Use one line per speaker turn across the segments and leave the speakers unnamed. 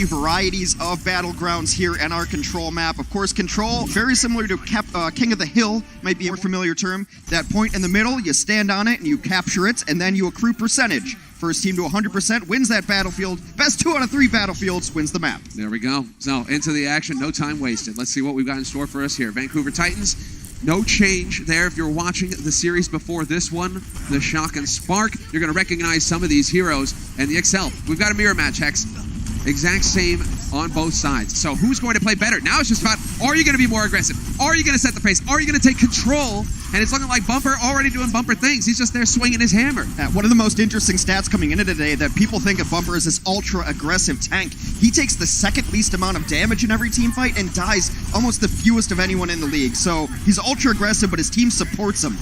be varieties of battlegrounds here in our control map. Of course, control, very similar to King of the Hill, might be a more familiar term. That point in the middle, you stand on it and you capture it, and then you accrue percentage. First team to 100% wins that battlefield. Best 2 out of 3 battlefields wins the map.
There we go. So into the action, no time wasted. Let's see what we've got in store for us here. Vancouver Titans, no change there. If you're watching the series before this one, the Shock and Spark, you're going to recognize some of these heroes. And the Excel, we've got a mirror match, Hex. Exact same on both sides. So who's going to play better? Now it's just about, are you going to be more aggressive? Are you going to set the pace? Are you going to take control? And it's looking like Bumper already doing Bumper things. He's just there swinging his hammer.
One of the most interesting stats coming into today that people think of Bumper as this ultra-aggressive tank. He takes the second least amount of damage in every team fight and dies almost the fewest of anyone in the league. So he's ultra-aggressive, but his team supports him.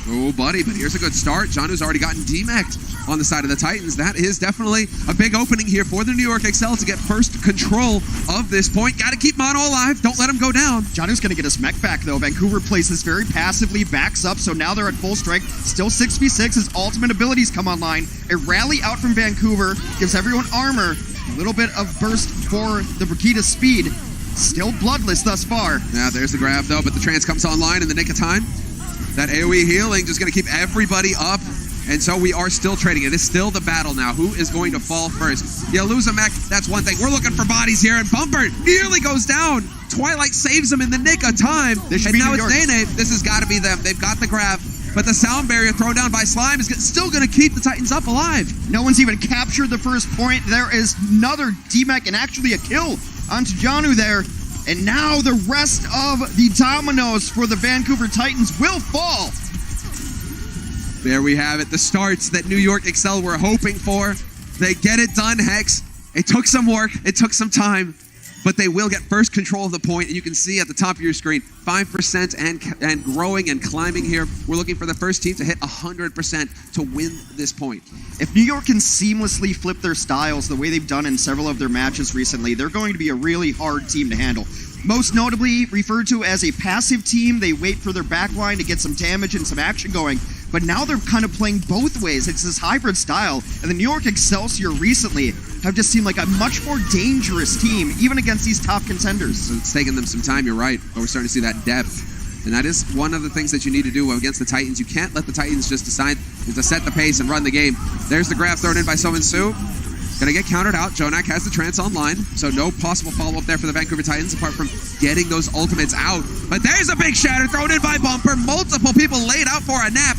Oh, buddy, but here's a good start. Janu's already gotten demeched on the side of the Titans. That is definitely a big opening here for the New York Excel to get first control of this point. Got to keep Mono alive. Don't let him go down.
Janu's going to get his mech back, though. Vancouver plays this very passively, backs up, so now they're at full strength. Still 6v6. His ultimate abilities come online. A rally out from Vancouver gives everyone armor. A little bit of burst for the Brigida's speed. Still bloodless thus far.
Yeah, there's the grab, though, but the trance comes online in the nick of time. That AoE healing just going to keep everybody up. And so we are still trading. It is still the battle now. Who is going to fall first? You lose a mech, that's one thing. We're looking for bodies here, and Bumper nearly goes down. Twilight saves him in the nick of time. And now it's Nene. This has got to be them. They've got the grab. But the sound barrier thrown down by Slime is still going to keep the Titans up alive.
No one's even captured the first point. There is another D-mech and actually a kill onto Janu there. And now the rest of the dominoes for the Vancouver Titans will fall.
There we have it, the starts that New York Excel were hoping for. They get it done, Hex. It took some work, it took some time, but they will get first control of the point. And you can see at the top of your screen, 5% and growing and climbing here. We're looking for the first team to hit 100% to win this point.
If New York can seamlessly flip their styles the way they've done in several of their matches recently, they're going to be a really hard team to handle. Most notably referred to as a passive team, they wait for their backline to get some damage and some action going. But now they're kind of playing both ways. It's this hybrid style. And the New York Excelsior recently have just seemed like a much more dangerous team, even against these top contenders.
So it's taken them some time, you're right. But we're starting to see that depth. And that is one of the things that you need to do against the Titans. You can't let the Titans just decide to set the pace and run the game. There's the grab thrown in by Sominsu. Gonna get countered out. Jonak has the trance online, so no possible follow-up there for the Vancouver Titans apart from getting those ultimates out. But there's a big shatter thrown in by Bumper. Multiple people laid out for a nap.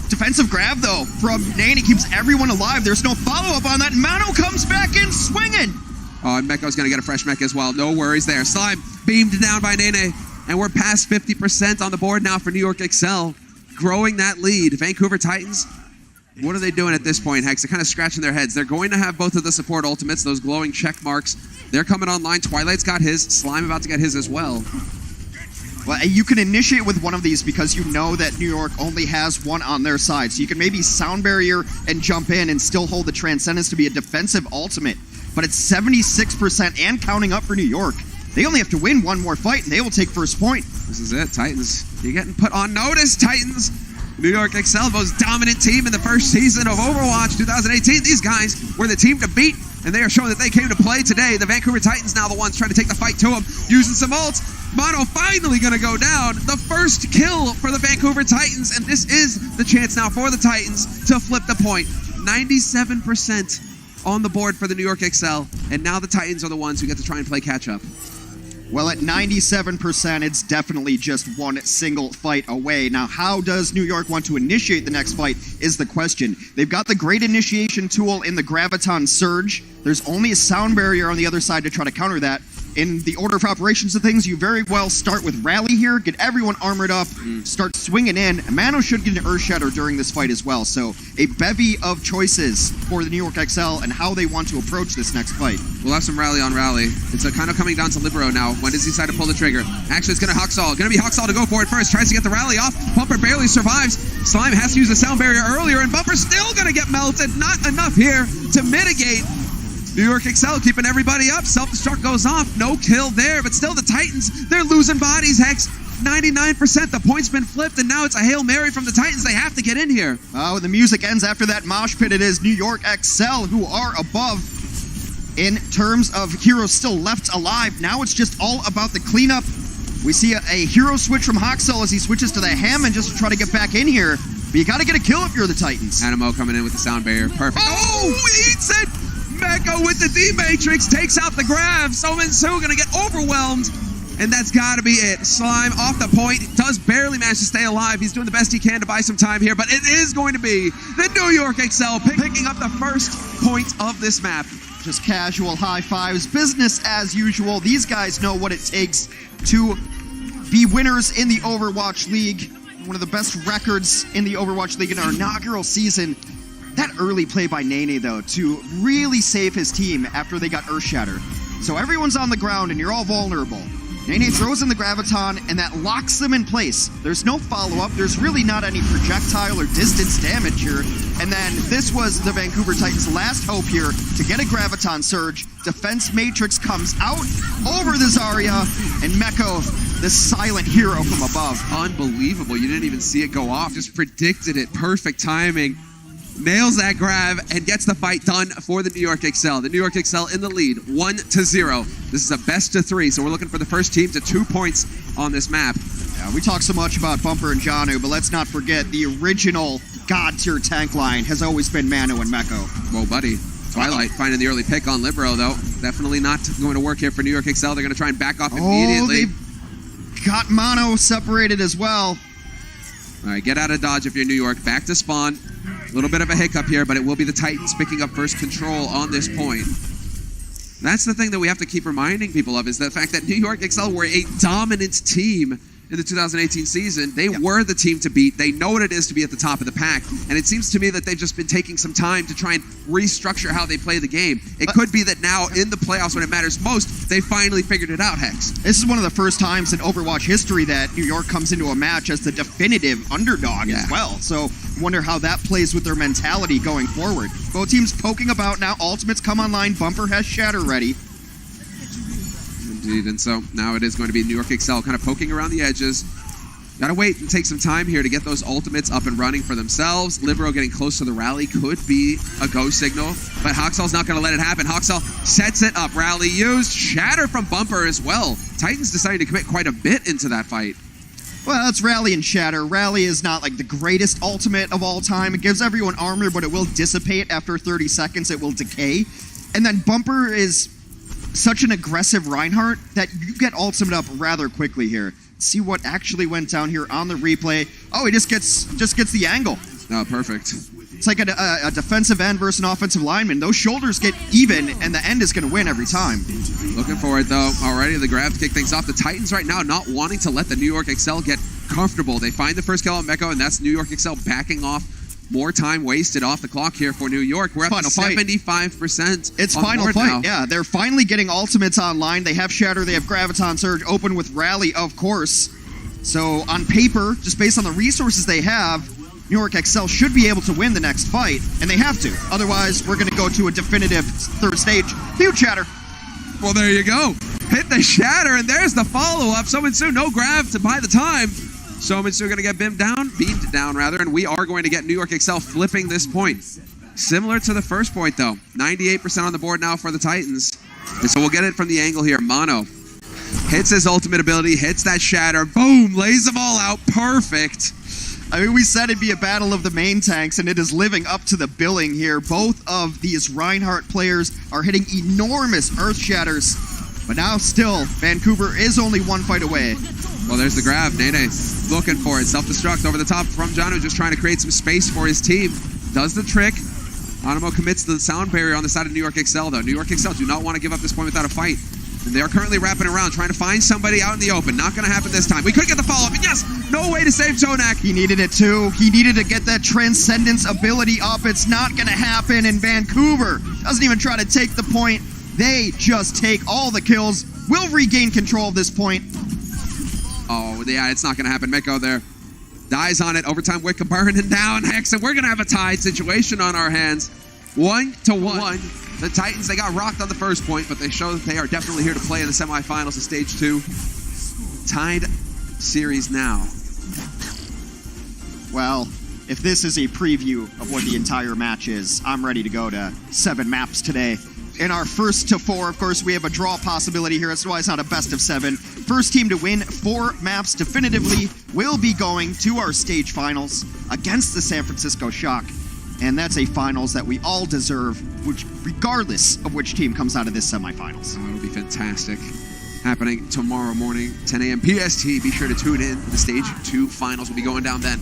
Defensive grab, though, from Nane. He keeps everyone alive. There's no follow-up on that. Mano comes back in swinging.
Oh, and Mecco's gonna get a fresh mech as well. No worries there. Slime beamed down by Nene, and we're past 50% on the board now for New York Excel, growing that lead. Vancouver Titans, what are they doing at this point, Hex? They're kind of scratching their heads. They're going to have both of the support ultimates, those glowing check marks. They're coming online. Twilight's got his. Slime about to get his as well.
Well, you can initiate with one of these because you know that New York only has one on their side. So you can maybe sound barrier and jump in and still hold the Transcendence to be a defensive ultimate. But it's 76% and counting up for New York. They only have to win one more fight and they will take first point.
This is it, Titans. You're getting put on notice, Titans. New York Excel, most dominant team in the first season of Overwatch 2018. These guys were the team to beat, and they are showing that they came to play today. The Vancouver Titans now the ones trying to take the fight to them, using some ults. Mono finally going to go down. The first kill for the Vancouver Titans, and this is the chance now for the Titans to flip the point. 97% on the board for the New York Excel, and now the Titans are the ones who get to try and play catch-up.
Well, at 97%, it's definitely just one single fight away. Now, how does New York want to initiate the next fight is the question. They've got the great initiation tool in the Graviton Surge. There's only a sound barrier on the other side to try to counter that. In the order of operations of things, you very well start with Rally here, get everyone armored up, start swinging in. Mano should get an Earth Shatter during this fight as well. So a bevy of choices for the New York XL and how they want to approach this next fight.
We'll have some Rally on Rally. It's kind of coming down to Libero now. When does he decide to pull the trigger? Actually, it's going to Huxall. Going to be Huxall to go for it first. Tries to get the Rally off. Bumper barely survives. Slime has to use the sound barrier earlier, and Bumper's still going to get melted. Not enough here to mitigate. New York Excel keeping everybody up. Self-destruct goes off. No kill there, but still the Titans, they're losing bodies, Hex. 99%, the point's been flipped, and now it's a Hail Mary from the Titans. They have to get in here.
Oh, the music ends after that mosh pit. It is New York XL who are above. In terms of heroes still left alive, now it's just all about the cleanup. We see a hero switch from Hoxel as he switches to the Hammond just to try to get back in here. But you got to get a kill if you're the Titans.
Animo coming in with the sound barrier. Perfect. Oh, eats it! Mecha with the D-Matrix takes out the grab. So going to get overwhelmed. And that's got to be it. Slime off the point. Does barely manage to stay alive. He's doing the best he can to buy some time here. But it is going to be the New York Excel picking up the first point of this map.
Just casual high fives. Business as usual. These guys know what it takes to be winners in the Overwatch League. One of the best records in the Overwatch League in our inaugural season. That early play by Nene, though, to really save his team after they got Earthshatter. So everyone's on the ground and you're all vulnerable. Nene throws in the Graviton, and that locks them in place. There's no follow-up. There's really not any projectile or distance damage here. And then this was the Vancouver Titans' last hope here to get a Graviton Surge. Defense Matrix comes out over the Zarya, and Meko, the silent hero from above.
Unbelievable. You didn't even see it go off. Just predicted it. Perfect timing. Nails that grab and gets the fight done for the New York Excel. The New York Excel in the lead, 1-0. This is a best of 3, so we're looking for the first team to 2 points on this map.
Yeah, we talk so much about Bumper and Janu, but let's not forget the original god-tier tank line has always been Manu and Meko.
Whoa, buddy. Twilight finding the early pick on Libero, though. Definitely not going to work here for New York Excel. They're going to try and back off immediately.
They've got Mono separated as well.
All right, get out of dodge if you're New York. Back to spawn. A little bit of a hiccup here, but it will be the Titans picking up first control on this point. That's the thing that we have to keep reminding people of, is the fact that New York Excel were a dominant team in the 2018 season. They were the team to beat. They know what it is to be at the top of the pack. And it seems to me that they've just been taking some time to try and restructure how they play the game. It could be that now in the playoffs when it matters most, they finally figured it out, Hex.
This is one of the first times in Overwatch history that New York comes into a match as the definitive underdog as well. So wonder how that plays with their mentality going forward. Both teams poking about now. Ultimates come online. Bumper has Shatter ready.
Indeed, and so now it is going to be New York Excel kind of poking around the edges. Gotta wait and take some time here to get those ultimates up and running for themselves. Libero getting close to the rally could be a go signal, but Hoxel's not going to let it happen. Hoxel sets it up. Rally used. Shatter from Bumper as well. Titans decided to commit quite a bit into that fight.
Well, that's Rally and Shatter. Rally is not like the greatest ultimate of all time. It gives everyone armor, but it will dissipate after 30 seconds. It will decay. And then Bumper is such an aggressive Reinhardt that you get ultimate up rather quickly here. See what actually went down here on the replay. Oh, he just gets the angle.
Oh, perfect.
It's like a defensive end versus an offensive lineman. Those shoulders get even, and the end is going to win every time.
Looking for it, though. Already the grab to kick things off. The Titans right now not wanting to let the New York Excel get comfortable. They find the first kill on Meko, and that's New York Excel backing off. More time wasted off the clock here for New York. We're up to 75%.
It's final fight.
Now.
Yeah, they're finally getting ultimates online. They have Shatter, they have Graviton Surge, open with Rally, of course. So on paper, just based on the resources they have, New York Excel should be able to win the next fight, and they have to. Otherwise, we're going to go to a definitive third stage. Huge Shatter.
Well, there you go. Hit the Shatter, and there's the follow-up. Sominsu, no grab to buy the time. Sominsu going to get beamed down, and we are going to get New York Excel flipping this point. Similar to the first point, though. 98% on the board now for the Titans. And so we'll get it from the angle here. Mono hits his ultimate ability, hits that Shatter. Boom, lays them all out. Perfect.
I mean, we said it'd be a battle of the main tanks, and it is living up to the billing here. Both of these Reinhardt players are hitting enormous Earth Shatters. But now still, Vancouver is only one fight away.
Well, there's the grab. Nene looking for it. Self-destruct over the top from Janu, just trying to create some space for his team. Does the trick. Animo commits the sound barrier on the side of New York Excel, though. New York Excel do not want to give up this point without a fight. And they are currently wrapping around, trying to find somebody out in the open. Not going to happen this time. We could get the follow-up, and yes, no way to save Tonak.
He needed it too. He needed to get that Transcendence ability up. It's not going to happen in Vancouver. Doesn't even try to take the point. They just take all the kills. Will regain control of this point.
Oh, yeah, it's not going to happen. Meko there dies on it. Overtime Wicca burning down. Hex, and we're going to have a tied situation on our hands. 1-1. The Titans, they got rocked on the first point, but they show that they are definitely here to play in the semifinals of Stage 2. Tied series now.
Well, if this is a preview of what the entire match is, I'm ready to go to 7 maps today. in our first to 4. Of course, we have a draw possibility here. That's why it's not a best of 7. First team to win 4 maps definitively will be going to our stage finals against the San Francisco Shock. And that's a finals that we all deserve, which regardless of which team comes out of this semifinals.
Oh, it'll be fantastic. Happening tomorrow morning, 10 a.m. PST. Be sure to tune in. The stage 2 finals will be going down then.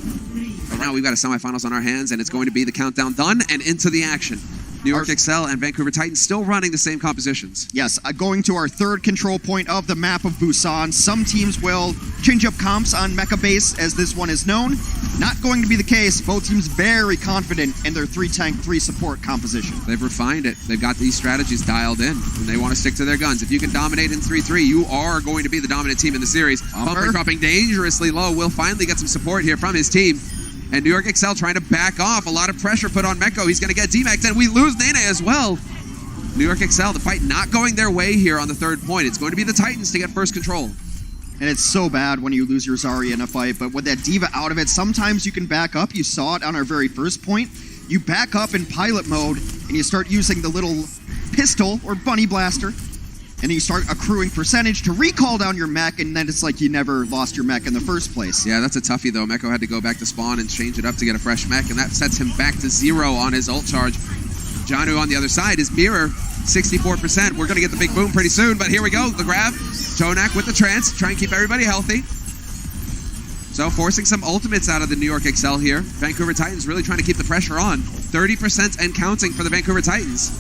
But now we've got a semifinals on our hands, and it's going to be the countdown done and into the action. New York Excel and Vancouver Titans still running the same compositions.
Yes, going to our third control point of the map of Busan. Some teams will change up comps on Mecha Base, as this one is known. Not going to be the case. Both teams very confident in their 3-tank, 3-support composition.
They've refined it. They've got these strategies dialed in, and they want to stick to their guns. If you can dominate in 3-3, you are going to be the dominant team in the series. Bumper dropping dangerously low. Will finally get some support here from his team. And New York Excel trying to back off. A lot of pressure put on Meko. He's going to get DMAC'd, and we lose Nene as well. New York Excel, the fight not going their way here on the 3rd point. It's going to be the Titans to get first control.
And it's so bad when you lose your Zarya in a fight, but with that D.Va out of it, sometimes you can back up. You saw it on our very first point. You back up in pilot mode, and you start using the little pistol or bunny blaster, and you start accruing percentage to recall down your mech, and then it's like you never lost your mech in the first place.
Yeah, that's a toughie, though. Meko had to go back to spawn and change it up to get a fresh mech, and that sets him back to 0 on his ult charge. Janu on the other side, his mirror, 64%. We're going to get the big boom pretty soon, but here we go. The grab. Jonak with the trance, try and keep everybody healthy. So forcing some ultimates out of the New York Excel here. Vancouver Titans really trying to keep the pressure on. 30% and counting for the Vancouver Titans.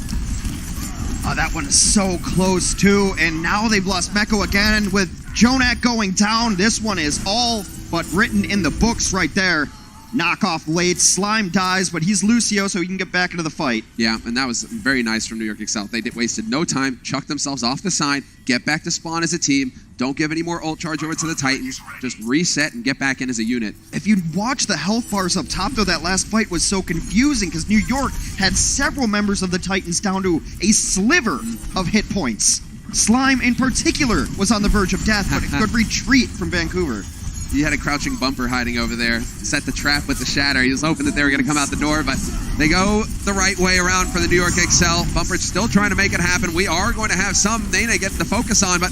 Oh, that one is so close, too. And now they've lost Meko again with Jonak going down. This one is all but written in the books right there. Knockoff late. Slime dies, but he's Lucio, so he can get back into the fight.
Yeah, and that was very nice from New York Excel. They wasted no time, chucked themselves off the side, get back to spawn as a team, don't give any more ult charge over to the Titans, just reset and get back in as a unit.
If you watch the health bars up top, though, that last fight was so confusing because New York had several members of the Titans down to a sliver of hit points. Slime, in particular, was on the verge of death, but it could retreat from Vancouver.
He had a crouching Bumper hiding over there, set the trap with the shatter. He was hoping that they were going to come out the door, but they go the right way around for the New York Excel. Bumper still trying to make it happen. We are going to have some Nene get the focus on, but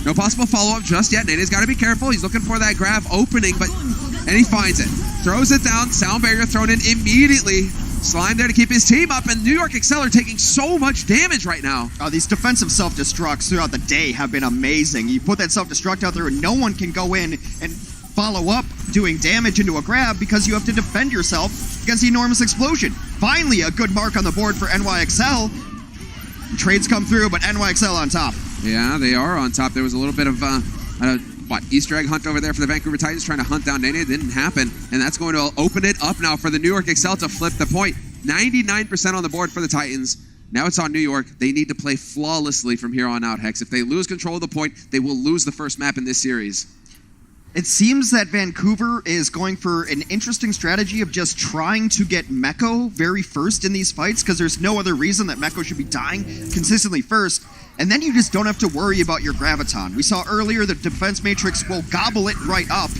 no possible follow-up just yet. Nene's got to be careful. He's looking for that grab opening, and he finds it. Throws it down. Sound barrier thrown in immediately. Slime there to keep his team up, and New York Excel are taking so much damage right now.
These defensive self-destructs throughout the day have been amazing. You put that self-destruct out there and no one can go in and follow up doing damage into a grab because you have to defend yourself against the enormous explosion. Finally, a good mark on the board for NYXL. Trades come through, but NYXL on top.
Yeah, they are on top. There was a little bit of Easter egg hunt over there for the Vancouver Titans, trying to hunt down Nene. It didn't happen, and that's going to open it up now for the New York Excel to flip the point. 99% on the board for the Titans. Now it's on New York. They need to play flawlessly from here on out, Hex. If they lose control of the point, they will lose the first map in this series.
It seems that Vancouver is going for an interesting strategy of just trying to get Meko very first in these fights, because there's no other reason that Meko should be dying consistently first. And then you just don't have to worry about your Graviton. We saw earlier that Defense Matrix will gobble it right up.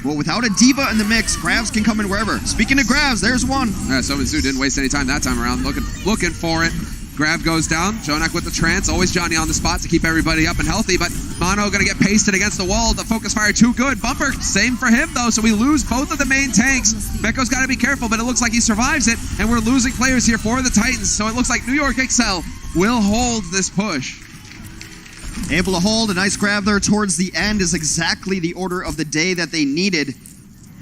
Well, without a D.Va in the mix, Gravs can come in wherever. Speaking of Gravs, there's one.
Sominsu didn't waste any time that time around, looking for it. Grav goes down. Jonak with the trance. Always Johnny on the spot to keep everybody up and healthy, but Mono going to get pasted against the wall. The focus fire too good. Bumper, same for him, though, so we lose both of the main tanks. Meko's got to be careful, but it looks like he survives it, and we're losing players here for the Titans, so it looks like New York Excel will hold this push.
Able to hold a nice grab there towards the end is exactly the order of the day that they needed.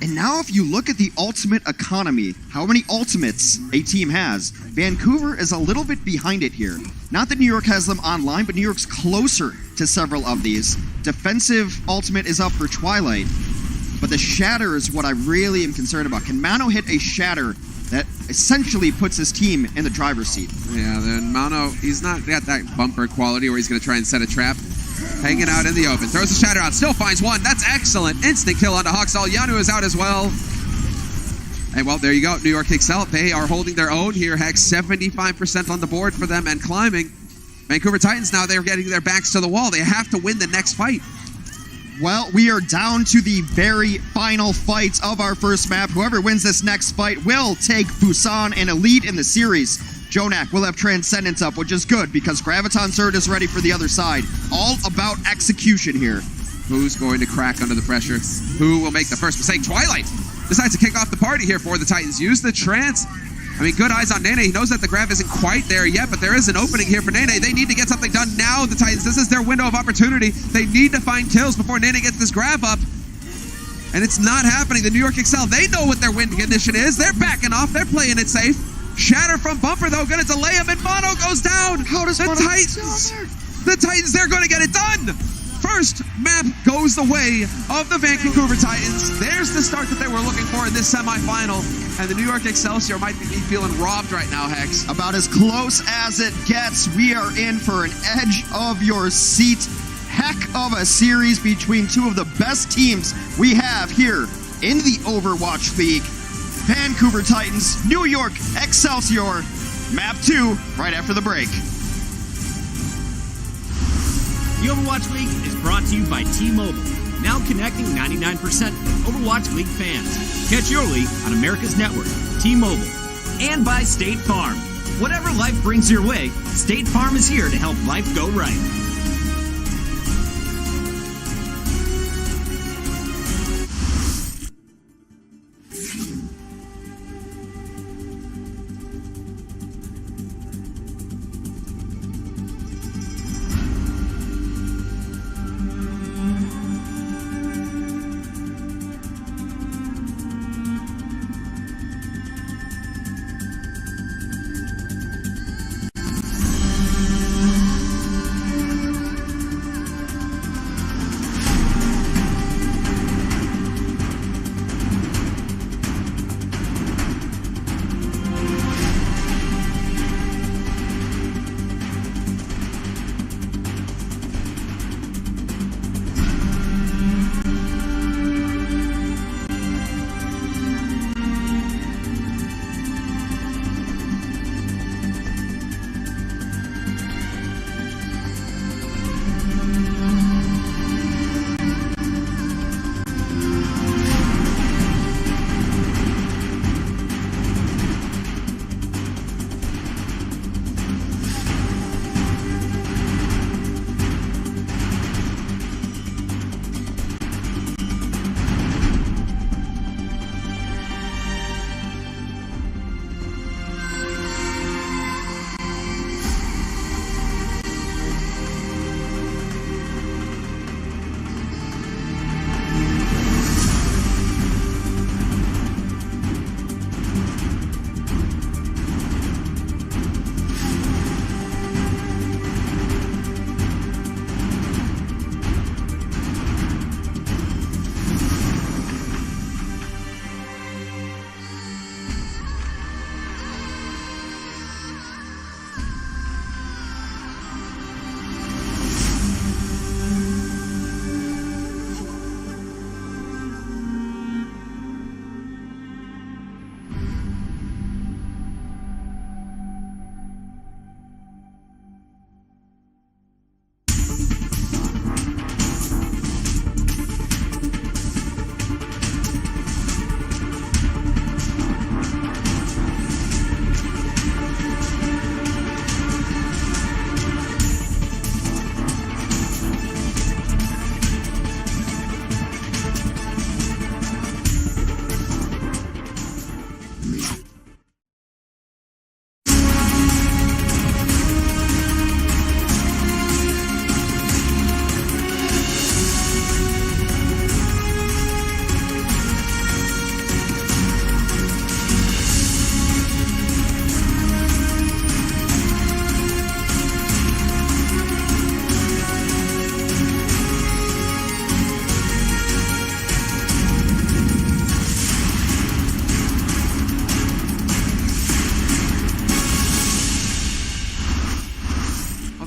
And now if you look at the ultimate economy, how many ultimates a team has, Vancouver is a little bit behind it here. Not that New York has them online, but New York's closer to several of these. Defensive ultimate is up for Twilight, but the shatter is what I really am concerned about. Can Mano hit a shatter that essentially puts his team in the driver's seat?
Yeah, then Mano, he's not got that Bumper quality where he's going to try and set a trap. Hanging out in the open. Throws the shatter out. Still finds one. That's excellent. Instant kill onto Hoxall. Yanu is out as well. And well, there you go. New York Excel. They are holding their own here. Hex 75% on the board for them and climbing. Vancouver Titans now, they're getting their backs to the wall. They have to win the next fight.
Well, we are down to the very final fights of our first map. Whoever wins this next fight will take Busan and Elite in the series. Jonak will have Transcendence up, which is good because Graviton Surge is ready for the other side. All about execution here.
Who's going to crack under the pressure? Who will make the first mistake? Twilight decides to kick off the party here for the Titans. Use the trance. I mean, good eyes on Nene. He knows that the grab isn't quite there yet, but there is an opening here for Nene. They need to get something done now, the Titans. This is their window of opportunity. They need to find kills before Nene gets this grab up. And it's not happening. The New York Excel, they know what their win condition is. They're backing off. They're playing it safe. Shatter from Bumper, though, going to delay him, and Mono goes down.
How does Mono
The Titans, they're going to get it done. First map goes the way of the Vancouver Titans. There's the start that they were looking for in this semifinal. And the New York Excelsior might be feeling robbed right now, Hex.
About as close as it gets. We are in for an edge of your seat. Heck of a series between two of the best teams we have here in the Overwatch League. Vancouver Titans, New York Excelsior. Map 2 right after the break.
The Overwatch League is brought to you by T-Mobile, now connecting 99% of Overwatch League fans. Catch your league on America's network, T-Mobile. And by State Farm. Whatever life brings your way, State Farm is here to help life go right.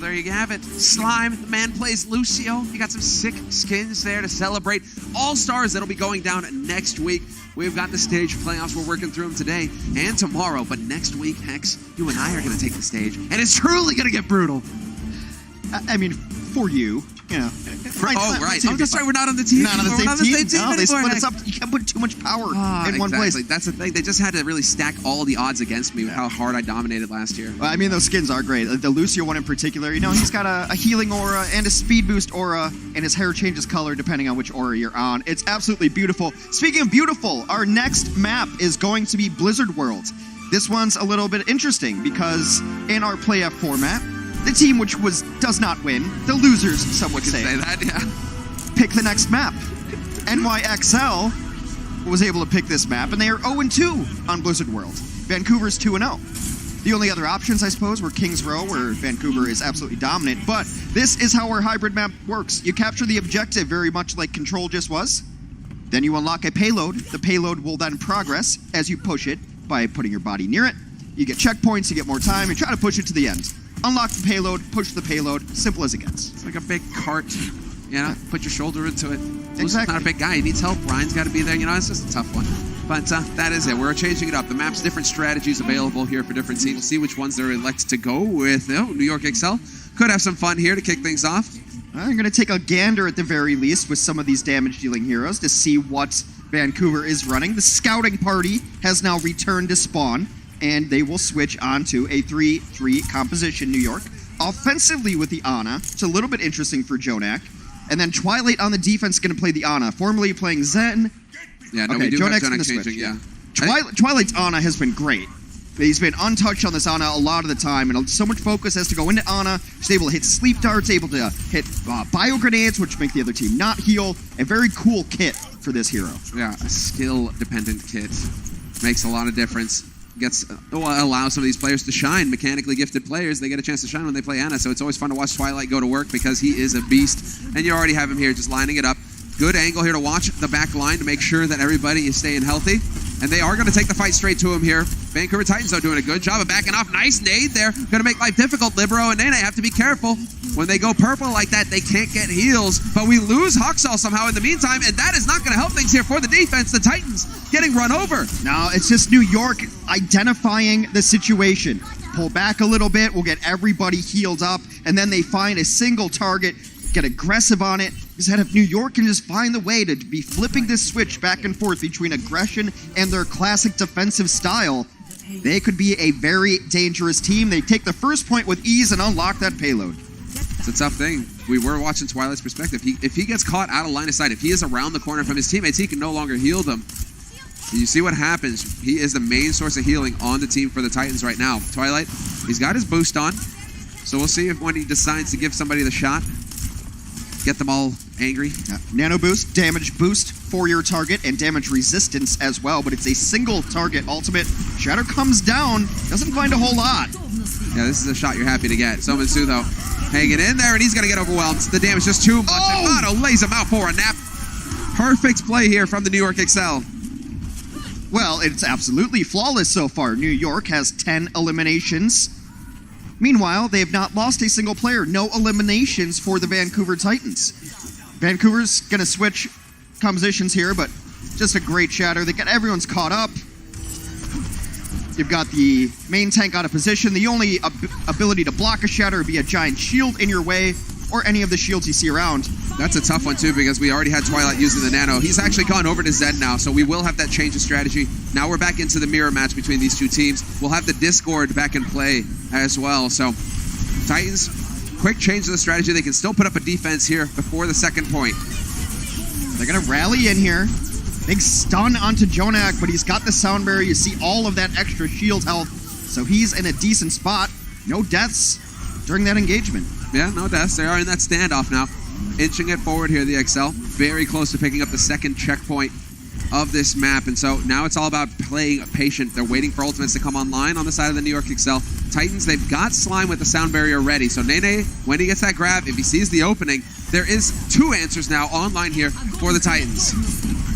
There you have it. Slime, the man plays Lucio. You got some sick skins there to celebrate. All-Stars that'll be going down next week. We've got the stage playoffs. We're working through them today and tomorrow. But next week, Hex, you and I are going to take the stage. And it's truly going to get brutal.
I mean, for you. You know.
Right. Oh, that's right. We're not on the team.
Not on the same team. No, they split us
up.
up. You can't put too much power in one place.
That's the thing. They just had to really stack all the odds against me with how hard I dominated last year.
Well, I mean, those skins are great. The Lucio one in particular, you know, he's got a healing aura and a speed boost aura, and his hair changes color depending on which aura you're on. It's absolutely beautiful. Speaking of beautiful, our next map is going to be Blizzard World. This one's a little bit interesting because in our playoff format, the team which does not win, the losers, some would say
that, yeah.
Pick the next map. NYXL was able to pick this map, and they are 0-2 on Blizzard World. Vancouver's 2-0. The only other options, I suppose, were Kings Row, where Vancouver is absolutely dominant, but this is how our hybrid map works. You capture the objective very much like Control just was. Then you unlock a payload. The payload will then progress as you push it by putting your body near it. You get checkpoints, you get more time, and try to push it to the end. Unlock the payload, push the payload, simple as it gets.
It's like a big cart, you know, put your shoulder into it.
Exactly.
Not a big guy, he needs help. Ryan's got to be there, you know, it's just a tough one. But that is it. We're changing it up. The map's different strategies available here for different teams. See which ones they're elect to go with. Oh, New York Excel could have some fun here to kick things off.
I'm going to take a gander at the very least with some of these damage-dealing heroes to see what Vancouver is running. The scouting party has now returned to spawn, and they will switch on to a 3-3 composition, New York. Offensively with the Ana, it's a little bit interesting for Jonak. And then Twilight on the defense is going to play the Ana, formerly playing Zen.
Yeah, no,
okay,
we do have
Jonak's
Jonak changing, yeah.
Twilight's Ana has been great. He's been untouched on this Ana a lot of the time, and so much focus has to go into Ana. She's able to hit sleep darts, able to hit bio grenades, which make the other team not heal. A very cool kit for this hero.
Yeah, a skill-dependent kit. Makes a lot of difference. Allows some of these players to shine. Mechanically gifted players, they get a chance to shine when they play Ana, so it's always fun to watch Twilight go to work because he is a beast. And you already have him here just lining it up. Good angle here to watch the back line to make sure that everybody is staying healthy. And they are going to take the fight straight to him here. Vancouver Titans, though, doing a good job of backing off. Nice nade there. Going to make life difficult. Libero and Nene have to be careful. When they go purple like that, they can't get heals. But we lose Hawksall somehow in the meantime, and that is not going to help things here for the defense. The Titans getting run over.
No, it's just New York identifying the situation. Pull back a little bit. We'll get everybody healed up. And then they find a single target, get aggressive on it. Instead of New York can just find the way to be flipping this switch back and forth between aggression and their classic defensive style. They could be a very dangerous team. They take the first point with ease and unlock that payload.
It's a tough thing. We were watching Twilight's perspective. If he gets caught out of line of sight, if he is around the corner from his teammates, he can no longer heal them. You see what happens. He is the main source of healing on the team for the Titans right now. Twilight, he's got his boost on. So we'll see if when he decides to give somebody the shot, get them all angry.
Nano boost, damage boost for your target, and damage resistance as well, but it's a single target ultimate. Shatter comes down, doesn't find a whole lot.
Yeah, this is a shot you're happy to get. Somansu, though, hanging in there, and he's going to get overwhelmed. The damage just too much, and Mono lays him out for a nap. Perfect play here from the New York Excel.
Well, it's absolutely flawless so far. New York has 10 eliminations. Meanwhile, they have not lost a single player. No eliminations for the Vancouver Titans. Vancouver's going to switch compositions here, but just a great shatter. They got everyone's caught up. You've got the main tank out of position. The only ability to block a shatter would be a giant shield in your way, or any of the shields you see around.
That's a tough one, too, because we already had Twilight using the Nano. He's actually gone over to Zed now, so we will have that change of strategy. Now we're back into the mirror match between these two teams. We'll have the Discord back in play as well. So Titans, quick change of the strategy. They can still put up a defense here before the second point.
They're going to rally in here. Big stun onto Jonak, but he's got the sound barrier. You see all of that extra shield health, so he's in a decent spot. No deaths during that engagement.
Yeah, no deaths. They are in that standoff now. Inching it forward here, the XL. Very close to picking up the second checkpoint of this map. And so now it's all about playing patient. They're waiting for ultimates to come online on the side of the New York Excel. Titans, they've got Slime with the sound barrier ready. So Nene, when he gets that grab, if he sees the opening, there is two answers now online here for the Titans.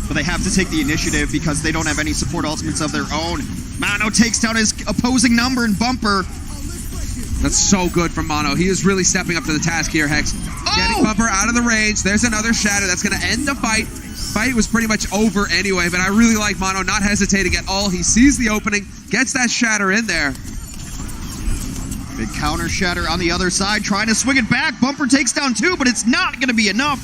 But they have to take the initiative because they don't have any support ultimates of their own. Mono takes down his opposing number and Bumper.
That's so good from Mono. He is really stepping up to the task here, Hex. Getting Bumper out of the range. There's another shatter that's going to end the fight. Fight was pretty much over anyway, but I really like Mono not hesitating at all. He sees the opening, gets that shatter in there.
Big counter shatter on the other side, trying to swing it back. Bumper takes down 2, but it's not going to be enough.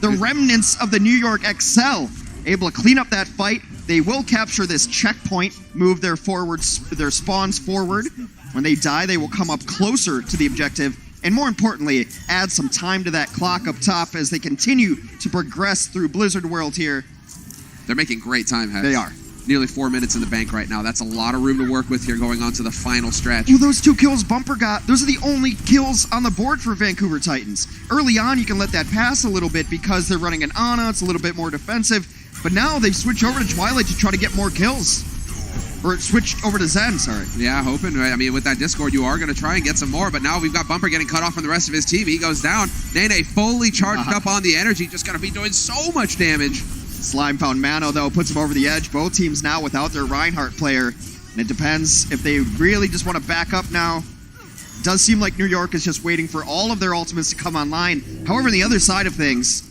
The remnants of the New York Excel able to clean up that fight. They will capture this checkpoint, move their spawns forward. When they die, they will come up closer to the objective, and more importantly, add some time to that clock up top as they continue to progress through Blizzard World here.
They're making great time, Hex.
They are.
Nearly 4 minutes in the bank right now. That's a lot of room to work with here going on to the final stretch.
Well, those 2 kills Bumper got, those are the only kills on the board for Vancouver Titans. Early on, you can let that pass a little bit because they're running an Ana, it's a little bit more defensive, but now they switch over to Twilight to try to get more kills. Or switched over to Zen, sorry.
Yeah, hoping. I mean, with that Discord, you are going to try and get some more, but now we've got Bumper getting cut off from the rest of his team. He goes down. Nene fully charged up on the energy, just going to be doing so much damage.
Slime found Mano, though, puts him over the edge. Both teams now without their Reinhardt player. And it depends if they really just want to back up now. It does seem like New York is just waiting for all of their ultimates to come online. However, on the other side of things,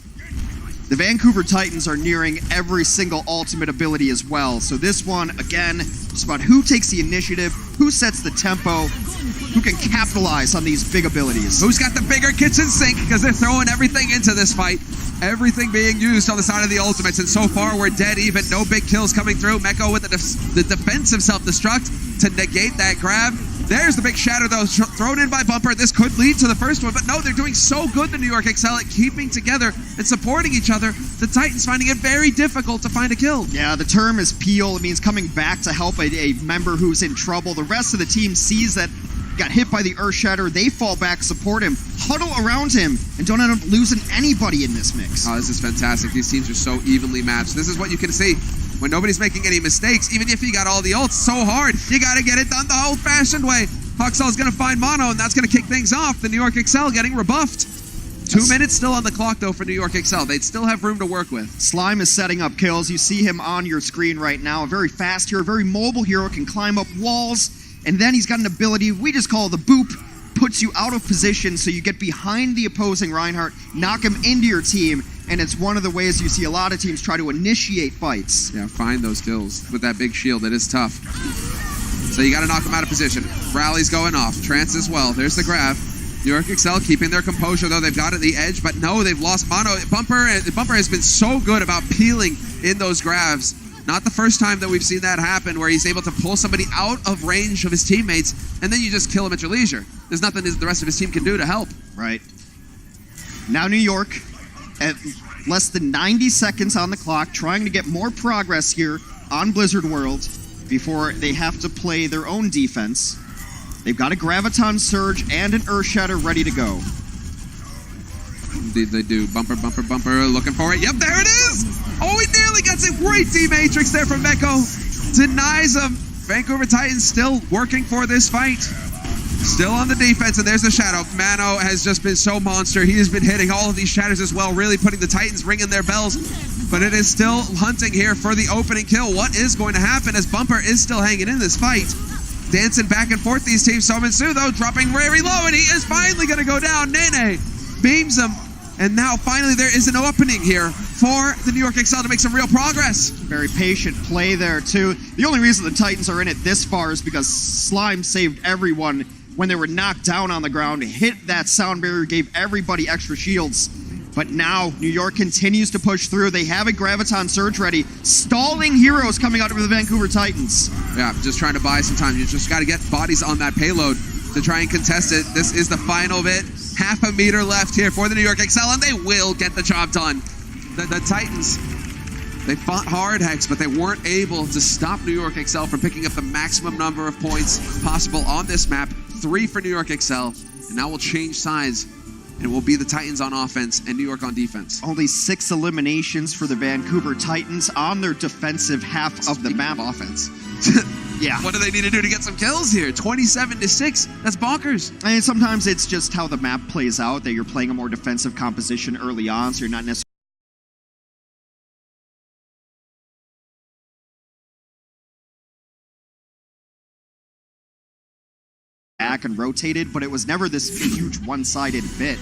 the Vancouver Titans are nearing every single ultimate ability as well. So this one, again, it's about who takes the initiative, who sets the tempo, who can capitalize on these big abilities.
Who's got the bigger kitchen sink, because they're throwing everything into this fight. Everything being used on the side of the ultimates, and so far we're dead even. No big kills coming through. Meko with the defensive self-destruct to negate that grab. There's the big shatter, though, thrown in by Bumper. This could lead to the first one, but no, they're doing so good, the New York Excel, at keeping together and supporting each other. The Titans finding it very difficult to find a kill.
Yeah, the term is peel. It means coming back to help a member who's in trouble. The rest of the team sees that got hit by the Earth Shatter. They fall back, support him, huddle around him, and don't end up losing anybody in this mix.
Oh, this is fantastic. These teams are so evenly matched. This is what you can see when nobody's making any mistakes. Even if you got all the ults, so hard. You got to get it done the old-fashioned way. Huxall's going to find Mono, and that's going to kick things off. The New York Excel getting rebuffed. 2 minutes still on the clock, though, for New York Excel. They'd still have room to work with.
Slime is setting up kills. You see him on your screen right now. A very fast hero, a very mobile hero, can climb up walls. And then he's got an ability we just call the boop, puts you out of position so you get behind the opposing Reinhardt, knock him into your team, and it's one of the ways you see a lot of teams try to initiate fights.
Yeah, find those kills with that big shield. It is tough. So you got to knock him out of position. Rally's going off. Trance as well. There's the grab. New York Excel keeping their composure, though. They've got it at the edge, but no, they've lost Mono. Bumper has been so good about peeling in those grabs. Not the first time that we've seen that happen, where he's able to pull somebody out of range of his teammates, and then you just kill him at your leisure. There's nothing the rest of his team can do to help.
Right. Now New York, at less than 90 seconds on the clock, trying to get more progress here on Blizzard World before they have to play their own defense. They've got a Graviton Surge and an Earth Shatter ready to go.
Indeed they do. Bumper, bumper, bumper, looking for it. Yep, there it is! Oh, he nearly gets it. Great D-Matrix there from Meko. Denies him. Vancouver Titans still working for this fight. Still on the defense, and there's the shadow. Mano has just been so monster. He has been hitting all of these shatters as well, really putting the Titans ringing their bells. But it is still hunting here for the opening kill. What is going to happen as Bumper is still hanging in this fight? Dancing back and forth, these teams. Sominsu, though, dropping very low, and he is finally going to go down. Nene beams him. And now, finally, there is an opening here for the New York Excel to make some real progress.
Very patient play there, too. The only reason the Titans are in it this far is because Slime saved everyone when they were knocked down on the ground, hit that sound barrier, gave everybody extra shields. But now, New York continues to push through. They have a Graviton Surge ready. Stalling heroes coming out of the Vancouver Titans.
Yeah, just trying to buy some time. You just got to get bodies on that payload to try and contest it. This is the final bit. Half a meter left here for the New York Excel, and they will get the job done. The Titans, they fought hard, Hex, but they weren't able to stop New York Excel from picking up the maximum number of points possible on this map. 3 for New York Excel, and now we'll change sides, and it will be the Titans on offense and New York on defense.
Only 6 eliminations for the Vancouver Titans on their defensive half of the map.
Offense.
Yeah.
What do they need to do to get some kills here? 27-6. That's bonkers.
And sometimes it's just how the map plays out, that you're playing a more defensive composition early on, so you're not necessarily back and rotated, but it was never this huge one-sided bit.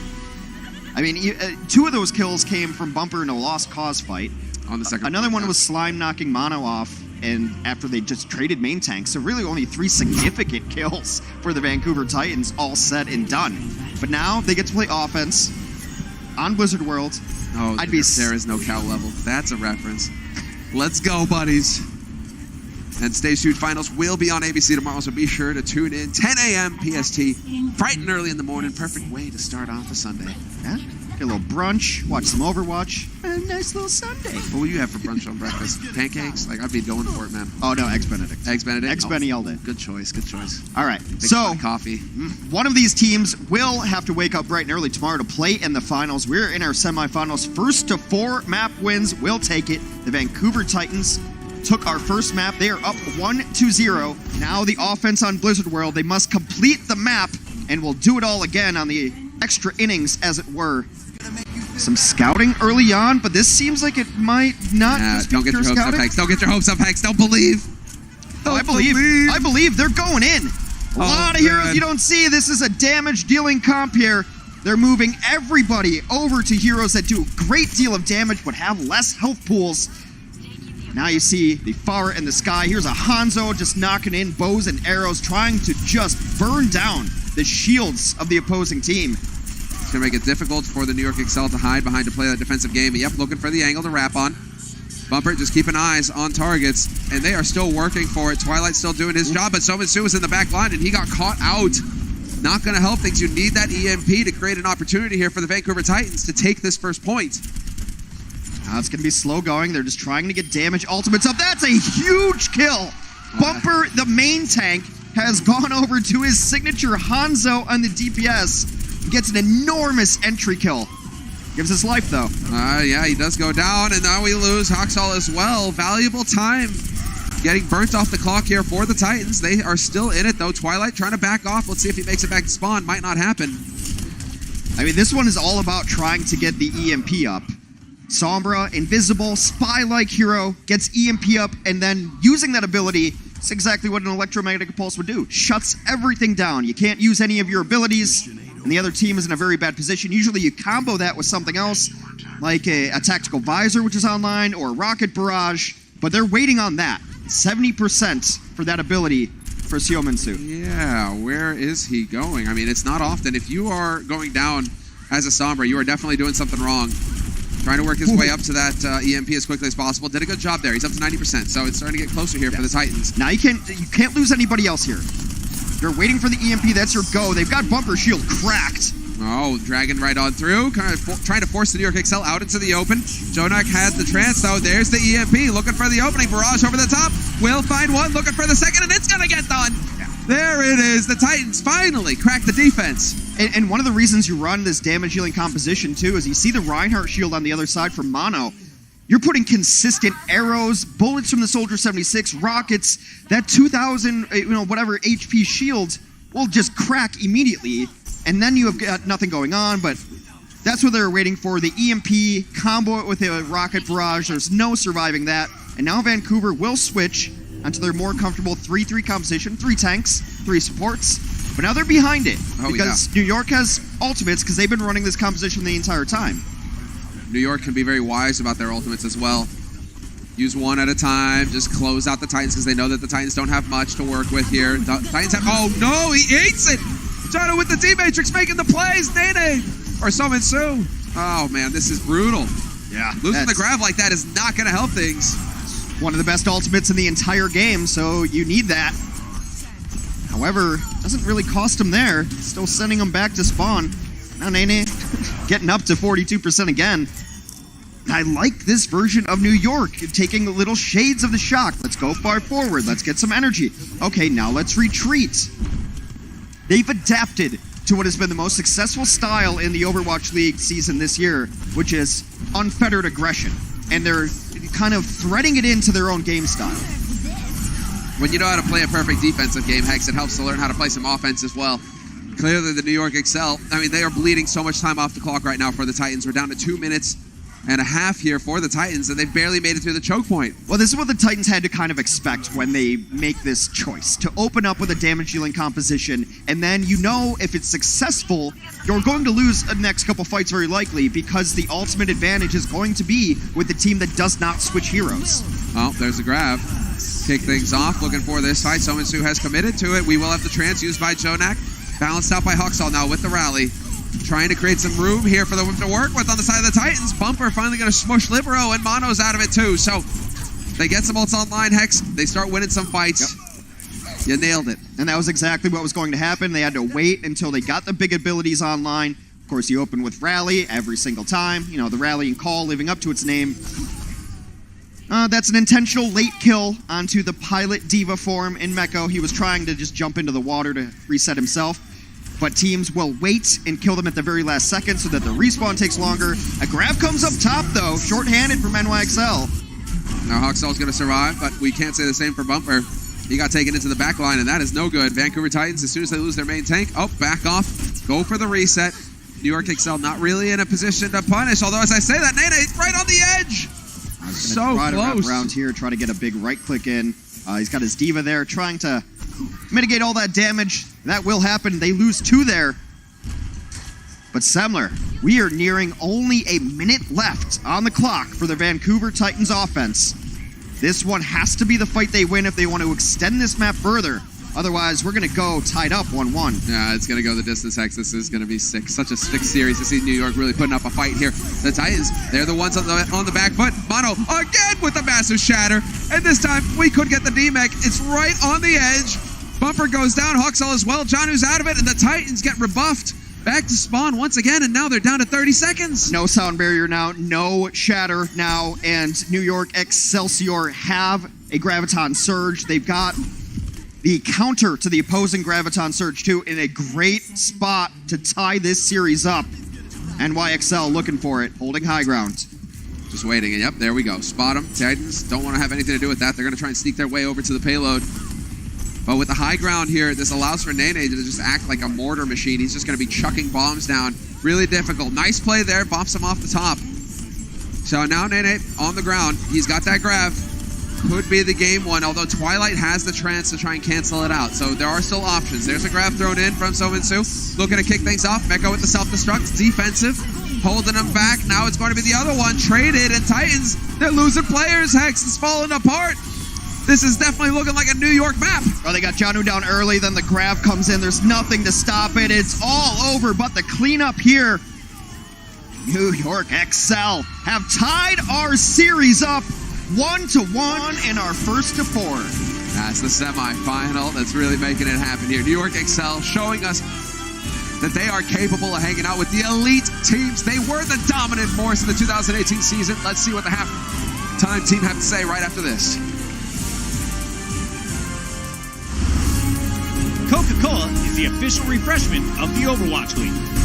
I mean, 2 of those kills came from Bumper in a lost cause fight.
On the second
Another one was Slime knocking Mono off, and after they just traded main tanks. So really only 3 significant kills for the Vancouver Titans, all said and done. But now they get to play offense on Blizzard World.
Oh, there is no cow level. That's a reference. Let's go, buddies. And Stage 2 finals will be on ABC tomorrow, so be sure to tune in. 10 a.m. PST, bright and early in the morning. Perfect way to start off a Sunday.
Yeah. Get a little brunch, watch some Overwatch, and a nice little Sunday.
What will you have for brunch on breakfast? Pancakes? Like, I'd be going for it, man.
Oh, no, Eggs Benedict.
Eggs Benedict?
Eggs Benny all day.
Good choice, good choice.
All right,
Big
so
coffee.
One of these teams will have to wake up bright and early tomorrow to play in the finals. We're in our semifinals. First to 4 map wins will take it. The Vancouver Titans took our first map. They are up 1-0. Now the offense on Blizzard World, they must complete the map, and we'll do it all again on the extra innings, as it were. Some scouting early on, but this seems like it might not just be
don't get your hopes
scouting.
up, Hex. Don't get your hopes up, Hex. Don't believe.
I believe they're going in. A lot of heroes you don't see. This is a damage dealing comp here. They're moving everybody over to heroes that do a great deal of damage but have less health pools. Now you see the Pharah in the sky. Here's a Hanzo just knocking in bows and arrows, trying to just burn down the shields of the opposing team.
It's going to make it difficult for the New York Excel to hide behind to play that defensive game. Yep, looking for the angle to wrap on. Bumper just keeping eyes on targets, and they are still working for it. Twilight's still doing his job, but Sominsu was in the back line, and he got caught out. Not going to help things. You need that EMP to create an opportunity here for the Vancouver Titans to take this first point.
Now it's going to be slow going. They're just trying to get damage ultimates up. That's a huge kill. Bumper, the main tank, has gone over to his signature Hanzo on the DPS. He gets an enormous entry kill. Gives us life, though.
Yeah, he does go down, and now we lose Hoxall as well. Valuable time getting burnt off the clock here for the Titans. They are still in it, though. Twilight trying to back off. Let's see if he makes it back to spawn. Might not happen.
I mean, this one is all about trying to get the EMP up. Sombra, invisible, spy-like hero, gets EMP up, and then using that ability, it's exactly what an electromagnetic pulse would do. Shuts everything down. You can't use any of your abilities, and the other team is in a very bad position. Usually you combo that with something else, like a tactical visor, which is online, or rocket barrage, but they're waiting on that. 70% for that ability for Siominsu.
Yeah, where is he going? I mean, it's not often. If you are going down as a Sombra, you are definitely doing something wrong. Trying to work his way up to that EMP as quickly as possible. Did a good job there. He's up to 90%, so it's starting to get closer here for the Titans.
Now you can't lose anybody else here. You're waiting for the EMP. That's your go. They've got Bumper Shield cracked.
Oh, dragging right on through. Kind of trying to force the New York Excel out into the open. Jonak has the trance, though. There's the EMP. Looking for the opening. Barrage over the top. Will find one. Looking for the second, and it's going to get done. There it is. The Titans finally crack the defense.
And one of the reasons you run this damage healing composition, too, is you see the Reinhardt shield on the other side from Mono. You're putting consistent arrows, bullets from the Soldier 76, rockets. That 2,000, whatever HP shield will just crack immediately. And then you have got nothing going on, but that's what they were waiting for. The EMP, combo it with a rocket barrage. There's no surviving that. And now Vancouver will switch onto their more comfortable 3-3 composition. 3 tanks, 3 supports. But now they're behind it because New York has ultimates because they've been running this composition the entire time.
New York can be very wise about their ultimates as well. Use one at a time, just close out the Titans because they know that the Titans don't have much to work with here. Titans have, oh no, he eats it! Jono with the D-Matrix making the plays, Nene! Or Sominsu. Oh man, this is brutal.
Yeah.
Losing the grav like that is not going to help things.
One of the best ultimates in the entire game, so you need that. However, doesn't really cost him there. Still sending him back to spawn. Now Nene getting up to 42% again. I like this version of New York, taking little shades of the shock. Let's go far forward. Let's get some energy. Okay, now let's retreat. They've adapted to what has been the most successful style in the Overwatch League season this year, which is unfettered aggression. And they're kind of threading it into their own game style.
When you know how to play a perfect defensive game, Hex, it helps to learn how to play some offense as well. Clearly, the New York Excel, I mean, they are bleeding so much time off the clock right now for the Titans. We're down to 2 minutes and a half here for the Titans, and they've barely made it through the choke point.
Well, this is what the Titans had to kind of expect when they make this choice, to open up with a damage dealing composition, and then you know if it's successful, you're going to lose the next couple fights very likely, because the ultimate advantage is going to be with the team that does not switch heroes.
Oh, there's a grab. kick things off. Looking for this fight. Sominsu has committed to it. We will have the trance used by Jonak. Balanced out by Huxall now with the rally. Trying to create some room here for them to work with on the side of the Titans. Bumper finally going to smush Libero, and Mono's out of it too. So they get some ults online, Hex. They start winning some fights. Yep. You nailed it.
And that was exactly what was going to happen. They had to wait until they got the big abilities online. Of course, you open with Rally every single time. You know, the rallying call living up to its name. That's an intentional late kill onto the Pilot Diva form in Meko. He was trying to just jump into the water to reset himself. But teams will wait and kill them at the very last second so that the respawn takes longer. A grab comes up top, though. Short-handed from NYXL.
Now Huxall's going to survive, but we can't say the same for Bumper. He got taken into the back line, and that is no good. Vancouver Titans, as soon as they lose their main tank, back off, go for the reset. New York Excel not really in a position to punish, although as I say that, Nene right on the edge. So close.
Around here, try to get a big right click in. He's got his Diva there, trying to mitigate all that damage. That will happen. They lose 2 there. But Semler, we are nearing only a minute left on the clock for the Vancouver Titans offense. This one has to be the fight they win if they want to extend this map further. Otherwise, we're going to go tied up 1-1.
Yeah, it's going to go the distance, Hex. This is going to be sick. Such a sick series to see New York really putting up a fight here. The Titans, they're the ones on the back foot. Mono again with a massive shatter. And this time, we could get the D-Mech. It's right on the edge. Bumper goes down. Huxall as well. Jonu's out of it. And the Titans get rebuffed. Back to spawn once again. And now they're down to 30 seconds.
No sound barrier now. No shatter now. And New York Excelsior have a Graviton Surge. They've got the counter to the opposing Graviton Surge, too, in a great spot to tie this series up. NYXL looking for it, holding high ground.
Just waiting, and yep, there we go. Spot them. Titans don't want to have anything to do with that. They're going to try and sneak their way over to the payload. But with the high ground here, this allows for Nene to just act like a mortar machine. He's just going to be chucking bombs down. Really difficult. Nice play there. Bumps him off the top. So now Nene on the ground. He's got that grab. Could be the game one, although Twilight has the trance to try and cancel it out. So there are still options. There's a grab thrown in from Sominsu. Looking to kick things off. Meko with the self-destruct. Defensive. Holding him back. Now it's going to be the other one. Traded, and Titans, they're losing players. Hex is falling apart. This is definitely looking like a New York map.
Oh, they got Jonu down early, then the grab comes in. There's nothing to stop it. It's all over, but the cleanup here. New York XL have tied our series up 1-1 in our first to 4.
That's the semi-final that's really making it happen here. New York XL showing us that they are capable of hanging out with the elite teams. They were the dominant force in the 2018 season. Let's see what the halftime team have to say right after this.
Coca-Cola is the official refreshment of the Overwatch League.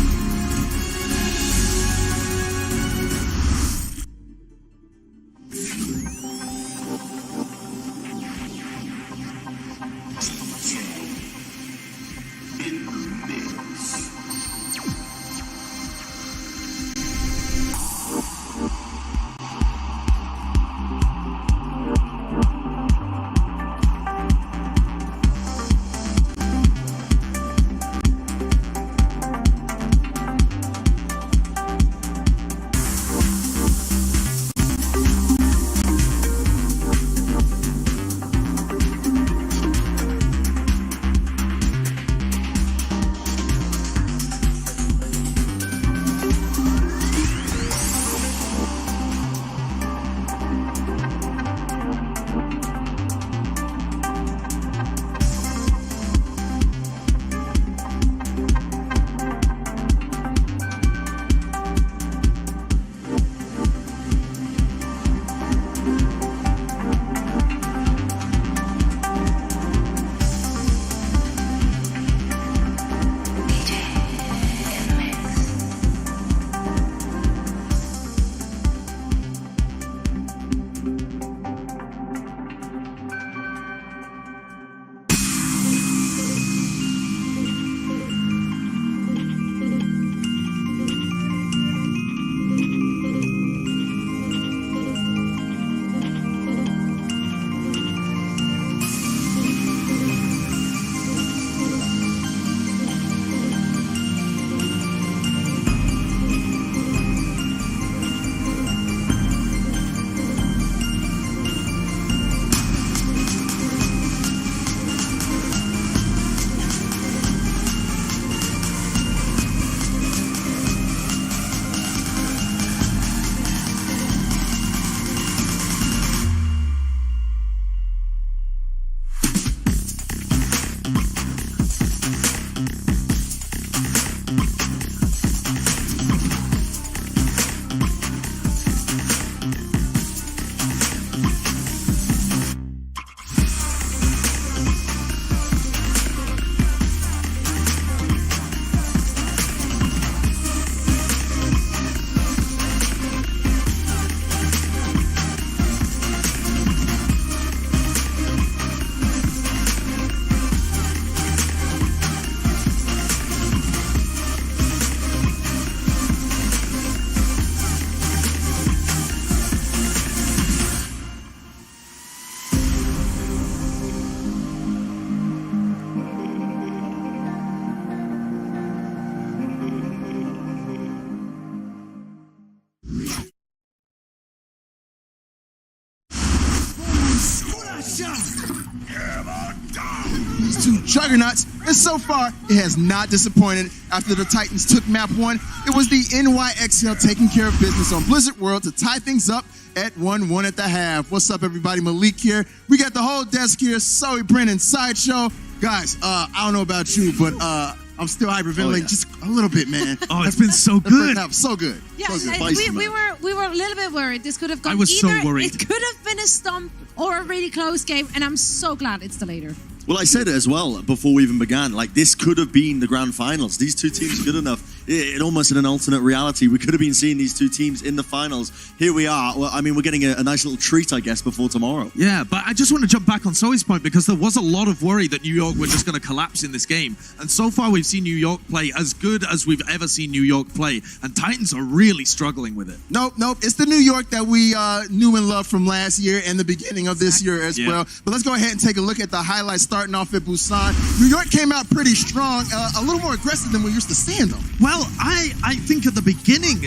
juggernauts, and so far, it has not disappointed. After the Titans took map 1, it was the NYXL taking care of business on Blizzard World to tie things up at 1-1 at the half. What's up, everybody? Malik here. We got the whole desk here. Zoe, Brennan, Sideshow. Guys, I don't know about you, but I'm still hyperventilating just a little bit, man.
Oh, it's been so good.
So good.
Yeah,
so good.
we were a little bit worried. This could have gone
I was
either.
so worried.
It could have been a stomp or a really close game, and I'm so glad it's the later.
Well, I said it as well before we even began. Like, this could have been the grand finals. These two teams good enough. It almost in an alternate reality. We could have been seeing these two teams in the finals. Here we are. Well, I mean, we're getting a nice little treat, I guess, before tomorrow.
Yeah, but I just want to jump back on Zoe's point because there was a lot of worry that New York were just going to collapse in this game. And so far, we've seen New York play as good as we've ever seen New York play. And Titans are really struggling with it.
Nope. It's the New York that we knew and loved from last year and the beginning of this year as well. But let's go ahead and take a look at the highlights starting off at Busan. New York came out pretty strong, a little more aggressive than we're used to seeing them.
Well, I think at the beginning,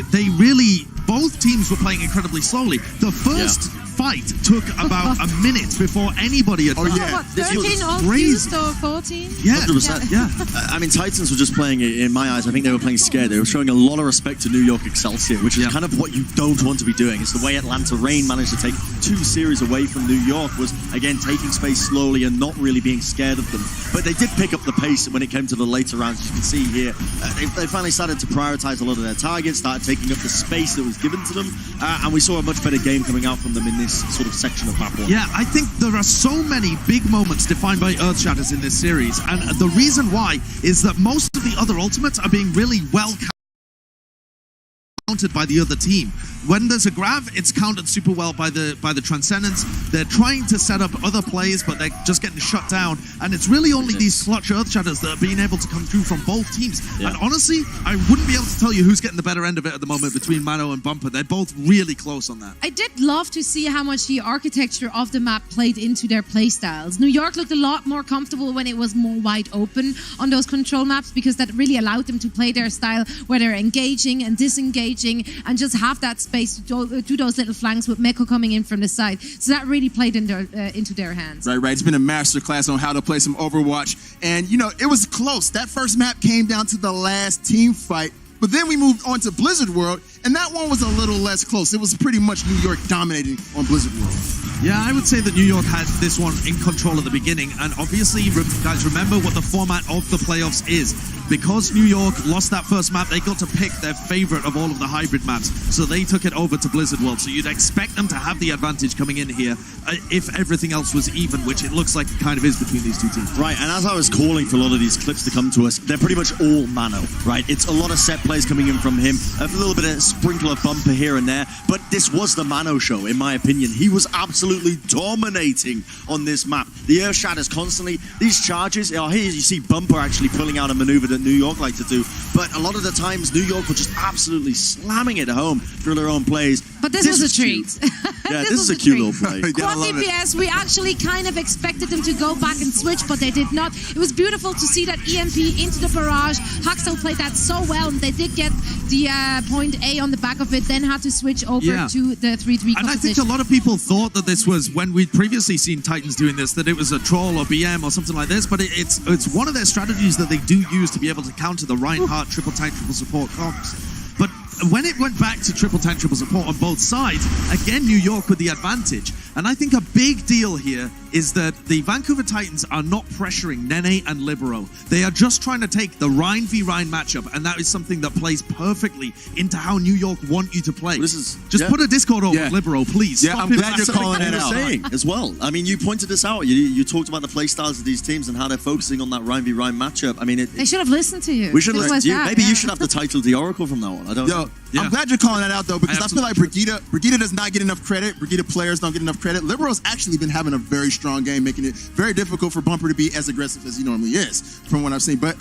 both teams were playing incredibly slowly. The first fight took about a minute before anybody had
What, 13 all used or 14?
Yeah,
100%. Yeah. I mean, Titans were just playing, in my eyes, I think they were playing scared. They were showing a lot of respect to New York Excelsior, which is kind of what you don't want to be doing. It's the way Atlanta Reign managed to take 2 series away from New York was, again, taking space slowly and not really being scared of them. But they did pick up the pace when it came to the later rounds. As you can see here, they finally started to prioritize a lot of their targets, started taking up the space that was given to them, and we saw a much better game coming out from them in this sort of section of map 1.
Yeah, I think there are so many big moments defined by Earthshatters in this series, and the reason why is that most of the other ultimates are being really well countered by the other team. When there's a grab, it's countered super well by the Transcendence. They're trying to set up other plays, but they're just getting shut down. And it's really only these clutch Earthshatters that are being able to come through from both teams. Yeah. And honestly, I wouldn't be able to tell you who's getting the better end of it at the moment between Mano and Bumper. They're both really close on that.
I did love to see how much the architecture of the map played into their playstyles. New York looked a lot more comfortable when it was more wide open on those control maps because that really allowed them to play their style where they're engaging and disengaging and just have that space to do those little flanks with Meko coming in from the side. So that really played into their hands.
Right. It's been a masterclass on how to play some Overwatch. And, it was close. That first map came down to the last team fight. But then we moved on to Blizzard World, and that one was a little less close. It was pretty much New York dominating on Blizzard World.
Yeah, I would say that New York had this one in control at the beginning. And obviously, guys, remember what the format of the playoffs is. Because New York lost that first map, they got to pick their favorite of all of the hybrid maps. So they took it over to Blizzard World. So you'd expect them to have the advantage coming in here if everything else was even, which it looks like it kind of is between these two teams.
Right, and as I was calling for a lot of these clips to come to us, they're pretty much all Mano, right? It's a lot of set plays coming in from him, a little bit of sprinkle of Bumper here and there, but this was the Mano show, in my opinion. He was absolutely dominating on this map. The Earthshatters constantly, these charges, here you see Bumper actually pulling out a maneuver that New York like to do, but a lot of the times New York were just absolutely slamming it home through their own plays.
But this was a treat.
Yeah, this is a cute little play.
Quad DPS, we actually kind of expected them to go back and switch, but they did not. It was beautiful to see that EMP into the barrage. Huxtable played that so well, and they did get the point A on the back of it, then had to switch over to the 3-3
And I think a lot of people thought that this was, when we'd previously seen Titans doing this, that it was a troll or BM or something like this, but it's one of their strategies that they do use to be able to counter the Reinhardt triple tank, triple support comps. But when it went back to triple tank, triple support on both sides, again, New York with the advantage. And I think a big deal here is that the Vancouver Titans are not pressuring Nene and Libero. They are just trying to take the Rhine v Rhine matchup, and that is something that plays perfectly into how New York want you to play.
This is
just put a Discord over Libero, please.
Yeah, I'm glad you're calling it out.
Saying as well. I mean, you pointed this out. You talked about the play styles of these teams and how they're focusing on that Rhine v Rhine matchup. I mean,
they should have listened to you.
We should listen to you. Maybe you should have the title the Oracle from now on. I don't know.
I'm glad you're calling that out, though, because I feel like Brigida does not get enough credit. Brigida players don't get enough credit. Libero's actually been having a very strong game, making it very difficult for Bumper to be as aggressive as he normally is, from what I've seen. But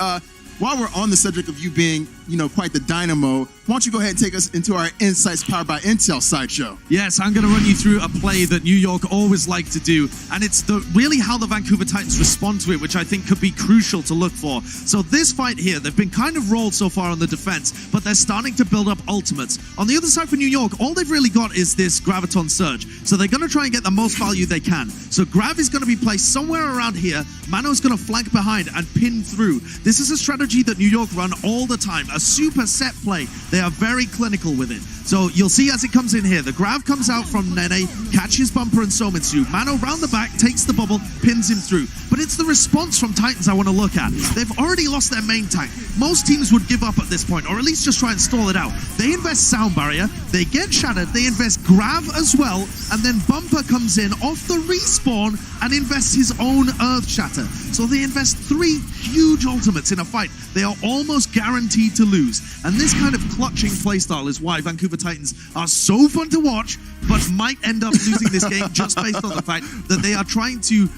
while we're on the subject of you being, quite the dynamo, why don't you go ahead and take us into our Insights Powered by Intel sideshow?
Yes, I'm going to run you through a play that New York always like to do, and it's really how the Vancouver Titans respond to it, which I think could be crucial to look for. So this fight here, they've been kind of rolled so far on the defense, but they're starting to build up ultimates. On the other side for New York, all they've really got is this Graviton Surge, so they're going to try and get the most value they can. So Grav is going to be placed somewhere around here, Mano's going to flank behind and pin through. This is a strategy that New York run all the time, a super set play. They are very clinical with it. So you'll see as it comes in here, the Grav comes out from Nene, catches Bumper and Somitsu. Mano round the back, takes the bubble, pins him through. But it's the response from Titans I want to look at. They've already lost their main tank. Most teams would give up at this point, or at least just try and stall it out. They invest Sound Barrier, they get shattered, they invest Grav as well, and then Bumper comes in off the respawn and invests his own Earth Shatter. So they invest 3 huge ultimates in a fight. They are almost guaranteed to lose. And this kind of clutching playstyle is why Vancouver Titans are so fun to watch, but might end up losing this game just based on the fact that they are trying to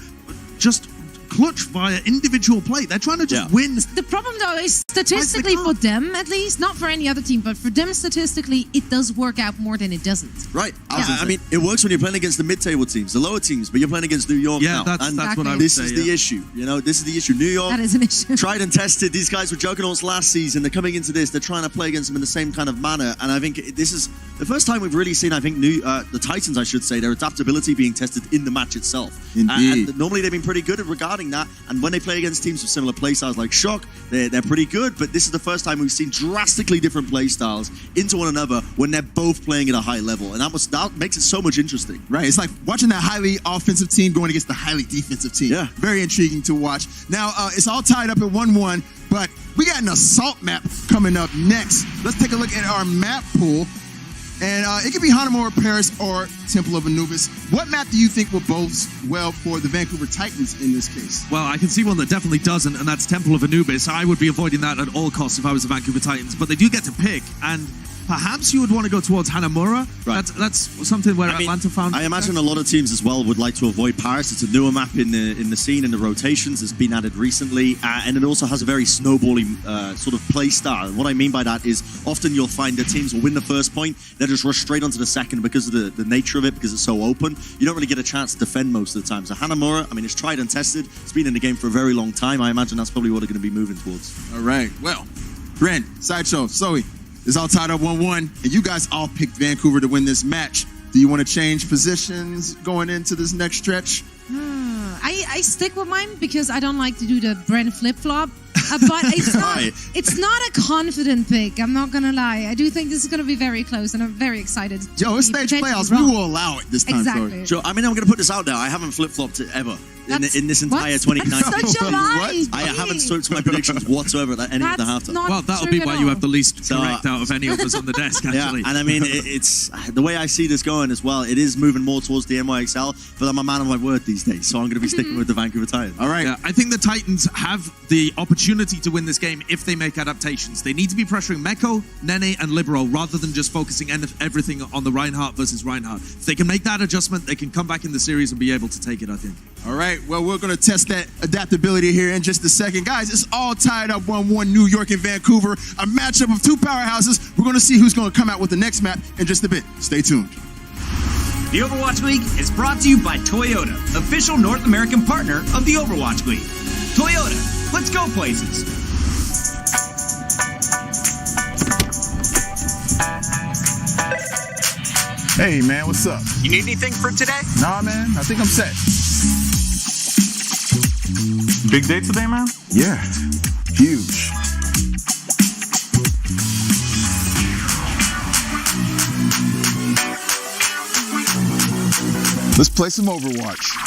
just clutch via individual play. They're trying to just win.
The problem, though, is statistically for them, at least, not for any other team, but for them statistically, it does work out more than it doesn't.
Right. I mean, it works when you're playing against the mid-table teams, the lower teams, but you're playing against New York now.
That's what I would
this
say.
is the issue. This is the issue. New York,
that is an issue.
Tried and tested. These guys were juggernauts last season. They're coming into this. They're trying to play against them in the same kind of manner. And I think this is the first time we've really seen, the Titans, I should say, their adaptability being tested in the match itself.
Indeed.
And normally they've been pretty good at regarding that. And when they play against teams with similar playstyles like Shock, they're pretty good. But this is the first time we've seen drastically different playstyles into one another when they're both playing at a high level. And that makes it so much interesting.
Right. It's like watching that highly offensive team going against the highly defensive team.
Yeah.
Very intriguing to watch. Now, it's all tied up at 1-1, but we got an assault map coming up next. Let's take a look at our map pool. And it could be Hanamura Paris or Temple of Anubis. What map do you think will bodes well for the Vancouver Titans in this case?
Well, I can see one that definitely doesn't, and that's Temple of Anubis. I would be avoiding that at all costs if I was the Vancouver Titans, but they do get to pick, and perhaps you would want to go towards Hanamura.
Right.
That's something where Atlanta found.
I imagine a lot of teams as well would like to avoid Paris. It's a newer map in the scene, in the rotations. It's been added recently, and it also has a very snowballing sort of play style. And what I mean by that is often you'll find that teams will win the first point, they'll just rush straight onto the second because of the nature of it, because it's so open. You don't really get a chance to defend most of the time. So Hanamura, I mean, it's tried and tested. It's been in the game for a very long time. I imagine that's probably what they're going to be moving towards.
All right. Well, Brent, Sideshow, Zoe, it's all tied up 1-1, and you guys all picked Vancouver to win this match. Do you want to change positions going into this next stretch?
I stick with mine because I don't like to do the Brent flip-flop. But it's not a confident pick, I'm not going to lie. I do think this is going to be very close, and I'm very excited.
Yo, it's stage playoffs. We will allow it this time.
Exactly.
So, I mean, I'm going to put this out there. I haven't flip-flopped it ever. In this entire 2019
That's such a lie.
I haven't switched my predictions whatsoever at any of the halftime.
Well, that'll be why you have the least correct out of any of us on the desk, actually.
Yeah, and I mean, it's the way I see this going as well. It is moving more towards the NYXL, but I'm a man of my word these days, so I'm going to be sticking with the Vancouver Titans.
All right.
Yeah, I think the Titans have the opportunity to win this game if they make adaptations. They need to be pressuring Meko, Nene, and Libero rather than just focusing everything on the Reinhardt versus Reinhardt. If they can make that adjustment, they can come back in the series and be able to take it, I think.
All right. Well, we're going to test that adaptability here in just a second. Guys, it's all tied up 1-1, New York and Vancouver. A matchup of two powerhouses. We're going to see who's going to come out with the next map in just a bit. Stay tuned.
The Overwatch League is brought to you by Toyota, official North American partner of the Overwatch League. Toyota, let's go places.
Hey man, what's up?
You need anything for today?
Nah man, I think I'm set. Big day today, man? Yeah, huge. Let's play some Overwatch.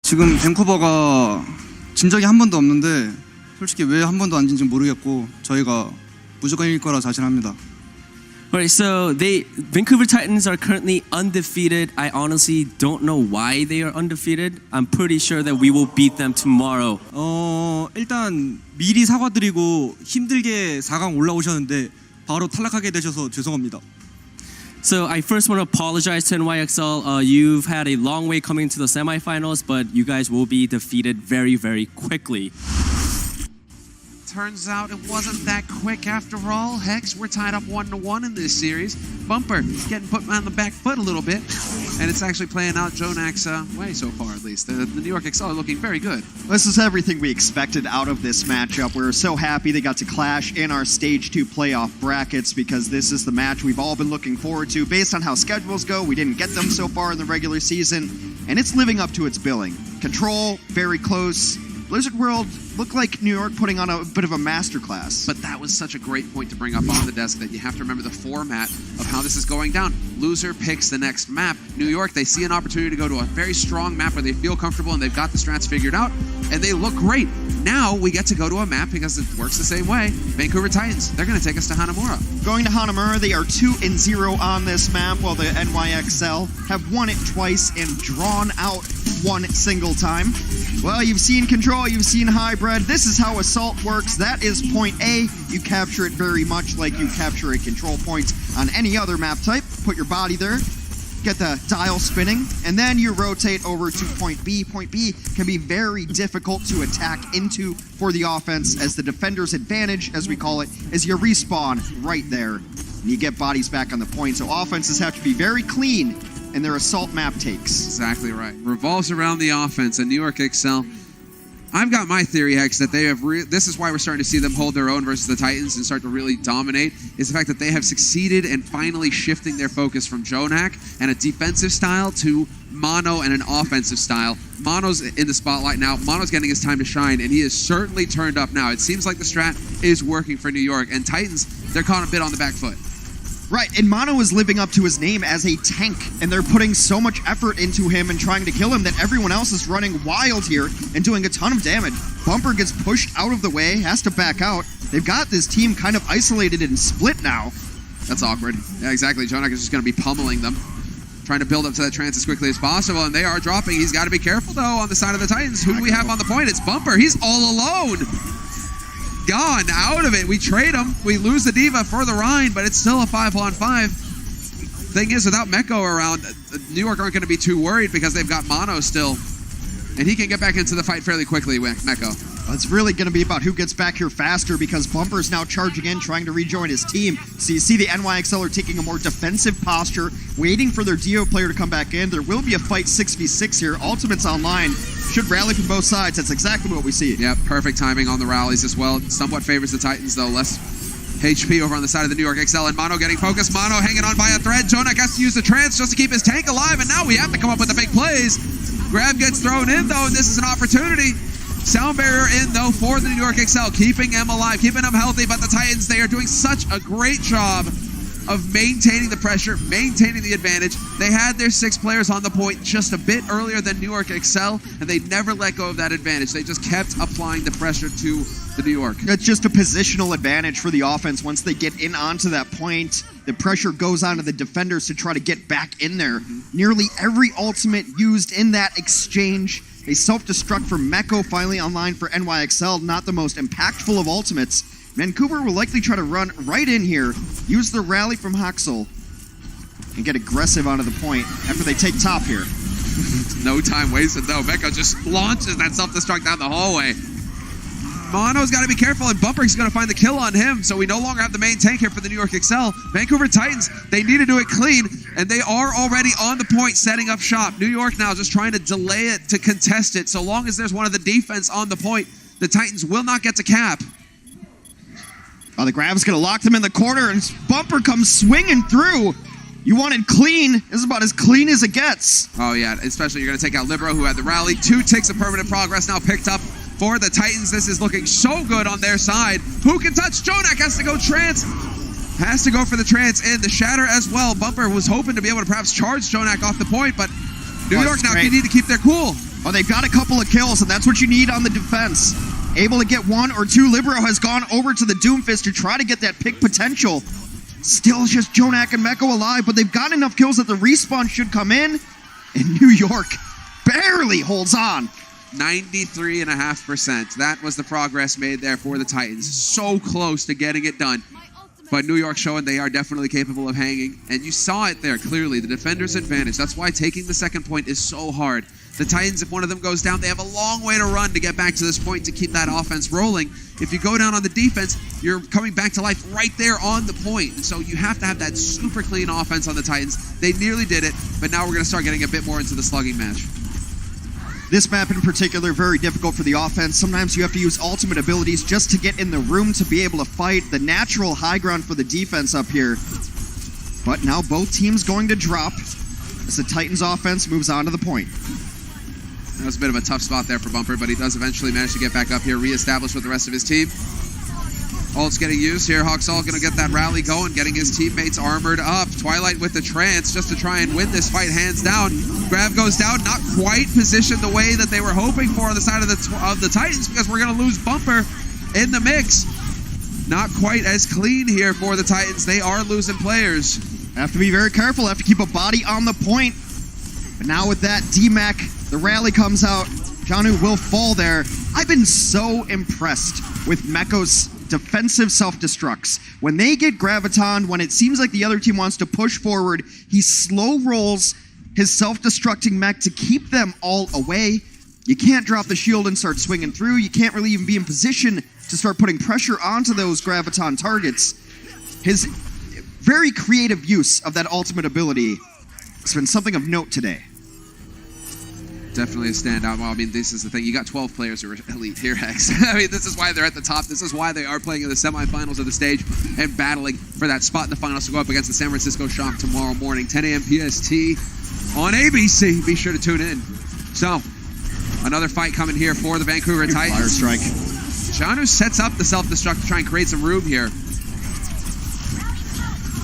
지금 밴쿠버가 진 적이 한 번도 없는데 솔직히 왜 한 번도 안 진지 모르겠고 저희가 무조건 이길 거라 자신합니다.
Alright, so Vancouver Titans are currently undefeated. I honestly don't know why they are undefeated. I'm pretty sure that we will beat them tomorrow.
일단 미리 사과드리고 힘들게 4강 올라오셨는데 바로 탈락하게 되셔서 죄송합니다.
So I first want to apologize to NYXL. You've had a long way coming to the semifinals, but you guys will be defeated very, very quickly.
Turns out it wasn't that quick after all. Hex, we're tied up 1-1 in this series. Bumper getting put on the back foot a little bit. And it's actually playing out Jonak's way so far, at least. The New York Excel are looking very good.
This is everything we expected out of this matchup. We were so happy they got to clash in our Stage 2 playoff brackets because this is the match we've all been looking forward to. Based on how schedules go, we didn't get them so far in the regular season, and it's living up to its billing. Control, very close. Blizzard World looked like New York putting on a bit of a masterclass.
But that was such a great point to bring up on the desk that you have to remember the format of how this is going down. Loser picks the next map. New York, they see an opportunity to go to a very strong map where they feel comfortable and they've got the strats figured out, and they look great. Now we get to go to a map because it works the same way. Vancouver Titans, they're going to take us to Hanamura.
Going to Hanamura, they are 2-0 on this map, while the NYXL have won it twice and drawn out one single time. Well, you've seen Control, you've seen Hybrid. This is how Assault works. That is point A. You capture it very much like you capture a control point on any other map type. Put your body there, get the dial spinning, and then you rotate over to point B. Point B can be very difficult to attack into for the offense, as the defender's advantage, as we call it, is you respawn right there, and you get bodies back on the point. So offenses have to be very clean in their assault map takes.
Exactly right. Revolves around the offense, and New York Excel, I've got my theory, Hex, that they have. This is why we're starting to see them hold their own versus the Titans and start to really dominate. Is the fact that they have succeeded in finally shifting their focus from Jonak and a defensive style to Mono and an offensive style. Mono's in the spotlight now. Mono's getting his time to shine, and he is certainly turned up now. It seems like the strat is working for New York, and Titans, they're caught a bit on the back foot.
Right, and Mono is living up to his name as a tank, and they're putting so much effort into him and trying to kill him that everyone else is running wild here and doing a ton of damage. Bumper gets pushed out of the way, has to back out. They've got this team kind of isolated and split now.
That's awkward. Yeah, exactly. Jonak is just going to be pummeling them, trying to build up to that trance as quickly as possible, and they are dropping. He's got to be careful, though, on the side of the Titans. Who do we have on the point? It's Bumper. He's all alone. Gone out of it. We trade him. We lose the Diva for the Rhine, but it's still a 5-on-5. Thing is, without Meko around, New York aren't going to be too worried because they've got Mono still. And he can get back into the fight fairly quickly with Meko.
It's really going to be about who gets back here faster because Bumper's now charging in, trying to rejoin his team. So you see the NYXL are taking a more defensive posture, waiting for their Dio player to come back in. There will be a fight 6v6 here. Ultimate's online. Should rally from both sides. That's exactly what we see.
Yeah, perfect timing on the rallies as well. Somewhat favors the Titans, though. Less HP over on the side of the New York XL, and Mono getting focused. Mono hanging on by a thread. Jonak has to use the trance just to keep his tank alive, and now we have to come up with the big plays. Grab gets thrown in, though, and this is an opportunity. Sound barrier in, though, for the New York XL, keeping them alive, keeping them healthy, but the Titans, they are doing such a great job of maintaining the pressure, maintaining the advantage. They had their 6 players on the point just a bit earlier than New York XL, and they never let go of that advantage. They just kept applying the pressure to the New York.
It's just a positional advantage for the offense. Once they get in onto that point, the pressure goes onto the defenders to try to get back in there. Nearly every ultimate used in that exchange. A self-destruct for Meko finally online for NYXL, not the most impactful of ultimates. Vancouver will likely try to run right in here, use the rally from Haxel, and get aggressive onto the point after they take top here.
No time wasted, though. Meko just launches that self-destruct down the hallway. Mono's got to be careful, and Bumper's going to find the kill on him, so we no longer have the main tank here for the New York XL. Vancouver Titans, they need to do it clean, and they are already on the point setting up shop. New York now just trying to delay it to contest it. So long as there's one of the defense on the point, the Titans will not get to cap.
Oh, the grab's going to lock them in the corner, and Bumper comes swinging through. You wanted clean. This is about as clean as it gets.
Oh, yeah, especially you're going to take out Libero, who had the rally. 2 ticks of permanent progress now picked up for the Titans. This is looking so good on their side. Who can touch? Jonak has to go trance. Has to go for the trance and the shatter as well. Bumper was hoping to be able to perhaps charge Jonak off the point, but New York now need to keep their cool.
Oh, they've got a couple of kills, and that's what you need on the defense. Able to get 1 or 2. Libero has gone over to the Doomfist to try to get that pick potential. Still just Jonak and Meko alive, but they've got enough kills that the respawn should come in. And New York barely holds on.
93.5%. That was the progress made there for the Titans. So close to getting it done. But New York showing they are definitely capable of hanging. And you saw it there clearly, the defender's advantage. That's why taking the second point is so hard. The Titans, if one of them goes down, they have a long way to run to get back to this point to keep that offense rolling. If you go down on the defense, you're coming back to life right there on the point. And so you have to have that super clean offense on the Titans. They nearly did it, but now we're going to start getting a bit more into the slugging match.
This map in particular, very difficult for the offense. Sometimes you have to use ultimate abilities just to get in the room to be able to fight. The natural high ground for the defense up here. But now both teams going to drop as the Titans offense moves on to the point.
That was a bit of a tough spot there for Bumper, but he does eventually manage to get back up here, reestablish with the rest of his team. Ult's getting used here. Hawksall going to get that rally going, getting his teammates armored up. Twilight with the trance just to try and win this fight hands down. Grav goes down, not quite positioned the way that they were hoping for on the side of the Titans, because we're going to lose Bumper in the mix. Not quite as clean here for the Titans. They are losing players.
Have to be very careful, have to keep a body on the point. But now with that DMAC, the rally comes out. Janu will fall there. I've been so impressed with Meko's defensive self-destructs. When they get Graviton, when it seems like the other team wants to push forward, he slow rolls his self-destructing mech to keep them all away. You can't drop the shield and start swinging through. You can't really even be in position to start putting pressure onto those Graviton targets. His very creative use of that ultimate ability has been something of note today.
Definitely a standout. Well, I mean, this is the thing. You got 12 players who are elite here, Hex. I mean, this is why they're at the top. This is why they are playing in the semifinals of the stage and battling for that spot in the finals to go up against the San Francisco Shock tomorrow morning, 10 a.m. PST on ABC. Be sure to tune in. So, another fight coming here for the Vancouver Titans.
Fire strike.
Janu sets up the self-destruct to try and create some room here.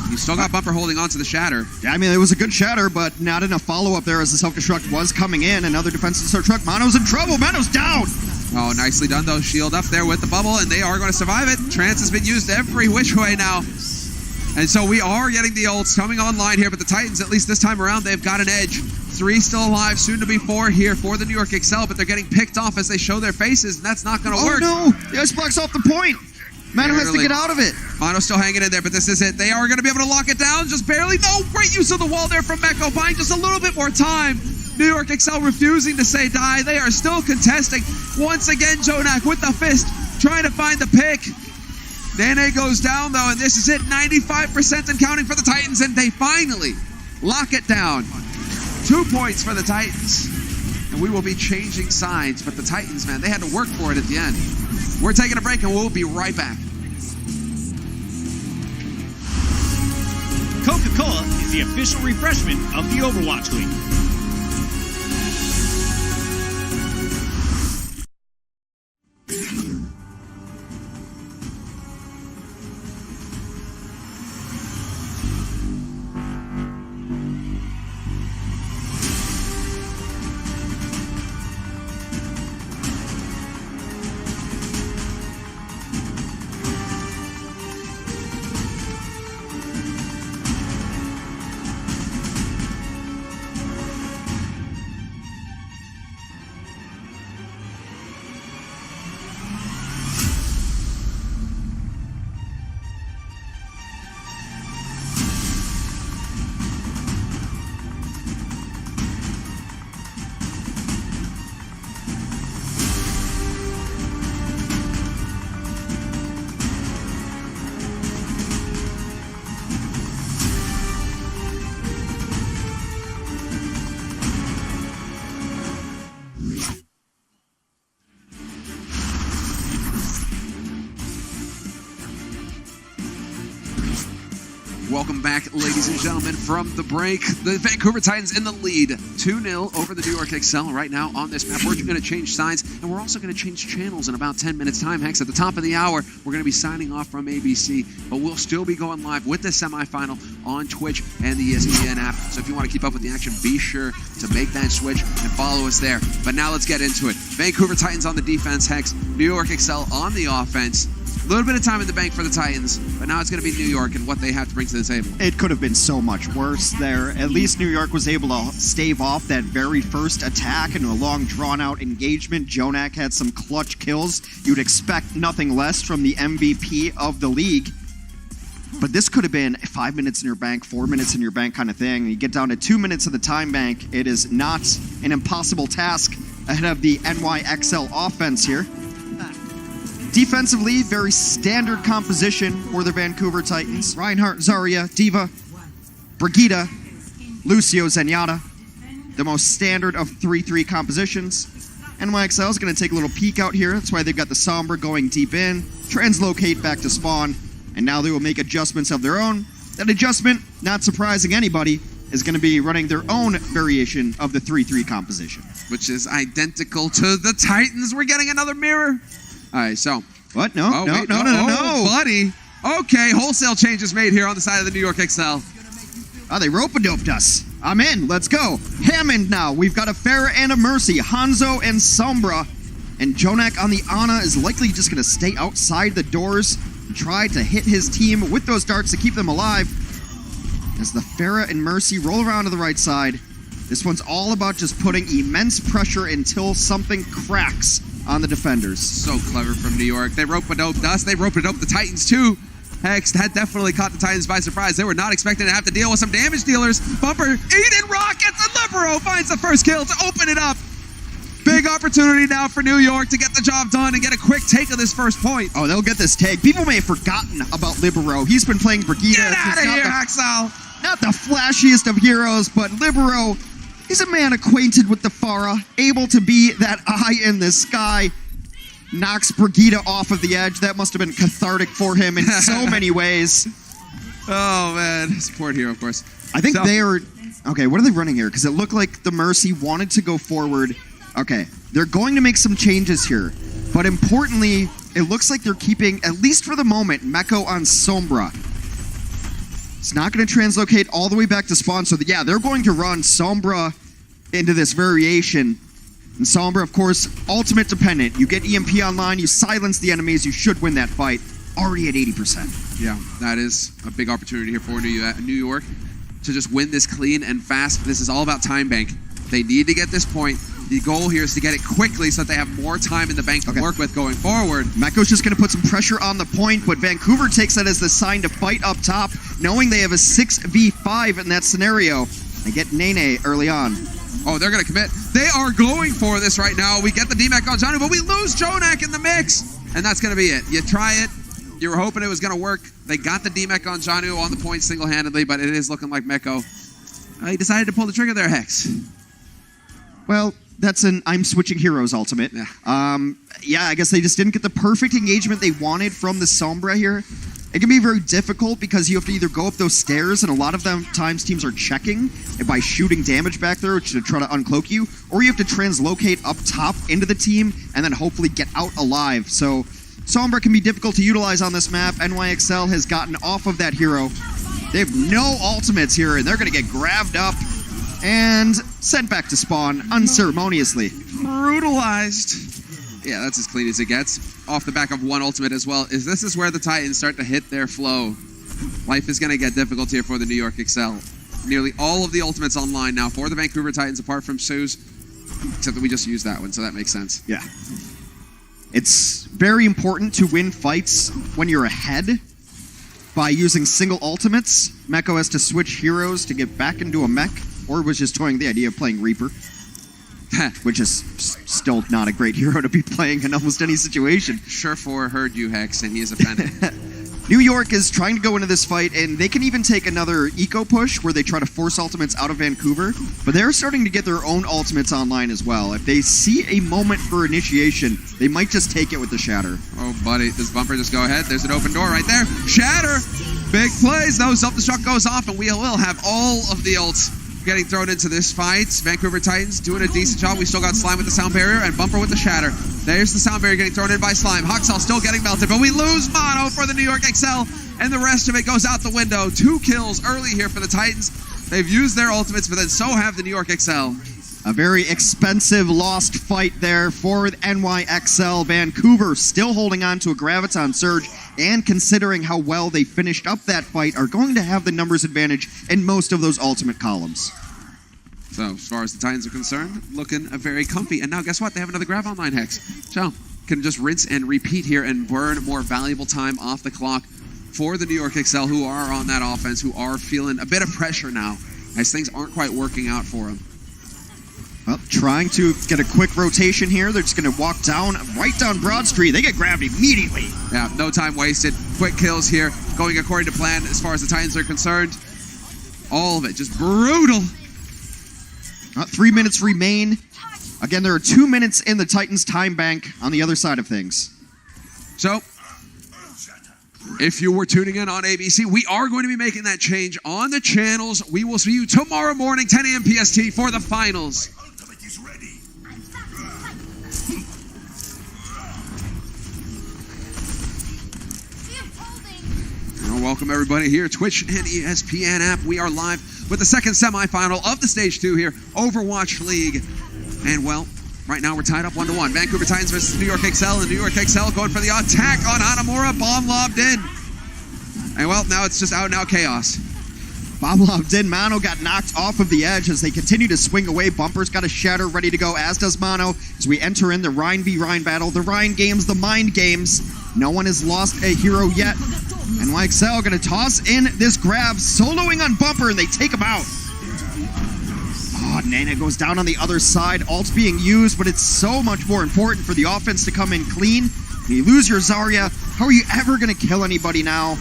You still got Bumper holding on to the shatter.
Yeah, I mean, it was a good shatter, but not enough follow-up there as the self-destruct was coming in. Another defensive self-destruct. Mano's in trouble. Mano's down.
Oh, nicely done, though. Shield up there with the bubble, and they are going to survive it. Trance has been used every which way now. And so we are getting the ults coming online here, but the Titans, at least this time around, they've got an edge. 3 still alive, soon to be 4 here for the New York Excel, but they're getting picked off as they show their faces, and that's not going to work.
Oh, no. The ice block's off the point. Mano has to get out of it.
Mano's still hanging in there, but this is it. They are going to be able to lock it down, just barely. No, great use of the wall there from Meko, buying just a little bit more time. New York Excel refusing to say die. They are still contesting. Once again, Jonak with the fist, trying to find the pick. Nene goes down, though, and this is it. 95% and counting for the Titans, and they finally lock it down. 2 points for the Titans. And we will be changing sides, but the Titans, man, they had to work for it at the end. We're taking a break, and we'll be right back.
Coca-Cola is the official refreshment of the Overwatch League.
Welcome back, ladies and gentlemen, from the break. The Vancouver Titans in the lead, 2-0 over the New York Excel right now on this map. We're going to change sides, and we're also going to change channels in about 10 minutes time. Hex, at the top of the hour, we're going to be signing off from ABC, but we'll still be going live with the semifinal on Twitch and the ESPN app. So if you want to keep up with the action, be sure to make that switch and follow us there. But now let's get into it. Vancouver Titans on the defense, Hex. New York Excel on the offense. A little bit of time in the bank for the Titans, but now it's going to be New York and what they have to bring to the table.
It could have been so much worse there. At least New York was able to stave off that very first attack into a long, drawn-out engagement. Jonak had some clutch kills. You'd expect nothing less from the MVP of the league. But this could have been 5 minutes in your bank, 4 minutes in your bank kind of thing. You get down to 2 minutes of the time bank. It is not an impossible task ahead of the NYXL offense here. Defensively, very standard composition for the Vancouver Titans. Reinhardt, Zarya, Diva, Brigida, Lucio, Zenyatta. The most standard of 3-3 compositions. NYXL is going to take a little peek out here. That's why they've got the Sombra going deep in, translocate back to spawn, and now they will make adjustments of their own. That adjustment, not surprising anybody, is going to be running their own variation of the 3-3 composition.
Which is identical to the Titans. We're getting another mirror. All right, so.
What? No, no,
buddy. Okay, wholesale changes made here on the side of the New York Excel.
Oh, they rope-a-doped us. I'm in. Let's go. Hammond now. We've got a Pharah and a Mercy. Hanzo and Sombra. And Jonak on the Ana is likely just going to stay outside the doors and try to hit his team with those darts to keep them alive. As the Pharah and Mercy roll around to the right side. This one's all about just putting immense pressure until something cracks on the defenders.
So clever from New York. They rope-a-doped us. They rope-a-doped the Titans too. Hex, that definitely caught the Titans by surprise. They were not expecting to have to deal with some damage dealers. Bumper, Eden Rockets, and Libero finds the first kill to open it up. Big opportunity now for New York to get the job done and get a quick take of this first point.
Oh, they'll get this take. People may have forgotten about Libero. He's been playing Brigida.
Get out of here, Axel.
Not the flashiest of heroes, but Libero is a man acquainted with the Pharah, able to be that eye in the sky. Knocks Brigida off of the edge. That must have been cathartic for him in so many ways.
Oh, man. Support hero, of course.
I think they are... Okay, what are they running here? Because it looked like the Mercy wanted to go forward. Okay, they're going to make some changes here. But importantly, it looks like they're keeping, at least for the moment, Meko on Sombra. It's not going to translocate all the way back to spawn. So, yeah, they're going to run Sombra into this variation. And Sombra, of course, ultimate dependent. You get EMP online, you silence the enemies, you should win that fight. Already at 80%.
Yeah, that is a big opportunity here for New York to just win this clean and fast. This is all about time bank. They need to get this point. The goal here is to get it quickly so that they have more time in the bank to work with going forward.
Meko's just going to put some pressure on the point, but Vancouver takes that as the sign to fight up top, knowing they have a 6v5 in that scenario. They get Nene early on.
Oh, they're going to commit. They are going for this right now. We get the DMAC on Janu, but we lose Jonak in the mix. And that's going to be it. You try it. You were hoping it was going to work. They got the DMAC on Janu on the point single-handedly, but it is looking like Meko. He decided to pull the trigger there, Hex.
Well, that's an I'm switching heroes ultimate. Yeah, I guess they just didn't get the perfect engagement they wanted from the Sombra here. It can be very difficult because you have to either go up those stairs, and a lot of them times teams are checking by shooting damage back there to try to uncloak you, or you have to translocate up top into the team and then hopefully get out alive. So Sombra can be difficult to utilize on this map. NYXL has gotten off of that hero. They have no ultimates here, and they're going to get grabbed up and sent back to spawn unceremoniously.
Brutalized. Yeah, that's as clean as it gets. Off the back of one ultimate as well. This is where the Titans start to hit their flow. Life is going to get difficult here for the New York Excel. Nearly all of the ultimates online now for the Vancouver Titans, apart from Sue's. Except that we just used that one, so that makes sense.
Yeah. It's very important to win fights when you're ahead by using single ultimates. Meko has to switch heroes to get back into a mech, or was just toying the idea of playing Reaper. Which is still not a great hero to be playing in almost any situation.
Surefour heard you, Hex, and he is offended.
New York is trying to go into this fight, and they can even take another eco push where they try to force ultimates out of Vancouver, but they're starting to get their own ultimates online as well. If they see a moment for initiation, they might just take it with the Shatter.
Oh, buddy, does Bumper just go ahead? There's an open door right there. Shatter! Big plays, though. Self-destruct goes off, and we will have all of the ults getting thrown into this fight. Vancouver Titans doing a decent job. We still got Slime with the sound barrier and Bumper with the shatter. There's the sound barrier getting thrown in by Slime. Huxall still getting melted, but we lose Mono for the New York Excel, and the rest of it goes out the window. 2 kills early here for the Titans. They've used their ultimates, but then so have the New York Excel.
A very expensive lost fight there for NYXL. Vancouver still holding on to a Graviton Surge, and considering how well they finished up that fight, are going to have the numbers advantage in most of those ultimate columns.
So as far as the Titans are concerned, looking very comfy. And now guess what? They have another Grav online, Hex. So can just rinse and repeat here and burn more valuable time off the clock for the New York Excel, who are on that offense, who are feeling a bit of pressure now as things aren't quite working out for them.
Well, trying to get a quick rotation here. They're just going to walk right down Broad Street. They get grabbed immediately.
Yeah, no time wasted. Quick kills here, going according to plan as far as the Titans are concerned. All of it just brutal.
3 minutes remain. Again, there are 2 minutes in the Titans time bank on the other side of things.
So, if you were tuning in on ABC, we are going to be making that change on the channels. We will see you tomorrow morning, 10 a.m. PST, for the finals. Welcome everybody here, Twitch and ESPN app. We are live with the second semifinal of the Stage 2 here, Overwatch League. And well, right now we're tied up 1-1. Vancouver Titans versus New York Excel, and New York Excel going for the attack on Hanamura. Bomb lobbed in. And well, now it's just out and out chaos.
Bomb lobbed in. Mono got knocked off of the edge as they continue to swing away. Bumper's got a shatter ready to go, as does Mono, as we enter in the Rhine v Rhine battle. The Rhine games, the mind games. No one has lost a hero yet. NYXL going to toss in this grab, soloing on Bumper, and they take him out. Oh, Nana goes down on the other side. Ult's being used, but it's so much more important for the offense to come in clean. When you lose your Zarya, how are you ever going to kill anybody now?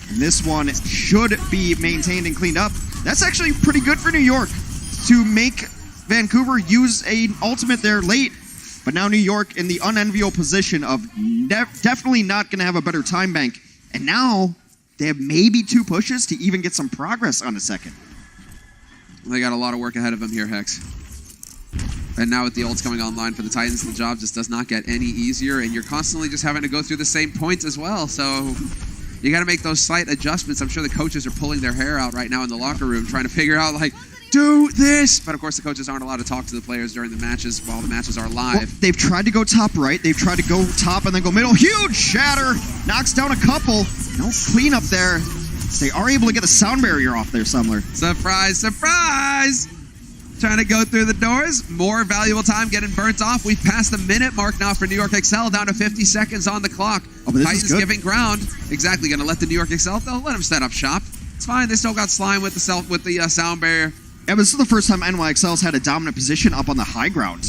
And this one should be maintained and cleaned up. That's actually pretty good for New York to make Vancouver use an ultimate there late. But now New York in the unenviable position of definitely not going to have a better time bank. And now they have maybe 2 pushes to even get some progress on a second.
They got a lot of work ahead of them here, Hex. And now with the ults coming online for the Titans, the job just does not get any easier, and you're constantly just having to go through the same points as well. So you got to make those slight adjustments. I'm sure the coaches are pulling their hair out right now in the locker room trying to figure out, like, do this. But of course, the coaches aren't allowed to talk to the players during the matches while the matches are live.
Well, they've tried to go top right. They've tried to go top and then go middle. Huge shatter. Knocks down a couple. No cleanup there. They are able to get a sound barrier off there somewhere.
Surprise, surprise. Trying to go through the doors. More valuable time getting burnt off. We've passed the minute mark now for New York Excel, down to 50 seconds on the clock.
Oh, but this
Titans
is good.
giving ground. Exactly, going to let the New York Excel, they'll let them set up shop. It's fine. They still got Slime with the sound barrier.
Yeah, but this is the first time NYXL's had a dominant position up on the high ground.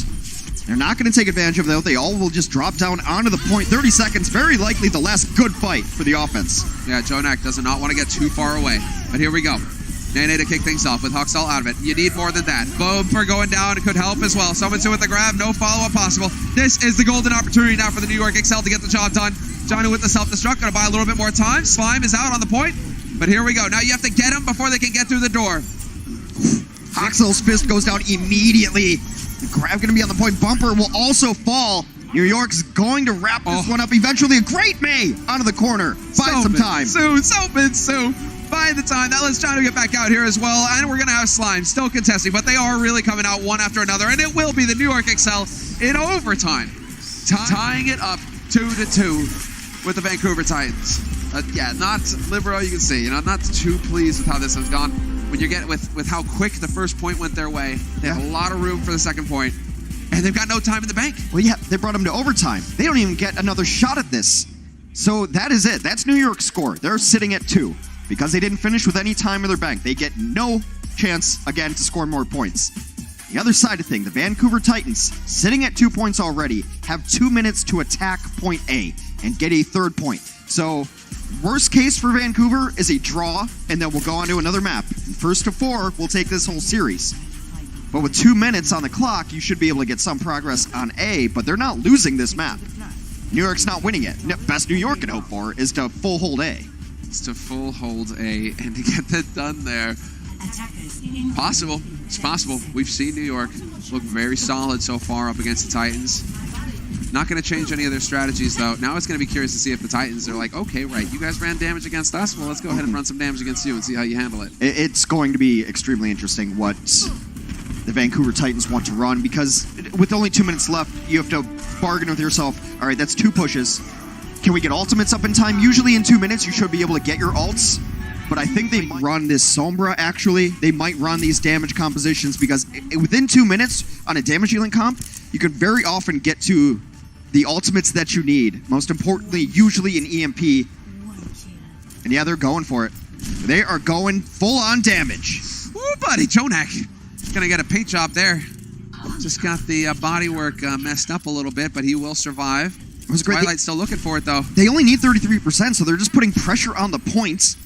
They're not going to take advantage of it, though. They all will just drop down onto the point. 30 seconds, very likely the last good fight for the offense.
Yeah, Jonak does not want to get too far away. But here we go. Nene to kick things off with Huxall out of it. You need more than that. Bumper going down could help as well. Someone's in with the grab, no follow-up possible. This is the golden opportunity now for the New York Excel to get the job done. Johnny with the self-destruct, going to buy a little bit more time. Slime is out on the point. But here we go. Now you have to get them before they can get through the door.
Huxall's fist goes down immediately. The grab going to be on the point. Bumper will also fall. New York's going to wrap this one up eventually. A great May out of the corner. Buy some time.
Soon. Buy the time. Now let's try to get back out here as well. And we're going to have Slime still contesting, but they are really coming out one after another. And it will be the New York Excel in overtime, tying it up 2-2 with the Vancouver Titans. Yeah, not Libero, you can see. Not too pleased with how this has gone. When you get with how quick the first point went their way, they have a lot of room for the second point, and they've got no time in the bank.
Well, yeah, they brought them to overtime. They don't even get another shot at this. So that is it. That's New York's score. They're sitting at 2 because they didn't finish with any time in their bank. They get no chance again to score more points. The other side of things, the Vancouver Titans, sitting at 2 points already, have 2 minutes to attack point A and get a third point. So worst case for Vancouver is a draw, and then we'll go on to another map. And first to 4, we'll take this whole series. But with 2 minutes on the clock, you should be able to get some progress on A, but they're not losing this map. New York's not winning it. Best New York can hope for is to full hold A.
It's to full hold A and to get that done there. Possible. It's possible. We've seen New York look very solid so far up against the Titans. Not going to change any of their strategies, though. Now it's going to be curious to see if the Titans are like, okay, right, you guys ran damage against us. Well, let's go ahead and run some damage against you and see how you handle it.
It's going to be extremely interesting what the Vancouver Titans want to run, because with only 2 minutes left, you have to bargain with yourself. All right, that's 2 pushes. Can we get ultimates up in time? Usually in 2 minutes, you should be able to get your ults. But I think they might run this Sombra, actually. They might run these damage compositions, because within 2 minutes on a damage dealing comp, you can very often get to the ultimates that you need. Most importantly, usually an EMP. And yeah, they're going for it. They are going full on damage.
Woo, buddy. Jonak gonna get a paint job there. Just got the bodywork messed up a little bit, but he will survive.
It was great.
Twilight's still looking for it, though.
They only need 33%, so they're just putting pressure on the points.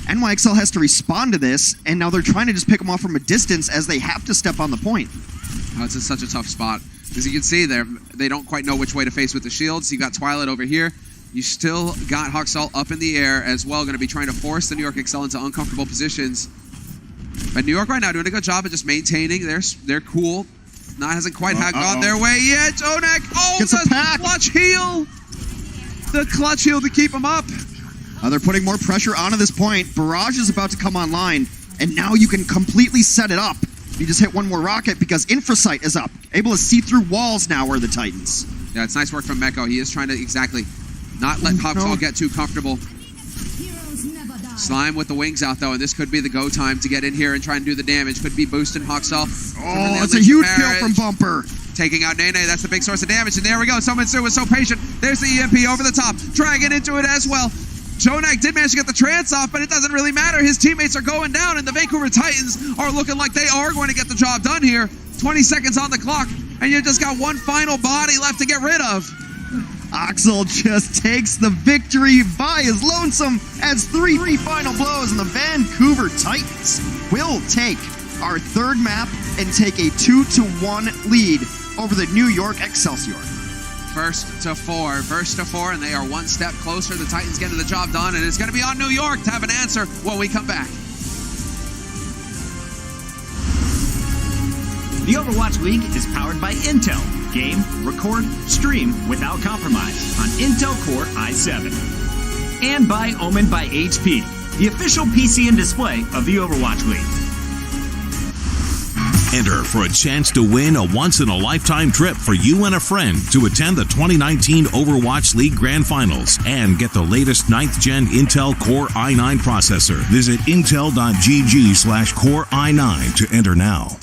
NYXL has to respond to this, and now they're trying to just pick them off from a distance as they have to step on the point.
Oh, it's such a tough spot. As you can see, they don't quite know which way to face with the shields. You got Twilight over here. You still got Huxall up in the air as well, going to be trying to force the New York Excel into uncomfortable positions. But New York right now doing a good job of just maintaining. They're cool. Hasn't quite gone their way yet. Jonak, the clutch heal. The clutch heal to keep them up.
They're putting more pressure onto this point. Barrage is about to come online, and now you can completely set it up. You just hit one more rocket because Infrasight is up. Able to see through walls now are the Titans.
Yeah, it's nice work from Meko. He is trying to not let Huxall get too comfortable. Slime with the wings out, though, and this could be the go time to get in here and try and do the damage. Could be boosting Huxall.
Oh, that's a huge kill from Bumper.
Taking out Nene, that's the big source of damage, and there we go. Summon-Su was so patient. There's the EMP over the top. Dragon into it as well. Jonak did manage to get the trance off, but it doesn't really matter. His teammates are going down, and the Vancouver Titans are looking like they are going to get the job done here. 20 seconds on the clock, and you just got one final body left to get rid of.
Oxel just takes the victory by his lonesome as 3 final blows, and the Vancouver Titans will take our third map and take a 2-1 lead over the New York Excelsior.
First to four, and they are one step closer. The Titans getting the job done, and it's going to be on New York to have an answer when we come back.
The Overwatch League is powered by Intel. Game, record, stream without compromise on Intel Core i7. And by Omen by HP, the official PC and display of the Overwatch League.
Enter for a chance to win a once-in-a-lifetime trip for you and a friend to attend the 2019 Overwatch League Grand Finals and get the latest 9th-gen Intel Core i9 processor. Visit intel.gg/Core i9 to enter now.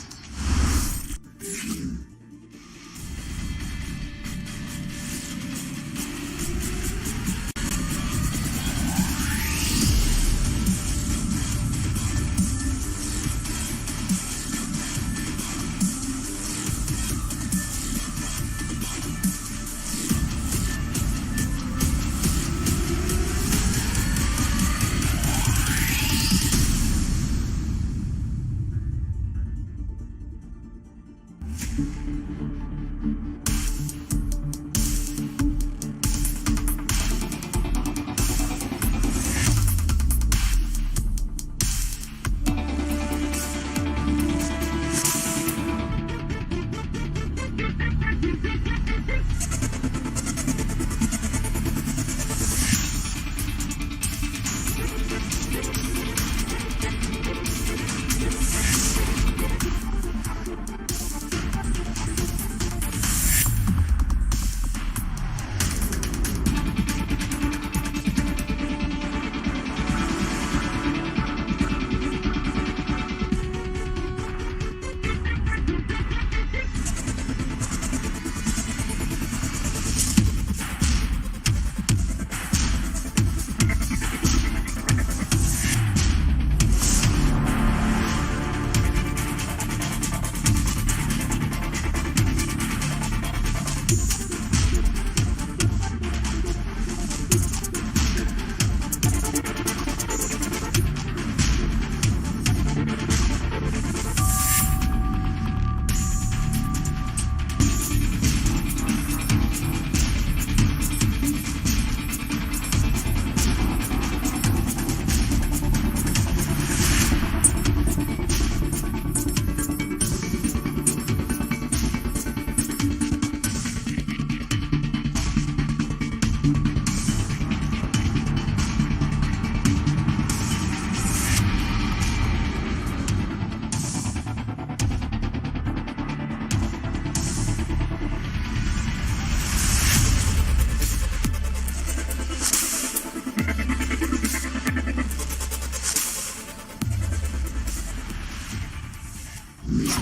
The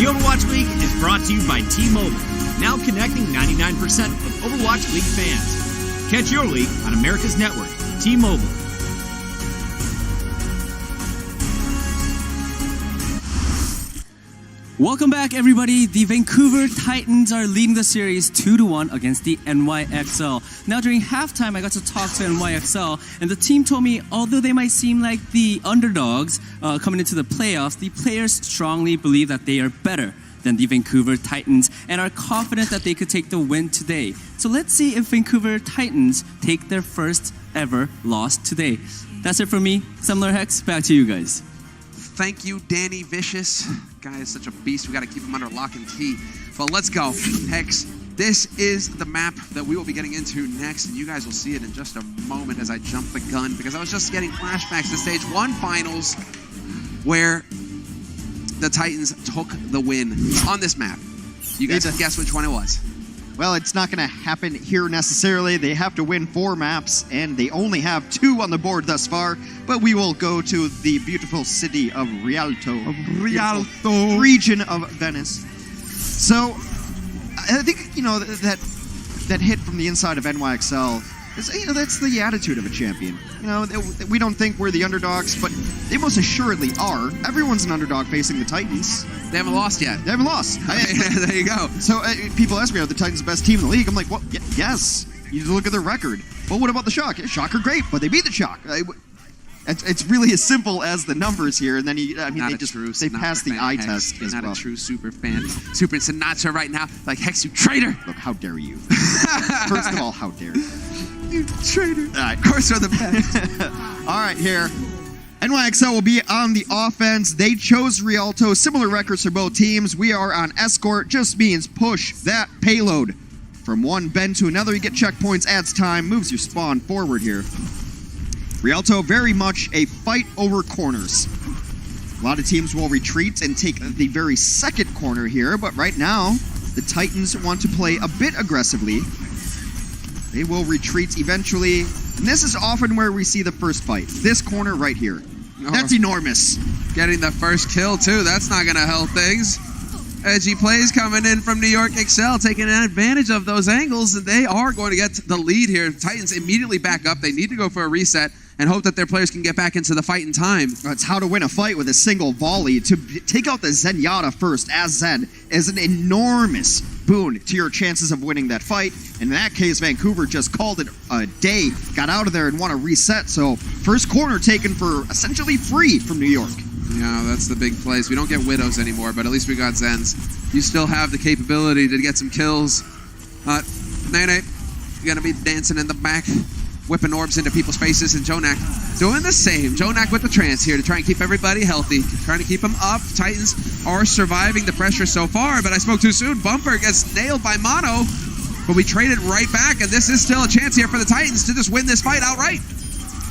Overwatch League is brought to you by T-Mobile, now connecting 99% of Overwatch League fans. Catch your league on America's network, T-Mobile.
Welcome back, everybody. The Vancouver Titans are leading the series 2-1 against the NYXL. Now, during halftime, I got to talk to NYXL, and the team told me, although they might seem like the underdogs coming into the playoffs, the players strongly believe that they are better than the Vancouver Titans and are confident that they could take the win today. So let's see if Vancouver Titans take their first ever loss today. That's it for me. Similar Hex, back to you guys.
Thank you, Danny Vicious. Guy is such a beast. We got to keep him under lock and key. But let's go. Hex, this is the map that we will be getting into next, and you guys will see it in just a moment as I jump the gun, because I was just getting flashbacks to Stage 1 finals where the Titans took the win on this map. You guys can guess which one it was.
Well, it's not going to happen here necessarily. They have to win 4 maps, and they only have 2 on the board thus far. But we will go to the beautiful city of Rialto. Region of Venice. So, I think, that hit from the inside of NYXL, that's the attitude of a champion. We don't think we're the underdogs, but they most assuredly are. Everyone's an underdog facing the Titans.
They haven't lost yet.
They haven't lost.
There you go.
So people ask me, are the Titans the best team in the league? I'm like, well, yes. You look at their record. But what about the Shock? Shock are great, but they beat the Shock. It's really as simple as the numbers here, and then they pass the eye test as well.
Not a true super fan. Super Sinatra right now, like, Hex, you traitor!
Look, how dare you? First of all, how dare you?
You traitor.
All right.
Of course, we're the best.
All right, here. NYXL will be on the offense. They chose Rialto. Similar records for both teams. We are on escort. Just means push that payload from one bend to another. You get checkpoints, adds time, moves your spawn forward here. Rialto, very much a fight over corners. A lot of teams will retreat and take the very second corner here, but right now, the Titans want to play a bit aggressively. They will retreat eventually. And this is often where we see the first fight. This corner right here. That's enormous.
Getting the first kill, too. That's not going to help things. Edgy plays coming in from New York Excel, taking advantage of those angles, and they are going to get the lead here. Titans immediately back up. They need to go for a reset and hope that their players can get back into the fight in time.
That's how to win a fight with a single volley. To take out the Zenyatta first as Zen is an enormous boon to your chances of winning that fight. In that case, Vancouver just called it a day, got out of there and won a reset. So first corner taken for essentially free from New York.
Yeah, that's the big place. We don't get Widows anymore, but at least we got Zens. You still have the capability to get some kills. Nene, you're going to be dancing in the back, whipping orbs into people's faces, and Jonak doing the same. Jonak with the trance here to try and keep everybody healthy, trying to keep them up. Titans are surviving the pressure so far, but I spoke too soon. Bumper gets nailed by Mono, but we traded right back, and this is still a chance here for the Titans to just win this fight outright.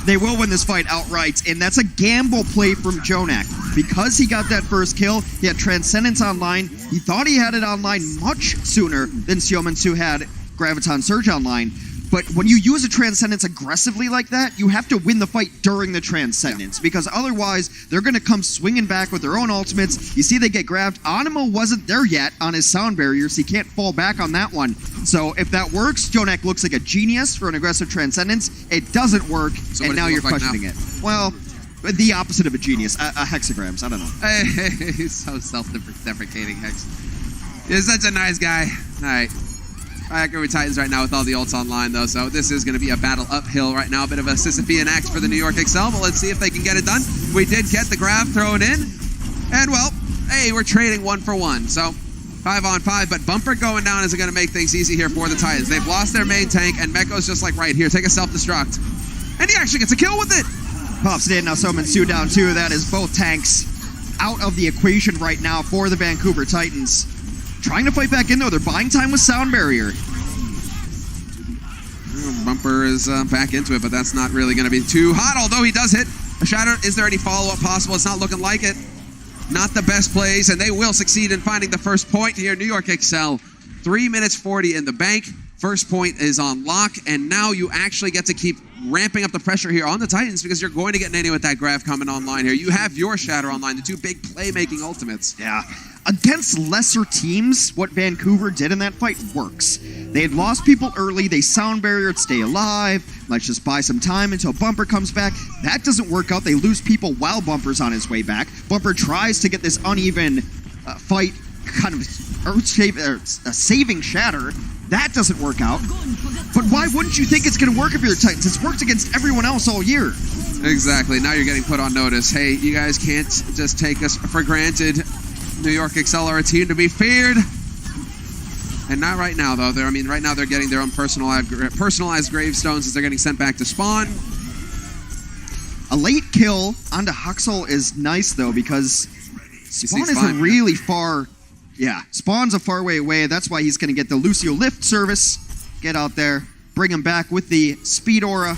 They will win this fight outright, and that's a gamble play from Jonak. Because he got that first kill, he had Transcendence online. He thought he had it online much sooner than Siomensu had Graviton Surge online. But when you use a Transcendence aggressively like that, you have to win the fight during the Transcendence, because otherwise they're going to come swinging back with their own ultimates. You see they get grabbed. Animo wasn't there yet on his sound barrier, so he can't fall back on that one. So if that works, Jonak looks like a genius for an aggressive Transcendence. It doesn't work, so and now you're questioning it. Well, the opposite of a genius, a hexagrams, I don't know.
Hey, he's so self-deprecating, Hex. He's such a nice guy. All right. I agree with Titans right now with all the ults online, though, so this is going to be a battle uphill right now. A bit of a Sisyphean act for the New York Excel, but let's see if they can get it done. We did get the grab thrown in, and, well, hey, we're trading 1 for 1, so 5 on 5, but Bumper going down isn't going to make things easy here for the Titans. They've lost their main tank, and Meko's just like right here. Take a self-destruct, and he actually gets a kill with it.
Pops it in, now Siomensu down too. That is both tanks out of the equation right now for the Vancouver Titans. Trying to fight back in, though. They're buying time with sound barrier.
Bumper is back into it, but that's not really going to be too hot, although he does hit a shatter. Is there any follow-up possible? It's not looking like it. Not the best plays, and they will succeed in finding the first point here. New York Excel, 3 minutes 40 in the bank. First point is on lock, and now you actually get to keep ramping up the pressure here on the Titans because you're going to get Nene with that Grav coming online here. You have your Shatter online, the two big playmaking ultimates.
Yeah. Against lesser teams, what Vancouver did in that fight works. They had lost people early, they sound barriered, stay alive, let's just buy some time until Bumper comes back. That doesn't work out, they lose people while Bumper's on his way back. Bumper tries to get this uneven fight kind of saving Shatter. That doesn't work out. But why wouldn't you think it's going to work if you're the Titans? It's worked against everyone else all year.
Exactly, now you're getting put on notice. Hey, you guys can't just take us for granted. New York Excel are a team to be feared. And not right now, though. Right now they're getting their own personalized gravestones as they're getting sent back to spawn.
A late kill onto Huxel is nice, though, because Spawn is a really far... Yeah, Spawn's a far way away. That's why he's going to get the Lucio lift service. Get out there, bring him back with the speed aura.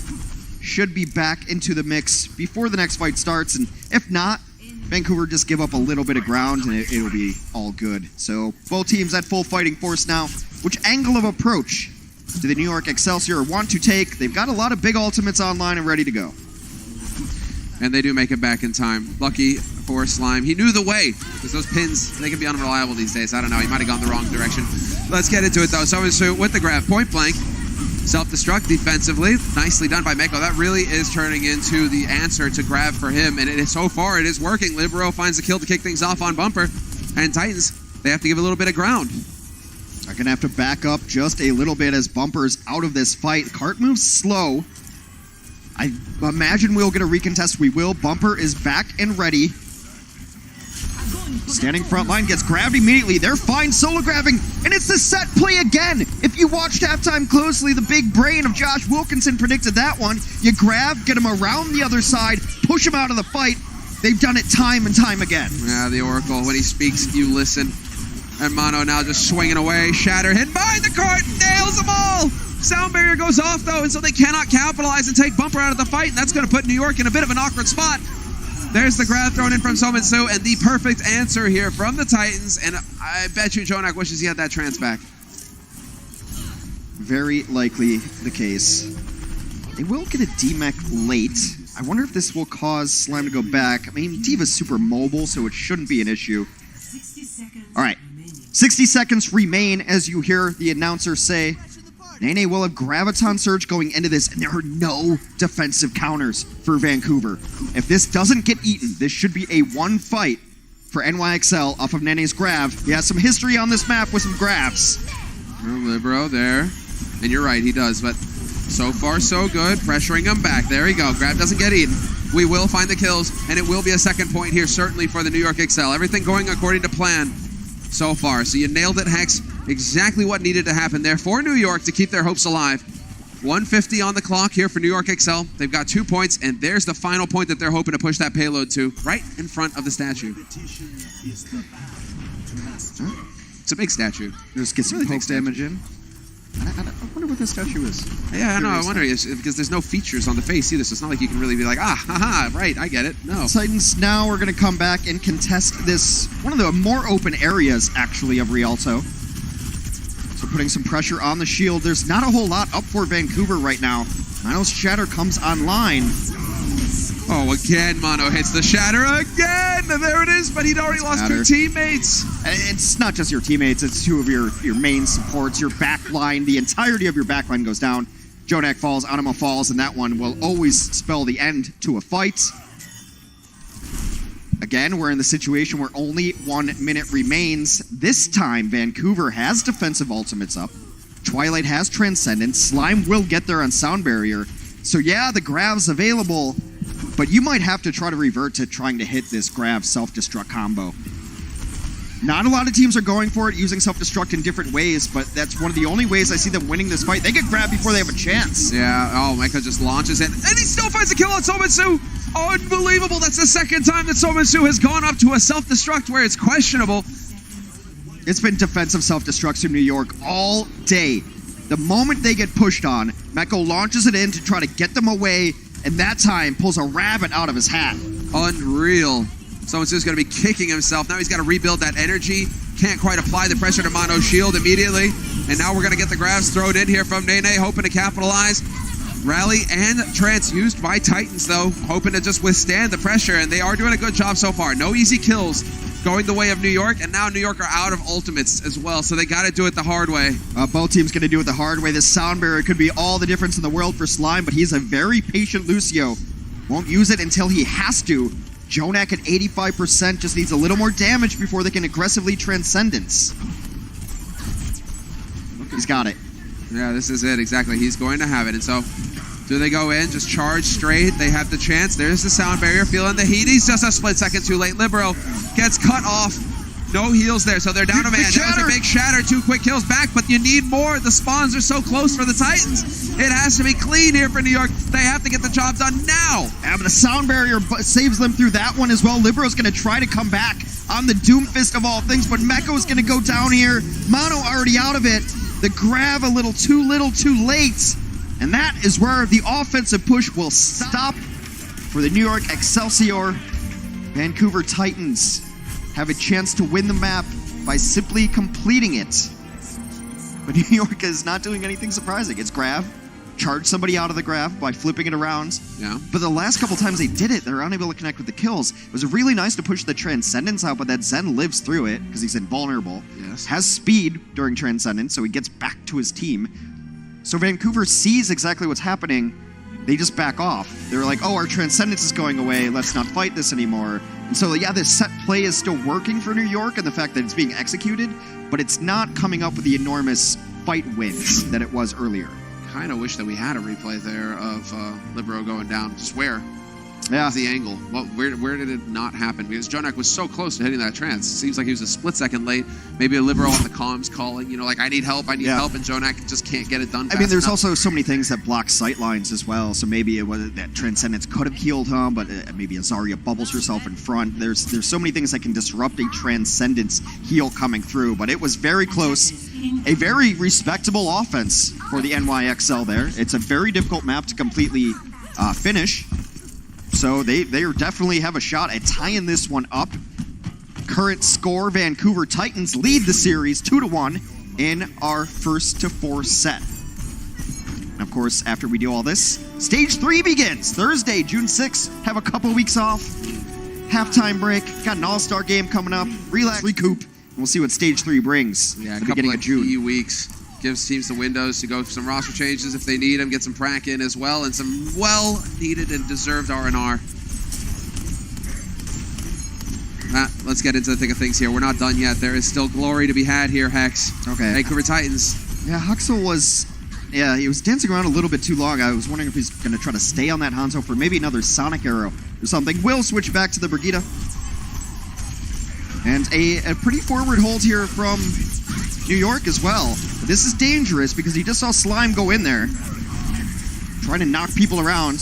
Should be back into the mix before the next fight starts. And if not, Vancouver just give up a little bit of ground and it'll be all good. So both teams at full fighting force now. Which angle of approach do the New York Excelsior want to take? They've got a lot of big ultimates online and ready to go.
And they do make it back in time. Lucky for Slime. He knew the way, because those pins, they can be unreliable these days. I don't know, he might have gone the wrong direction. Let's get into it, though. So with the grab, point blank, self-destruct defensively. Nicely done by Mako. That really is turning into the answer to grab for him, and so far it is working. Libero finds the kill to kick things off on Bumper, and Titans, they have to give a little bit of ground.
They're going to have to back up just a little bit as Bumper's out of this fight. Cart moves slow. I imagine we'll get a recontest. We will. Bumper is back and ready. Standing front line, gets grabbed immediately. They're fine solo grabbing, and it's the set play again. If you watched halftime closely, the big brain of Josh Wilkinson predicted that one. You grab, get him around the other side, push him out of the fight. They've done it time and time again.
Yeah, the Oracle, when he speaks, you listen. And Mono now just swinging away. Shatter hit behind the cart, nails them all. Sound barrier goes off, though, and so they cannot capitalize and take Bumper out of the fight, and that's going to put New York in a bit of an awkward spot. There's the grab thrown in from Somitsu, and the perfect answer here from the Titans, and I bet you Jonak wishes he had that trance back.
Very likely the case. They will get a DMEC late. I wonder if this will cause Slime to go back. I mean, Diva's super mobile, so it shouldn't be an issue. All right, 60 seconds remain as you hear the announcer say, Nene will have Graviton Surge going into this, and there are no defensive counters for Vancouver. If this doesn't get eaten, this should be a one fight for NYXL off of Nene's Grav. He has some history on this map with some grabs.
Libero there, and you're right, he does, but so far so good, pressuring him back. There you go, Grav doesn't get eaten. We will find the kills, and it will be a second point here, certainly for the New York XL. Everything going according to plan so far. So you nailed it, Hex. Exactly what needed to happen there for New York to keep their hopes alive. 150 on the clock here for New York XL. They've got 2 points, and there's the final point that they're hoping to push that payload to, right in front of the statue. It's a big statue.
Just get some poke damage in. I wonder what this statue is.
Yeah, I know. I wonder, because there's no features on the face either, so it's not like you can really be like, haha, right, I get it. No.
Titans now are going to come back and contest this, one of the more open areas, actually, of Rialto. So putting some pressure on the shield. There's not a whole lot up for Vancouver right now. Mono's Shatter comes online.
Oh, again, Mono hits the Shatter again! There it is, but he'd already lost 2 teammates.
It's not just your teammates, it's 2 of your main supports, your backline. The entirety of your backline goes down. Jonak falls, Anima falls, and that one will always spell the end to a fight. Again, we're in the situation where only 1 minute remains. This time, Vancouver has defensive ultimates up. Twilight has Transcendence. Slime will get there on Sound Barrier. So yeah, the Grav's available, but you might have to try to revert to trying to hit this Grav self-destruct combo. Not a lot of teams are going for it, using self-destruct in different ways, but that's one of the only ways I see them winning this fight. They get grabbed before they have a chance.
Yeah, oh, Micah just launches it, and he still finds a kill on Somitsu! Unbelievable, that's the second time that Somitsu has gone up to a self-destruct where it's questionable.
It's been defensive self-destructs in New York all day. The moment they get pushed on, Meko launches it in to try to get them away, and that time pulls a rabbit out of his hat.
Unreal. Somitsu's going to be kicking himself. Now he's got to rebuild that energy. can't quite apply the pressure to Mono's shield immediately. And now we're going to get the grabs thrown in here from Nene, hoping to capitalize. Rally and Trance used by Titans, though, hoping to just withstand the pressure, and they are doing a good job so far. No easy kills going the way of New York, and now New York are out of ultimates as well, so they got to do it the hard way.
Both teams going to do it the hard way. This sound barrier could be all the difference in the world for Slime, but he's a very patient Lucio. Won't use it until he has to. Jonak at 85% just needs a little more damage before they can aggressively Transcendence. He's got it.
Yeah, this is it, exactly. He's going to have it, and so do they go in, just charge straight? They have the chance. There's the sound barrier, feeling the heat. He's just a split second too late. Libero gets cut off. No heals there, so they're down a man. That was a big shatter, 2 quick kills back, but you need more. The spawns are so close for the Titans. It has to be clean here for New York. They have to get the job done now.
Yeah, but the sound barrier saves them through that one as well. Libero's going to try to come back on the Doomfist of all things, but Mecco's going to go down here. Mono already out of it. The grab a little too late. And that is where the offensive push will stop for the New York Excelsior. Vancouver Titans have a chance to win the map by simply completing it. But New York is not doing anything surprising. It's grab, charge somebody out of the grab by flipping it around.
Yeah.
But the last couple times they did it, they're unable to connect with the kills. It was really nice to push the Transcendence out, but that Zen lives through it because he's invulnerable.
Yes.
Has speed during Transcendence, so he gets back to his team. So Vancouver sees exactly what's happening. They just back off. They're like, oh, our Transcendence is going away. Let's not fight this anymore. And so, yeah, this set play is still working for New York and the fact that it's being executed, but it's not coming up with the enormous fight wins that it was earlier.
Kind of wish that we had a replay there of Libero going down. Just where?
Yeah.
The angle. Where did it not happen? Because Jonak was so close to hitting that trance. It seems like he was a split second late. Maybe a Libero on the comms calling, like, I need help, and Jonak just can't get it done fast
there's
enough.
also so many things that block sight lines as well, so maybe it was that Transcendence could have healed him, but maybe Azaria bubbles herself in front. There's so many things that can disrupt a Transcendence heal coming through, but it was very close. A very respectable offense for the NYXL there. It's a very difficult map to completely finish. So they definitely have a shot at tying this one up. Current score, Vancouver Titans lead the series 2-1 in our 1-4 set. And of course, after we do all this, Stage 3 begins. Thursday, June 6th. Have a couple weeks off. Halftime break. Got an all-star game coming up. Relax, recoup. And we'll see what Stage 3 brings at the beginning of June.
Key weeks. Gives teams the windows to go for some roster changes if they need them, get some prac in as well, and some well-needed and deserved R&R. Let's get into the thick of things here. We're not done yet. There is still glory to be had here, Hex.
Okay.
Vancouver Titans.
Yeah, Huxel was... Yeah, he was dancing around a little bit too long. I was wondering if he's going to try to stay on that Hanzo for maybe another Sonic Arrow or something. Will switch back to the Brigitte. And a pretty forward hold here from New York as well. But this is dangerous because he just saw Slime go in there, trying to knock people around.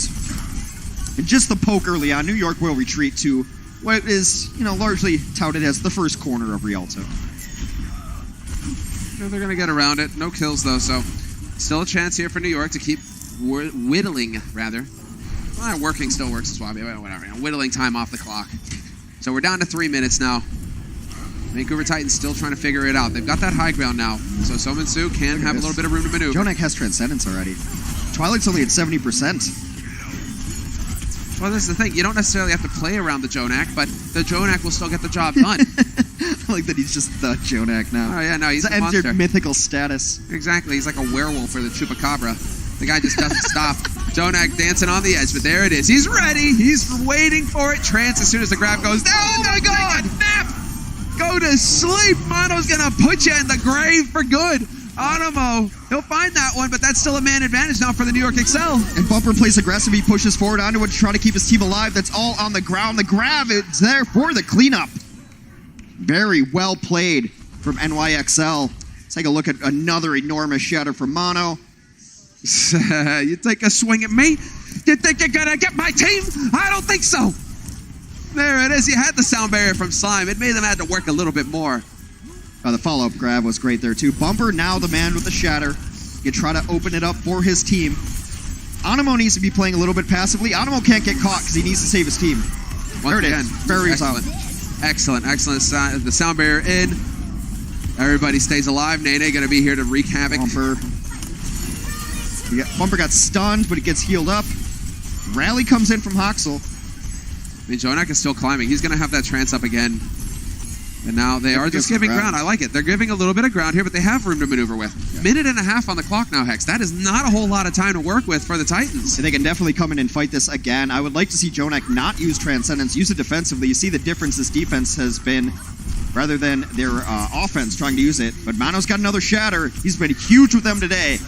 And just the poke early on, New York will retreat to what is, largely touted as the first corner of Rialto.
They're going to get around it. No kills, though, so still a chance here for New York to keep whittling, rather. Well, working still works as well. Whatever. Whittling time off the clock. So we're down to 3 minutes now. Vancouver Titans still trying to figure it out. They've got that high ground now, so Sominsu can have a little bit of room to maneuver.
Jonak has Transcendence already. Twilight's only at 70%.
Well, this is the thing. You don't necessarily have to play around the Jonak, but the Jonak will still get the job done.
I like that he's just the Jonak now.
Oh, yeah, no, he's a
entered
monster.
Mythical status.
Exactly. He's like a werewolf or the Chupacabra. The guy just doesn't stop. Jonak dancing on the edge, but there it is. He's ready. He's waiting for it. Trance as soon as the grab goes down. Oh, my God. Nap. Go to sleep. Mono's going to put you in the grave for good. Animo, he'll find that one, but that's still a man advantage now for the New York Excel.
And Bumper plays aggressive. He pushes forward onto it to try to keep his team alive. That's all on the ground. The grab is there for the cleanup. Very well played from NYXL. Let's take a look at another enormous shatter from Mono.
You take a swing at me? You think you're going to get my team? I don't think so. There it is. You had the sound barrier from Slime. It made them have to work a little bit more.
The follow-up grab was great there, too. Bumper, now the man with the shatter. You try to open it up for his team. Animo needs to be playing a little bit passively. Animo can't get caught because he needs to save his team. There it is. Very
excellent.
solid.
Excellent. The sound barrier in. Everybody stays alive. Nene going to be here to wreak havoc.
Bumper got stunned, but it gets healed up. Rally comes in from Hoxel.
I mean, Jonak is still climbing. He's going to have that trance up again. And now they are just giving ground. I like it. They're giving a little bit of ground here, but they have room to maneuver with. Yeah. Minute and a half on the clock now, Hex. That is not a whole lot of time to work with for the Titans.
And they can definitely come in and fight this again. I would like to see Jonak not use Transcendence, use it defensively. You see the difference this defense has been rather than their offense trying to use it. But Mano's got another Shatter. He's been huge with them today.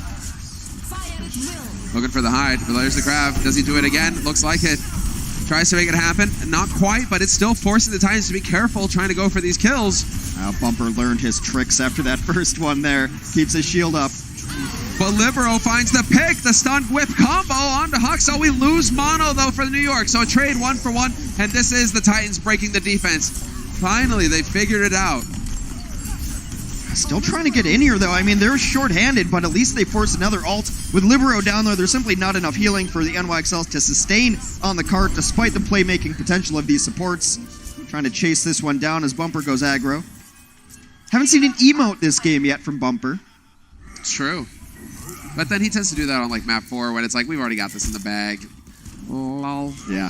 Looking for the hide, but there's the grab. Does he do it again? Looks like it. Tries to make it happen. Not quite, but it's still forcing the Titans to be careful trying to go for these kills.
Bumper learned his tricks after that first one there. Keeps his shield up.
But Libero finds the pick. The stun whip combo onto Huxo. We lose Mono, though, for New York. So a trade 1-for-1, and this is the Titans breaking the defense. Finally, they figured it out.
Still trying to get in here, though. I mean, they're short-handed, but at least they forced another ult. With Libero down there, there's simply not enough healing for the NYXL to sustain on the cart, despite the playmaking potential of these supports. Trying to chase this one down as Bumper goes aggro. Haven't seen an emote this game yet from Bumper.
True. But then he tends to do that on, like, map 4, when it's like, we've already got this in the bag. Lol.
Yeah.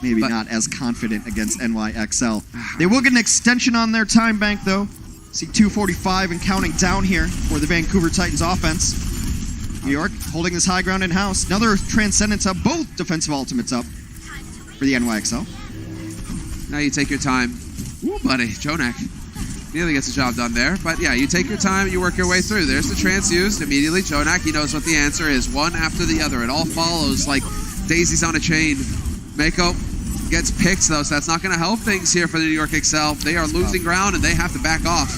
Maybe not as confident against NYXL. They will get an extension on their time bank, though. See 2:45 and counting down here for the Vancouver Titans offense. New York holding this high ground in-house. Another Transcendence up, both defensive ultimates up for the NYXL.
Now you take your time. Ooh, buddy, Jonak nearly gets the job done there. But yeah, you take your time, you work your way through. There's the trance used. Immediately, Jonak, he knows what the answer is. One after the other. It all follows like daisies on a chain. Mako gets picked, though, so that's not going to help things here for the New York Excel. They are losing ground, and they have to back off.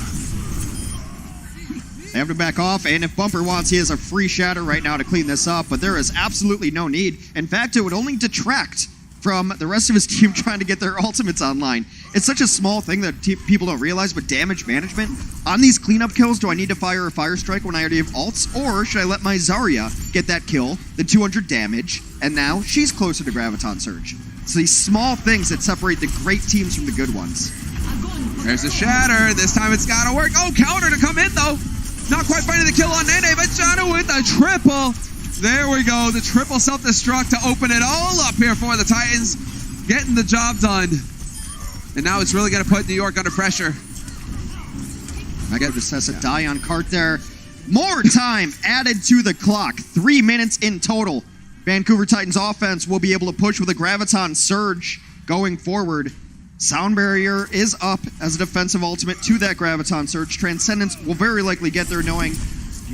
They have to back off, and if Bumper wants, he has a free Shatter right now to clean this up, but there is absolutely no need. In fact, it would only detract from the rest of his team trying to get their ultimates online. It's such a small thing that people don't realize, but damage management, on these cleanup kills, do I need to fire a Fire Strike when I already have ults, or should I let my Zarya get that kill, the 200 damage, and now she's closer to Graviton Surge? So these small things that separate the great teams from the good ones.
There's a Shatter. This time it's got to work. Oh, counter to come in, though. Not quite finding the kill on Nene, but Shatter with a triple. There we go. The triple self-destruct to open it all up here for the Titans. Getting the job done. And now it's really going to put New York under pressure.
I got this has a die on cart there. More time added to the clock. 3 minutes in total. Vancouver Titans offense will be able to push with a Graviton Surge going forward. Sound Barrier is up as a defensive ultimate to that Graviton Surge. Transcendence will very likely get there knowing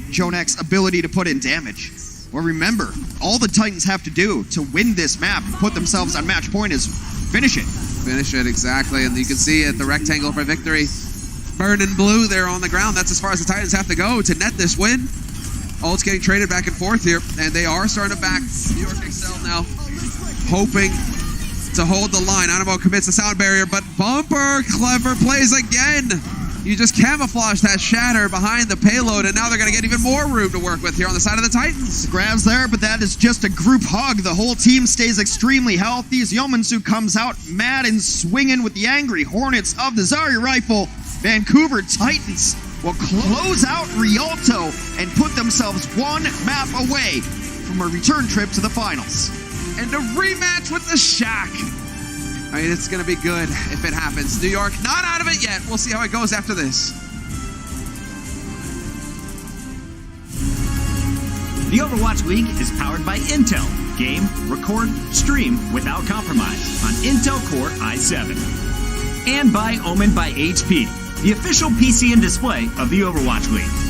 Jonak's ability to put in damage. Well, remember, all the Titans have to do to win this map and put themselves on match point is finish it.
Finish it, exactly. And you can see it, the rectangle for victory. Burning blue there on the ground. That's as far as the Titans have to go to net this win. Ult's getting traded back and forth here, and they are starting to back New York Excel now, hoping to hold the line. Animo commits the Sound Barrier, but Bumper, clever plays again. You just camouflage that Shatter behind the payload, and now they're going to get even more room to work with here on the side of the Titans.
The grab's there, but that is just a group hug. The whole team stays extremely healthy. Yomansu comes out mad and swinging with the angry Hornets of the Zarya rifle. Vancouver Titans will close out Rialto and put themselves one map away from a return trip to the finals.
And a rematch with the Shack. I mean, it's going to be good if it happens. New York not out of it yet. We'll see how it goes after this.
The Overwatch League is powered by Intel. Game, record, stream without compromise on Intel Core i7. And by Omen by HP, the official PC and display of the Overwatch League.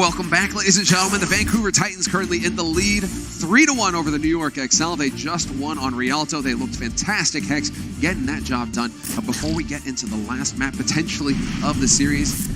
Welcome back, ladies and gentlemen. The Vancouver Titans currently in the lead, 3-1 over the New York Excel. They just won on Rialto. They looked fantastic, Hex, getting that job done. But before we get into the last map, potentially, of the series,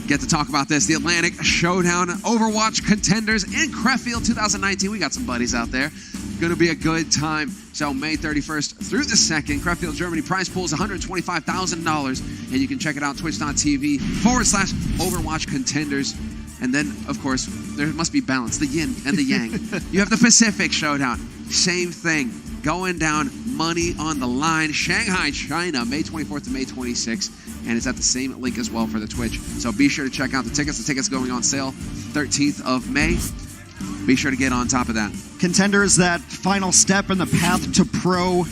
get to talk about this. The Atlantic Showdown, Overwatch Contenders in Crefeld 2019. We got some buddies out there. Going to be a good time. So May 31st through the 2nd, Crefeld, Germany. Prize pool is $125,000. And you can check it out, twitch.tv/Overwatch Contenders. And then, of course, there must be balance, the yin and the yang. You have the Pacific Showdown. Same thing. Going down, money on the line. Shanghai, China, May 24th to May 26th. And it's at the same link as well for the Twitch. So be sure to check out the tickets. The tickets going on sale 13th of May. Be sure to get on top of that.
Contenders, that final step in the path to pro.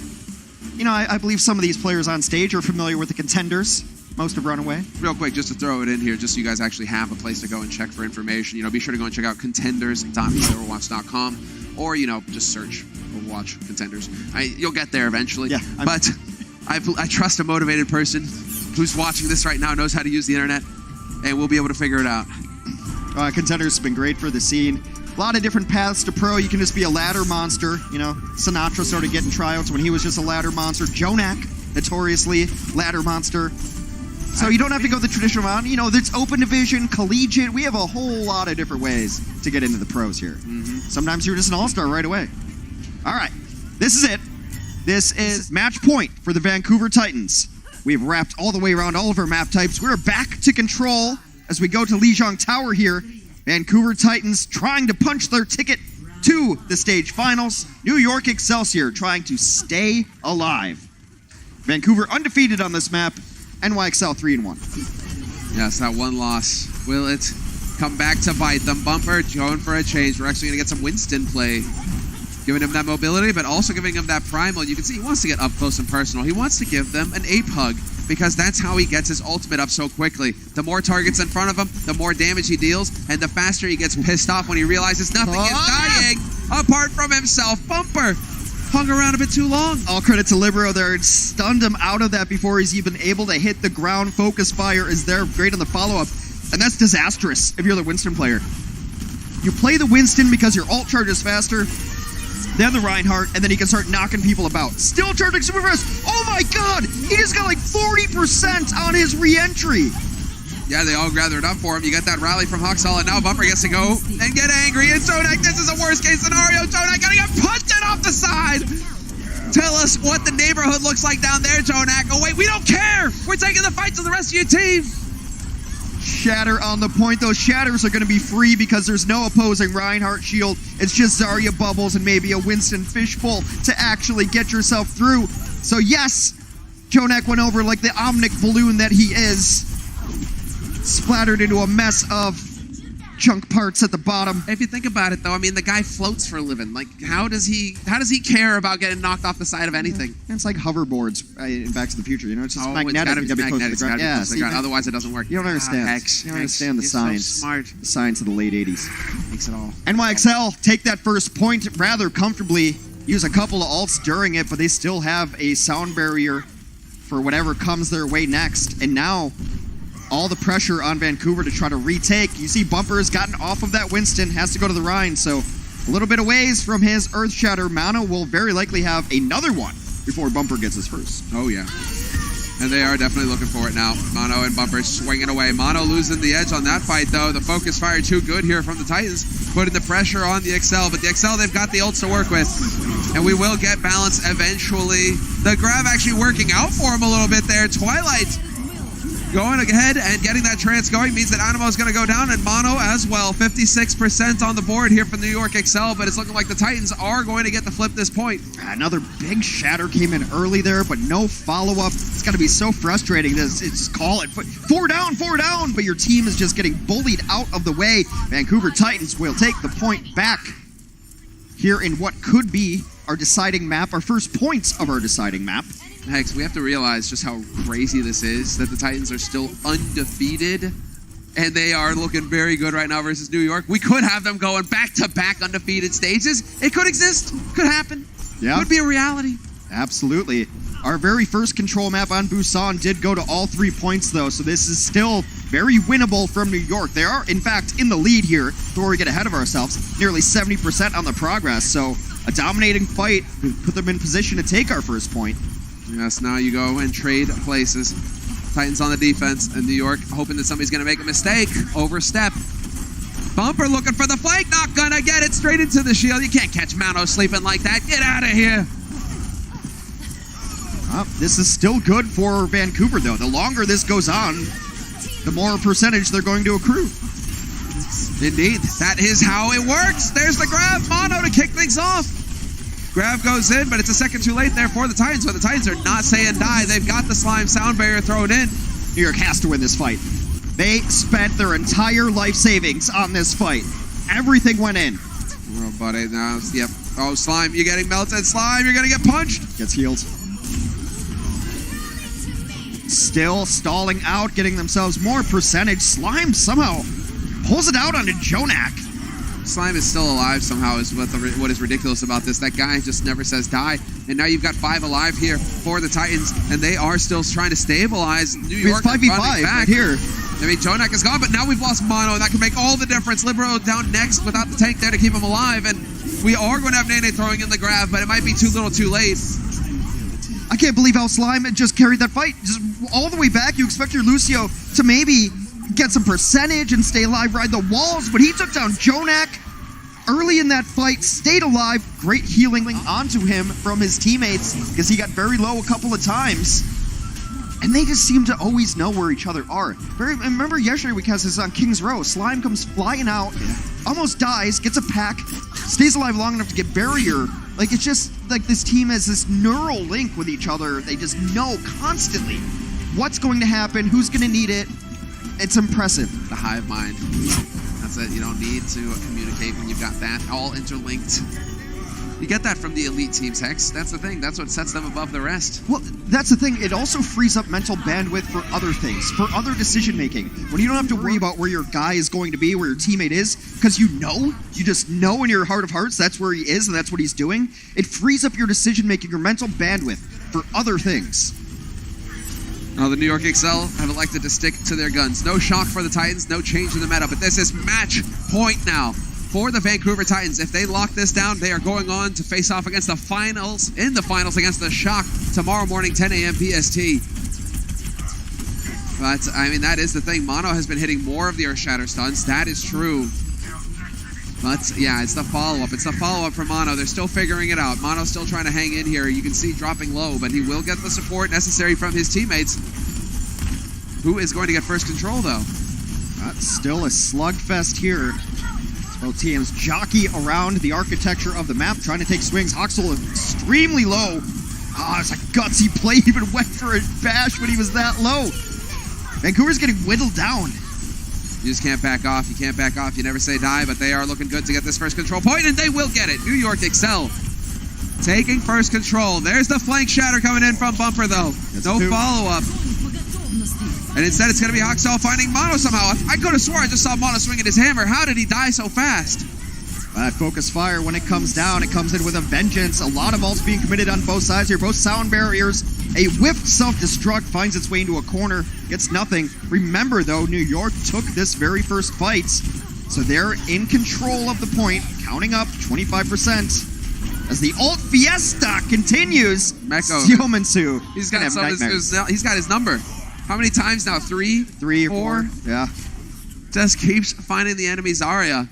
You know, I believe some of these players on stage are familiar with the Contenders. Most have run away.
Real quick, just to throw it in here, just so you guys actually have a place to go and check for information. You know, be sure to go and check out contenders.overwatch.com, or, you know, just search Overwatch Contenders. You'll get there eventually.
Yeah,
but I trust a motivated person who's watching this right now, knows how to use the internet, and we'll be able to figure it out.
Contenders have been great for the scene. A lot of different paths to pro. You can just be a ladder monster. You know, Sinatra started getting tryouts when he was just a ladder monster. Jonak, notoriously ladder monster. So you don't have to go the traditional route. You know, there's open division, collegiate. We have a whole lot of different ways to get into the pros here. Sometimes you're just an all-star right away. All right, this is it. This is match point for the Vancouver Titans. We've wrapped all the way around all of our map types. We're back to control as we go to Lijiang Tower here. Vancouver Titans trying to punch their ticket to the stage finals. New York Excelsior trying to stay alive. Vancouver undefeated on this map. NYXL 3-1.
Yes, that one loss. Will it come back to bite them? Bumper going for a change. We're actually going to get some Winston play. Giving him that mobility, but also giving him that primal. You can see he wants to get up close and personal. He wants to give them an ape hug, because that's how he gets his ultimate up so quickly. The more targets in front of him, the more damage he deals, and the faster he gets pissed off when he realizes nothing is dying apart from himself. Bumper hung around a bit too long.
All credit to Libero there. It stunned him out of that before he's even able to hit the ground. Focus fire is there. Great on the follow-up. And that's disastrous if you're the Winston player. You play the Winston because your ult charge is faster than the Reinhardt, and then he can start knocking people about. Still charging super fast. Oh my god! He just got like 40% on his re-entry.
Yeah, they all gathered up for him. You got that rally from Huxall, and now Bumper gets to go and get angry. And Jonak, this is a worst-case scenario. Jonak gonna get punted off the side. Tell us what the neighborhood looks like down there, Jonak. Oh, wait, we don't care. We're taking the fight to the rest of your team.
Shatter on the point. Those shatters are going to be free because there's no opposing Reinhardt shield. It's just Zarya bubbles and maybe a Winston fishbowl to actually get yourself through. So yes, Jonak went over like the omnic balloon that he is. Splattered into a mess of chunk parts at the bottom.
If you think about it, though, I mean, the guy floats for a living. Like, how does he care about getting knocked off the side of anything?
It's like hoverboards in Back to the Future. You know, it's just magnetic.
It's gotta
you gotta be close to the ground.
Yeah, otherwise it doesn't work.
You don't understand. You don't understand the science.
So smart.
The science of the late 80s.
Makes it all.
NYXL take that first point rather comfortably. Use a couple of ults during it, but they still have a sound barrier for whatever comes their way next. And now, all the pressure on Vancouver to try to retake. You see Bumper has gotten off of that Winston, has to go to the Rhine, so a little bit of ways from his Earth Shatter. Mano will very likely have another one before Bumper gets his first.
Oh, yeah. And they are definitely looking for it now. Mano and Bumper swinging away. Mano losing the edge on that fight, though. The focus fire too good here from the Titans, putting the pressure on the Excel. But the Excel, they've got the ults to work with. And we will get balance eventually. The grab actually working out for him a little bit there. Twilight going ahead and getting that trance going means that Animo is going to go down, and Mono as well. 56% on the board here from New York Excel, but it's looking like the Titans are going to get to flip this point.
Another big shatter came in early there, but no follow-up. It's got to be so frustrating. It's call it 4 down, but your team is just getting bullied out of the way. Vancouver Titans will take the point back here in what could be our deciding map, our first points of our deciding map.
Hex, we have to realize just how crazy this is, that the Titans are still undefeated, and they are looking very good right now versus New York. We could have them going back-to-back undefeated stages. It could exist. Could happen.
Yeah.
Could be a reality.
Absolutely. Our very first control map on Busan did go to all 3 points, though, so this is still very winnable from New York. They are, in fact, in the lead here before we get ahead of ourselves. Nearly 70% on the progress, so a dominating fight put them in position to take our first point.
Yes, now you go and trade places. Titans on the defense, and New York hoping that somebody's going to make a mistake. Overstep. Bumper looking for the flank, not gonna get it. Straight into the shield. You can't catch Mano sleeping like that. Get out of here.
This is still good for Vancouver, though. The longer this goes on, the more percentage they're going to accrue.
Indeed, that is how it works. There's the grab. Mano to kick things off. Grab goes in, but it's a second too late there for the Titans, but the Titans are not saying die. They've got the slime sound barrier thrown in.
New York has to win this fight. They spent their entire life savings on this fight. Everything went in.
Oh, buddy, now, yep. Oh, Slime, you're getting melted. Slime, you're gonna get punched.
Gets healed. Still stalling out, getting themselves more percentage. Slime somehow pulls it out onto Jonak.
Slime is still alive somehow is what is ridiculous about this. That guy just never says die. And now you've got 5 alive here for the Titans, and they are still trying to stabilize New York.
It's 5v5 right here.
I mean, Jonak is gone, but now we've lost Mano, and that can make all the difference. Libero down next without the tank there to keep him alive, and we are going to have Nene throwing in the grab, but it might be too little too late.
I can't believe how Slime just carried that fight. Just all the way back, you expect your Lucio to maybe get some percentage and stay alive, ride the walls, but he took down Jonak early in that fight, stayed alive. Great healing onto him from his teammates because he got very low a couple of times. And they just seem to always know where each other are. Remember yesterday we cast this on King's Row. Slime comes flying out, almost dies, gets a pack, stays alive long enough to get barrier. Like, it's just like this team has this neural link with each other. They just know constantly what's going to happen, who's going to need it. It's impressive.
The hive mind. That's it. You don't need to communicate when you've got that all interlinked. You get that from the elite teams, Hex. That's the thing. That's what sets them above the rest.
Well, that's the thing. It also frees up mental bandwidth for other things, for other decision-making. When you don't have to worry about where your guy is going to be, where your teammate is, because you just know in your heart of hearts that's where he is and that's what he's doing. It frees up your decision-making, your mental bandwidth for other things.
Now, the New York Excel have elected to stick to their guns. No shock for the Titans, no change in the meta, but this is match point now for the Vancouver Titans. If they lock this down, they are going on to face off against the finals, against the Shock tomorrow morning, 10 a.m. PST. But, I mean, that is the thing. Mano has been hitting more of the Earth Shatter stuns. That is true. But, yeah, it's the follow-up. It's the follow-up for Mano. They're still figuring it out. Mano's still trying to hang in here. You can see dropping low, but he will get the support necessary from his teammates. Who is going to get first control, though?
That's still a slugfest here. Both teams jockey around the architecture of the map, trying to take swings. Hoxel extremely low. It's a gutsy play. He even went for a bash when he was that low. Vancouver's getting whittled down.
You just can't back off. You can't back off. You never say die, but they are looking good to get this first control point, and they will get it. New York Excel taking first control. There's the flank shatter coming in from Bumper, though. No follow-up. And instead, it's going to be Hoxel finding Mano somehow. I could have swore I just saw Mano swinging his hammer. How did he die so fast?
That focus fire, when it comes down, it comes in with a vengeance. A lot of ults being committed on both sides here. Both sound barriers. A whiffed self-destruct finds its way into a corner. Gets nothing. Remember, though, New York took this very first fight. So they're in control of the point. Counting up 25%. As the ult fiesta continues.
Meko.
Siomansu.
He's got his number. How many times now? 3?
3 or 4? Yeah.
Just keeps finding the enemy's Zarya.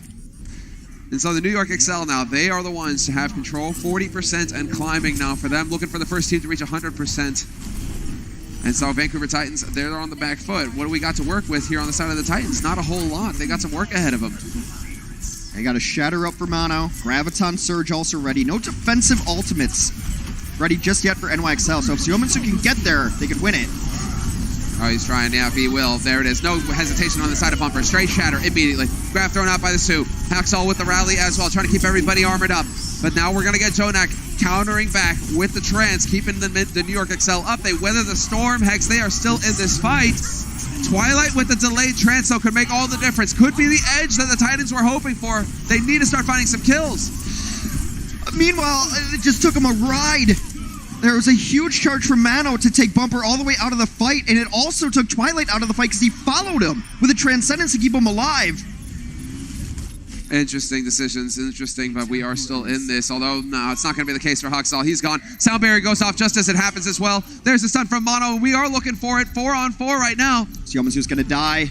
And so the New York Excel now, they are the ones to have control. 40% and climbing now for them. Looking for the first team to reach 100%. And so Vancouver Titans, they're on the back foot. What do we got to work with here on the side of the Titans? Not a whole lot. They got some work ahead of them.
They got a Shatter up for Mano. Graviton Surge also ready. No defensive ultimates ready just yet for NYXL. So if Siomansu can get there, they could win it.
Oh, he's trying. Yeah, he will. There it is. No hesitation on the side of Bumper. Straight shatter immediately. Grab thrown out by the Sioux. Haxall with the rally as well, trying to keep everybody armored up. But now we're going to get Jonak countering back with the trance, keeping the New York Excel up. They weather the storm. Hex, they are still in this fight. Twilight with the delayed trance, though, could make all the difference. Could be the edge that the Titans were hoping for. They need to start finding some kills.
Meanwhile, it just took them a ride. there was a huge charge from Mano to take Bumper all the way out of the fight, and it also took Twilight out of the fight because he followed him with a Transcendence to keep him alive.
Interesting decisions, interesting, but we are still in this. Although, no, it's not going to be the case for Huxall. He's gone. Sound barrier goes off just as it happens as well. There's a stun from Mono. We are looking for it. 4-on-4 right now.
Yomazu's going to die.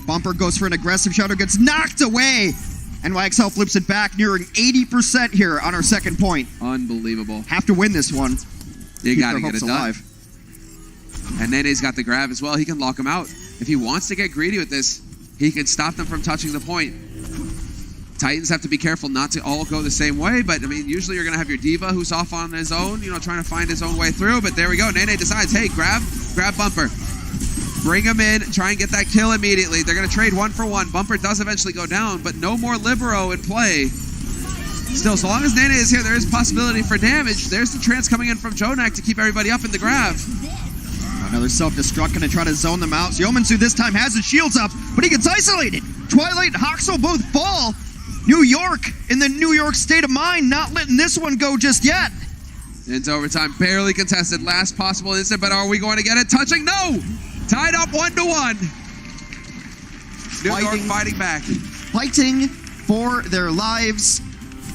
Bumper goes for an aggressive shadow, gets knocked away. NYXL flips it back, nearing 80% here on our second point.
Unbelievable.
Have to win this one.
You got to get it done.
Alive.
And Nene's got the grab as well. He can lock him out. If he wants to get greedy with this, he can stop them from touching the point. Titans have to be careful not to all go the same way, but I mean, usually you're going to have your Diva who's off on his own, you know, trying to find his own way through, but there we go. Nene decides, hey, grab Bumper. Bring him in, try and get that kill immediately. They're going to trade 1 for 1. Bumper does eventually go down, but no more Libero in play. Still, so long as Nene is here, there is possibility for damage. There's the trance coming in from Jonak to keep everybody up in the grab.
Another self-destruct, going to try to zone them out. Yomanzu this time has his shields up, but he gets isolated. Twilight and Huxall both fall. New York in the New York state of mind, not letting this one go just yet.
Into overtime, barely contested, last possible instant, but are we going to get it? Touching? No! Tied up 1-1. New York fighting back.
Fighting for their lives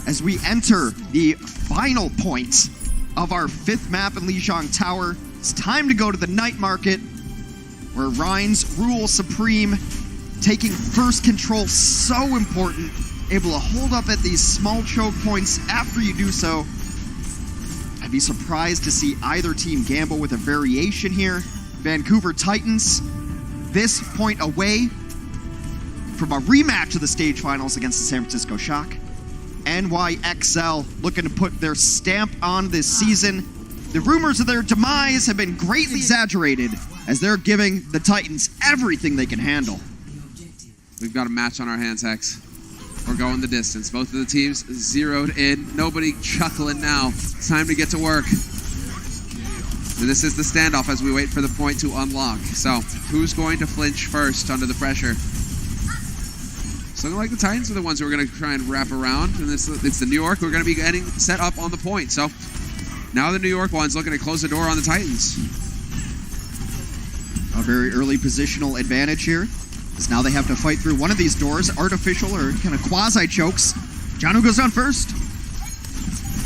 as we enter the final point of our 5th map in Lijiang Tower. It's time to go to the night market where Rhines rule supreme, taking first control, so important. Able to hold up at these small choke points after you do so. I'd be surprised to see either team gamble with a variation here. Vancouver Titans, this point away from a rematch of the stage finals against the San Francisco Shock. NYXL looking to put their stamp on this season. The rumors of their demise have been greatly exaggerated as they're giving the Titans everything they can handle.
We've got a match on our hands, Hex. We're going the distance. Both of the teams zeroed in. Nobody chuckling now. It's time to get to work. And this is the standoff as we wait for the point to unlock. So, who's going to flinch first under the pressure? It's looking like the Titans are the ones who are going to try and wrap around. And it's the New York who are going to be getting set up on the point. So, now the New York one's looking to close the door on the Titans.
A very early positional advantage here. Because now they have to fight through one of these doors, artificial or kind of quasi-chokes. Janu goes down first.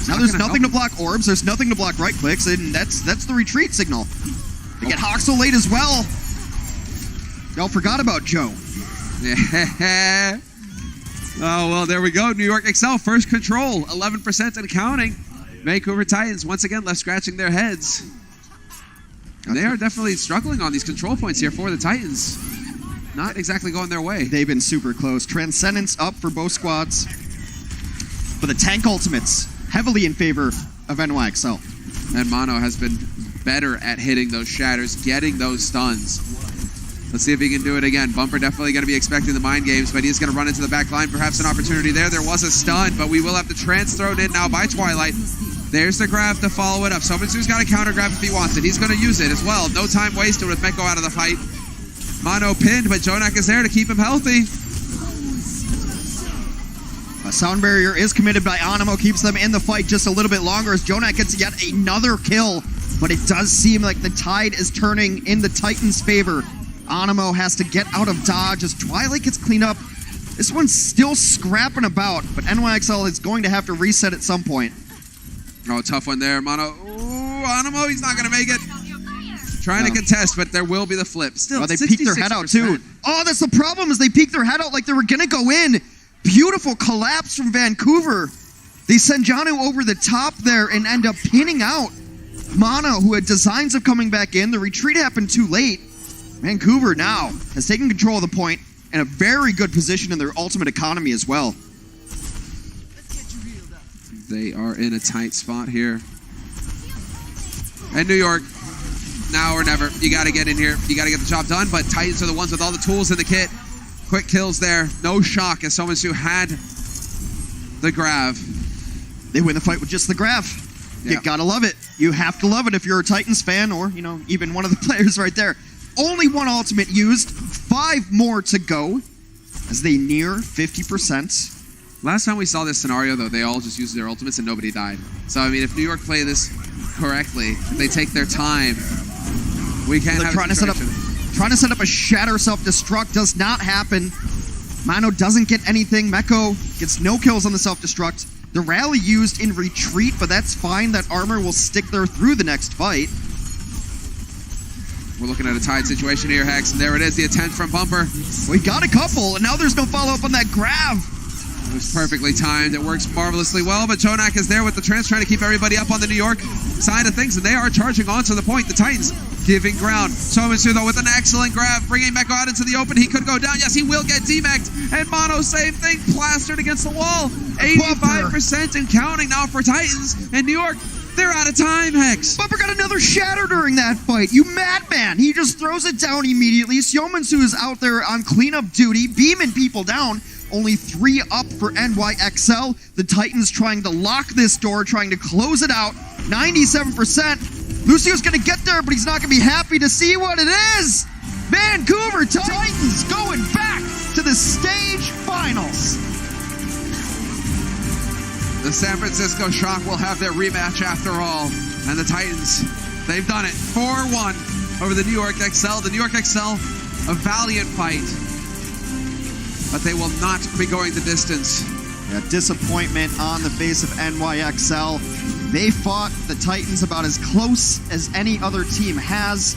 Now there's nothing to block orbs, there's nothing to block right clicks, and that's the retreat signal. They get Huxall late as well. Y'all forgot about Joe.
Yeah. Oh, well, there we go. New York Excel, first control, 11% and counting. Vancouver Titans, once again, left scratching their heads. And they are definitely struggling on these control points here for the Titans. Not exactly going their way.
They've been super close. Transcendence up for both squads. But the tank ultimates heavily in favor of NYXL.
And Mono has been better at hitting those shatters, getting those stuns. Let's see if he can do it again. Bumper definitely going to be expecting the mind games, but he's going to run into the back line. Perhaps an opportunity there. There was a stun, but we will have the trance thrown in now by Twilight. There's the grab to follow it up. Somansu's got a counter grab if he wants it. He's going to use it as well. No time wasted with Meko out of the fight. Mono pinned, but Jonak is there to keep him healthy.
A sound barrier is committed by Animo, keeps them in the fight just a little bit longer as Jonak gets yet another kill. But it does seem like the tide is turning in the Titans' favor. Animo has to get out of dodge as Twilight gets cleaned up. This one's still scrapping about, but NYXL is going to have to reset at some point.
Oh, tough one there, Mono. Ooh, Animo, he's not going to make it. Trying to contest, but there will be the flip. Still,
they peeked their head out too. Oh, that's the problem, is they peeked their head out like they were gonna go in. Beautiful collapse from Vancouver. They send Janu over the top there and end up pinning out Mono, who had designs of coming back in. The retreat happened too late. Vancouver now has taken control of the point and a very good position in their ultimate economy as well.
They are in a tight spot here. And New York, now or never. You got to get in here. You got to get the job done, but Titans are the ones with all the tools in the kit. Quick kills there. No shock as Somansu had the grab.
They win the fight with just the grab. You gotta love it. You have to love it if you're a Titans fan or, you know, even one of the players right there. Only one ultimate used. 5 more to go as they near 50%.
Last time we saw this scenario, though, they all just used their ultimates and nobody died. So, I mean, if New York play this correctly, if they take their time, we can't have
trying to set up a shatter self-destruct. Does not happen. Mano doesn't get anything. Meko gets no kills on the self-destruct. The rally used in retreat, but that's fine. That armor will stick there through the next fight.
We're looking at a tied situation here, Hex, and there it is, the attempt from Bumper.
We got a couple, and now there's no follow-up on that grab.
It was perfectly timed. It works marvelously well, but Jonak is there with the trance, trying to keep everybody up on the New York side of things, and they are charging on to the point. The Titans giving ground. Somitsu, though, with an excellent grab, bringing Meko out into the open. He could go down. Yes, he will get demacked. And Mono, same thing, plastered against the wall. 85% and counting now for Titans. And New York, they're out of time, Hex.
Bumper got another shatter during that fight. You madman. He just throws it down immediately. Siominsu is out there on cleanup duty, beaming people down. Only 3 up for NYXL. The Titans trying to lock this door, trying to close it out. 97%. Lucio's going to get there, but he's not going to be happy to see what it is. Vancouver Titans going back to the stage finals.
The San Francisco Shock will have their rematch after all. And the Titans, they've done it. 4-1 over the New York XL. The New York XL, a valiant fight. But they will not be going the distance.
Yeah, disappointment on the face of NYXL. They fought the Titans about as close as any other team has.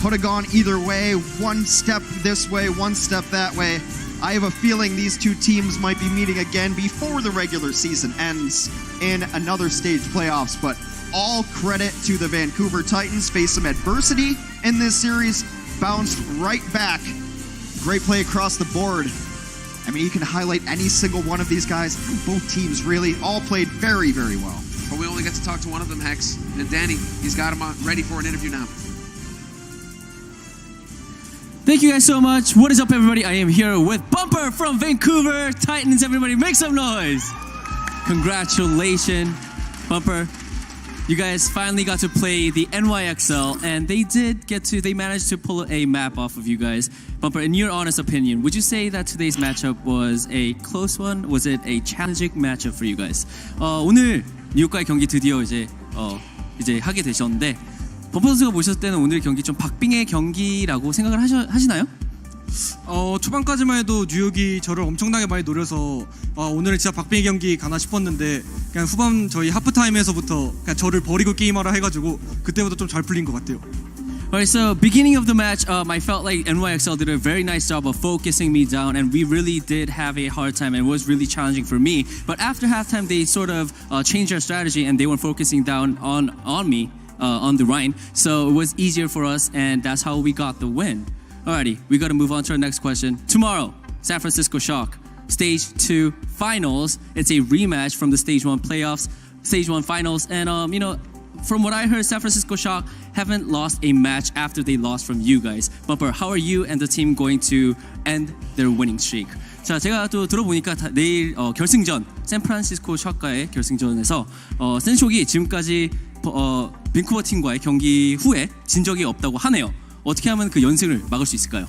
Could have gone either way. One step this way, one step that way. I have a feeling these two teams might be meeting again before the regular season ends in another stage playoffs. But all credit to the Vancouver Titans. Faced some adversity in this series. Bounced right back. Great play across the board. I mean, you can highlight any single one of these guys. Both teams really all played very, very well.
But we only get to talk to one of them, Hex. And Danny, he's got him ready for an interview now.
Thank you guys so much. What is up, everybody? I am here with Bumper from Vancouver Titans. Everybody, make some noise. Congratulations, Bumper. You guys finally got to play the NYXL, and they managed to pull a map off of you guys. Bumper, in your honest opinion, would you say that today's matchup was a close one? Was it a challenging matchup for you guys? 오늘 뉴욕과의 경기 드디어 이제 하게 되셨는데, 범퍼 선수가 보셨을 때는 오늘 경기 좀 박빙의 경기라고 생각을 하시나요?
초반까지만 해도 뉴욕이 저를 엄청나게 많이 노려서 오늘은 진짜 박빙의 경기 가나 싶었는데 그냥 후반 저희 하프타임에서부터 그냥 저를 버리고 게임하라 해가지고 그때부터 좀 잘 풀린 것 같아요.
Alright, so beginning of the match, I felt like NYXL did a very nice job of focusing me down, and we really did have a hard time, and it was really challenging for me. But after halftime, they sort of changed their strategy, and they were focusing down on me, on the Rhine. So it was easier for us, and that's how we got the win. Alrighty, we got to move on to our next question. Tomorrow, San Francisco Shock, Stage 2 Finals. It's a rematch from the Stage 1 playoffs, Stage 1 Finals, and from what I heard, San Francisco Shock haven't lost a match after they lost from you guys. Bumper, how are you and the team going to end their winning streak? 자, 제가 또 들어보니까 내일 결승전, 샌프란시스코 셔크와의 결승전에서 센쇼기 지금까지 밴쿠버 팀과의 경기 후에 진 적이 없다고 하네요. 어떻게 하면 그 연승을 막을 수 있을까요?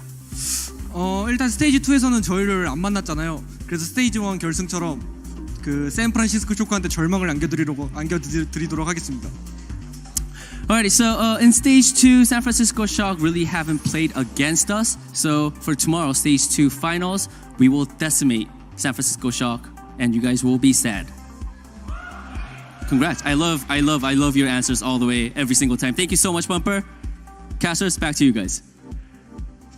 일단 스테이지 2에서는 저희를 안 만났잖아요. 그래서 스테이지 1 결승처럼 그 샌프란시스코 쇼크한테 절망을 안겨드리도록 하겠습니다.
Alrighty, so in Stage 2, San Francisco Shock really haven't played against us. So for tomorrow, Stage 2 Finals, we will decimate San Francisco Shock, and you guys will be sad. Congrats! I love your answers all the way, every single time. Thank you so much, Bumper. Casters, back to you guys.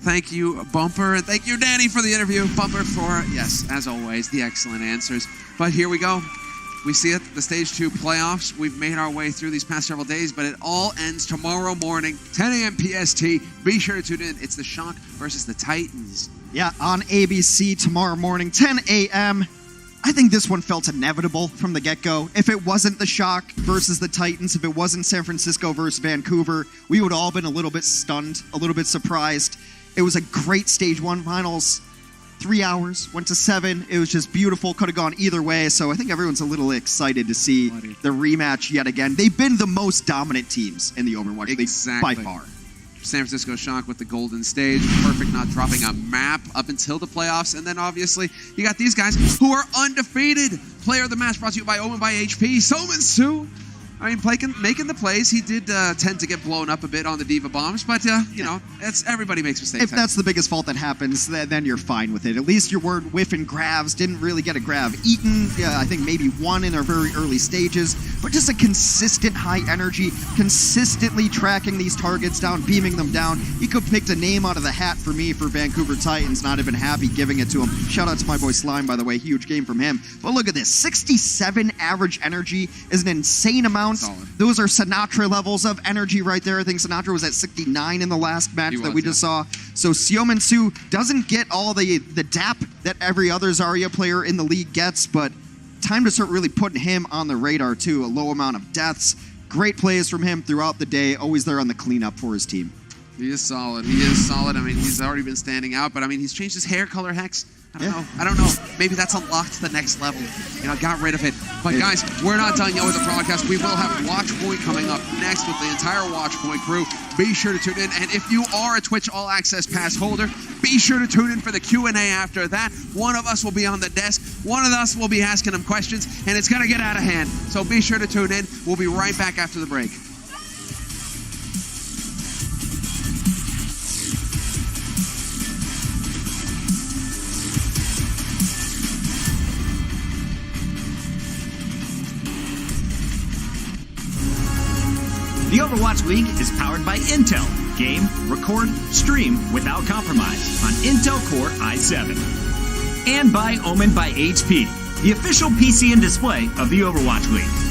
Thank you, Bumper, and thank you, Danny, for the interview. Bumper for, yes, as always, the excellent answers. But here we go. We see it, the Stage 2 playoffs. We've made our way through these past several days, but it all ends tomorrow morning, 10 a.m. PST. Be sure to tune in. It's the Shock versus the Titans.
Yeah, on ABC tomorrow morning, 10 a.m. I think this one felt inevitable from the get-go. If it wasn't the Shock versus the Titans, if it wasn't San Francisco versus Vancouver, we would all been a little bit stunned, a little bit surprised. It was a great Stage 1 Finals. 3 hours, went to 7. It was just beautiful. Could have gone either way. So I think everyone's a little excited to see the rematch yet again. They've been the most dominant teams in the Overwatch League by far.
San Francisco Shock with the golden stage. Perfect not dropping a map up until the playoffs. And then obviously you got these guys who are undefeated. Player of the match brought to you by Omen by HP. Sominsu I mean, making the plays, he did tend to get blown up a bit on the Diva bombs, but, you know, everybody makes mistakes.
If that's the biggest fault that happens, then you're fine with it. At least you weren't whiffing grabs, didn't really get a grab eaten. Yeah, I think maybe one in our very early stages, but just a consistent high energy, consistently tracking these targets down, beaming them down. He could have picked a name out of the hat for me for Vancouver Titans, not even happy giving it to him. Shout out to my boy Slime, by the way, huge game from him. But look at this, 67 average energy is an insane amount.
Solid.
Those are Sinatra levels of energy right there. I think Sinatra was at 69 in the last match that we just saw. So Siomin Su doesn't get all the dap that every other Zarya player in the league gets, but time to start really putting him on the radar too. A low amount of deaths. Great plays from him throughout the day. Always there on the cleanup for his team.
He is solid. He is solid. I mean, he's already been standing out, but I mean, he's changed his hair color, Hex. I don't know. Maybe that's unlocked to the next level. You know, got rid of it. But guys, we're not done yet with the broadcast. We will have Watch Point coming up next with the entire Watch Point crew. Be sure to tune in. And if you are a Twitch All Access Pass holder, be sure to tune in for the Q&A after that. One of us will be on the desk. One of us will be asking them questions, and it's going to get out of hand. So be sure to tune in. We'll be right back after the break.
The Overwatch League is powered by Intel. Game, record, stream without compromise on Intel Core i7. And by Omen by HP, the official PC and display of the Overwatch League.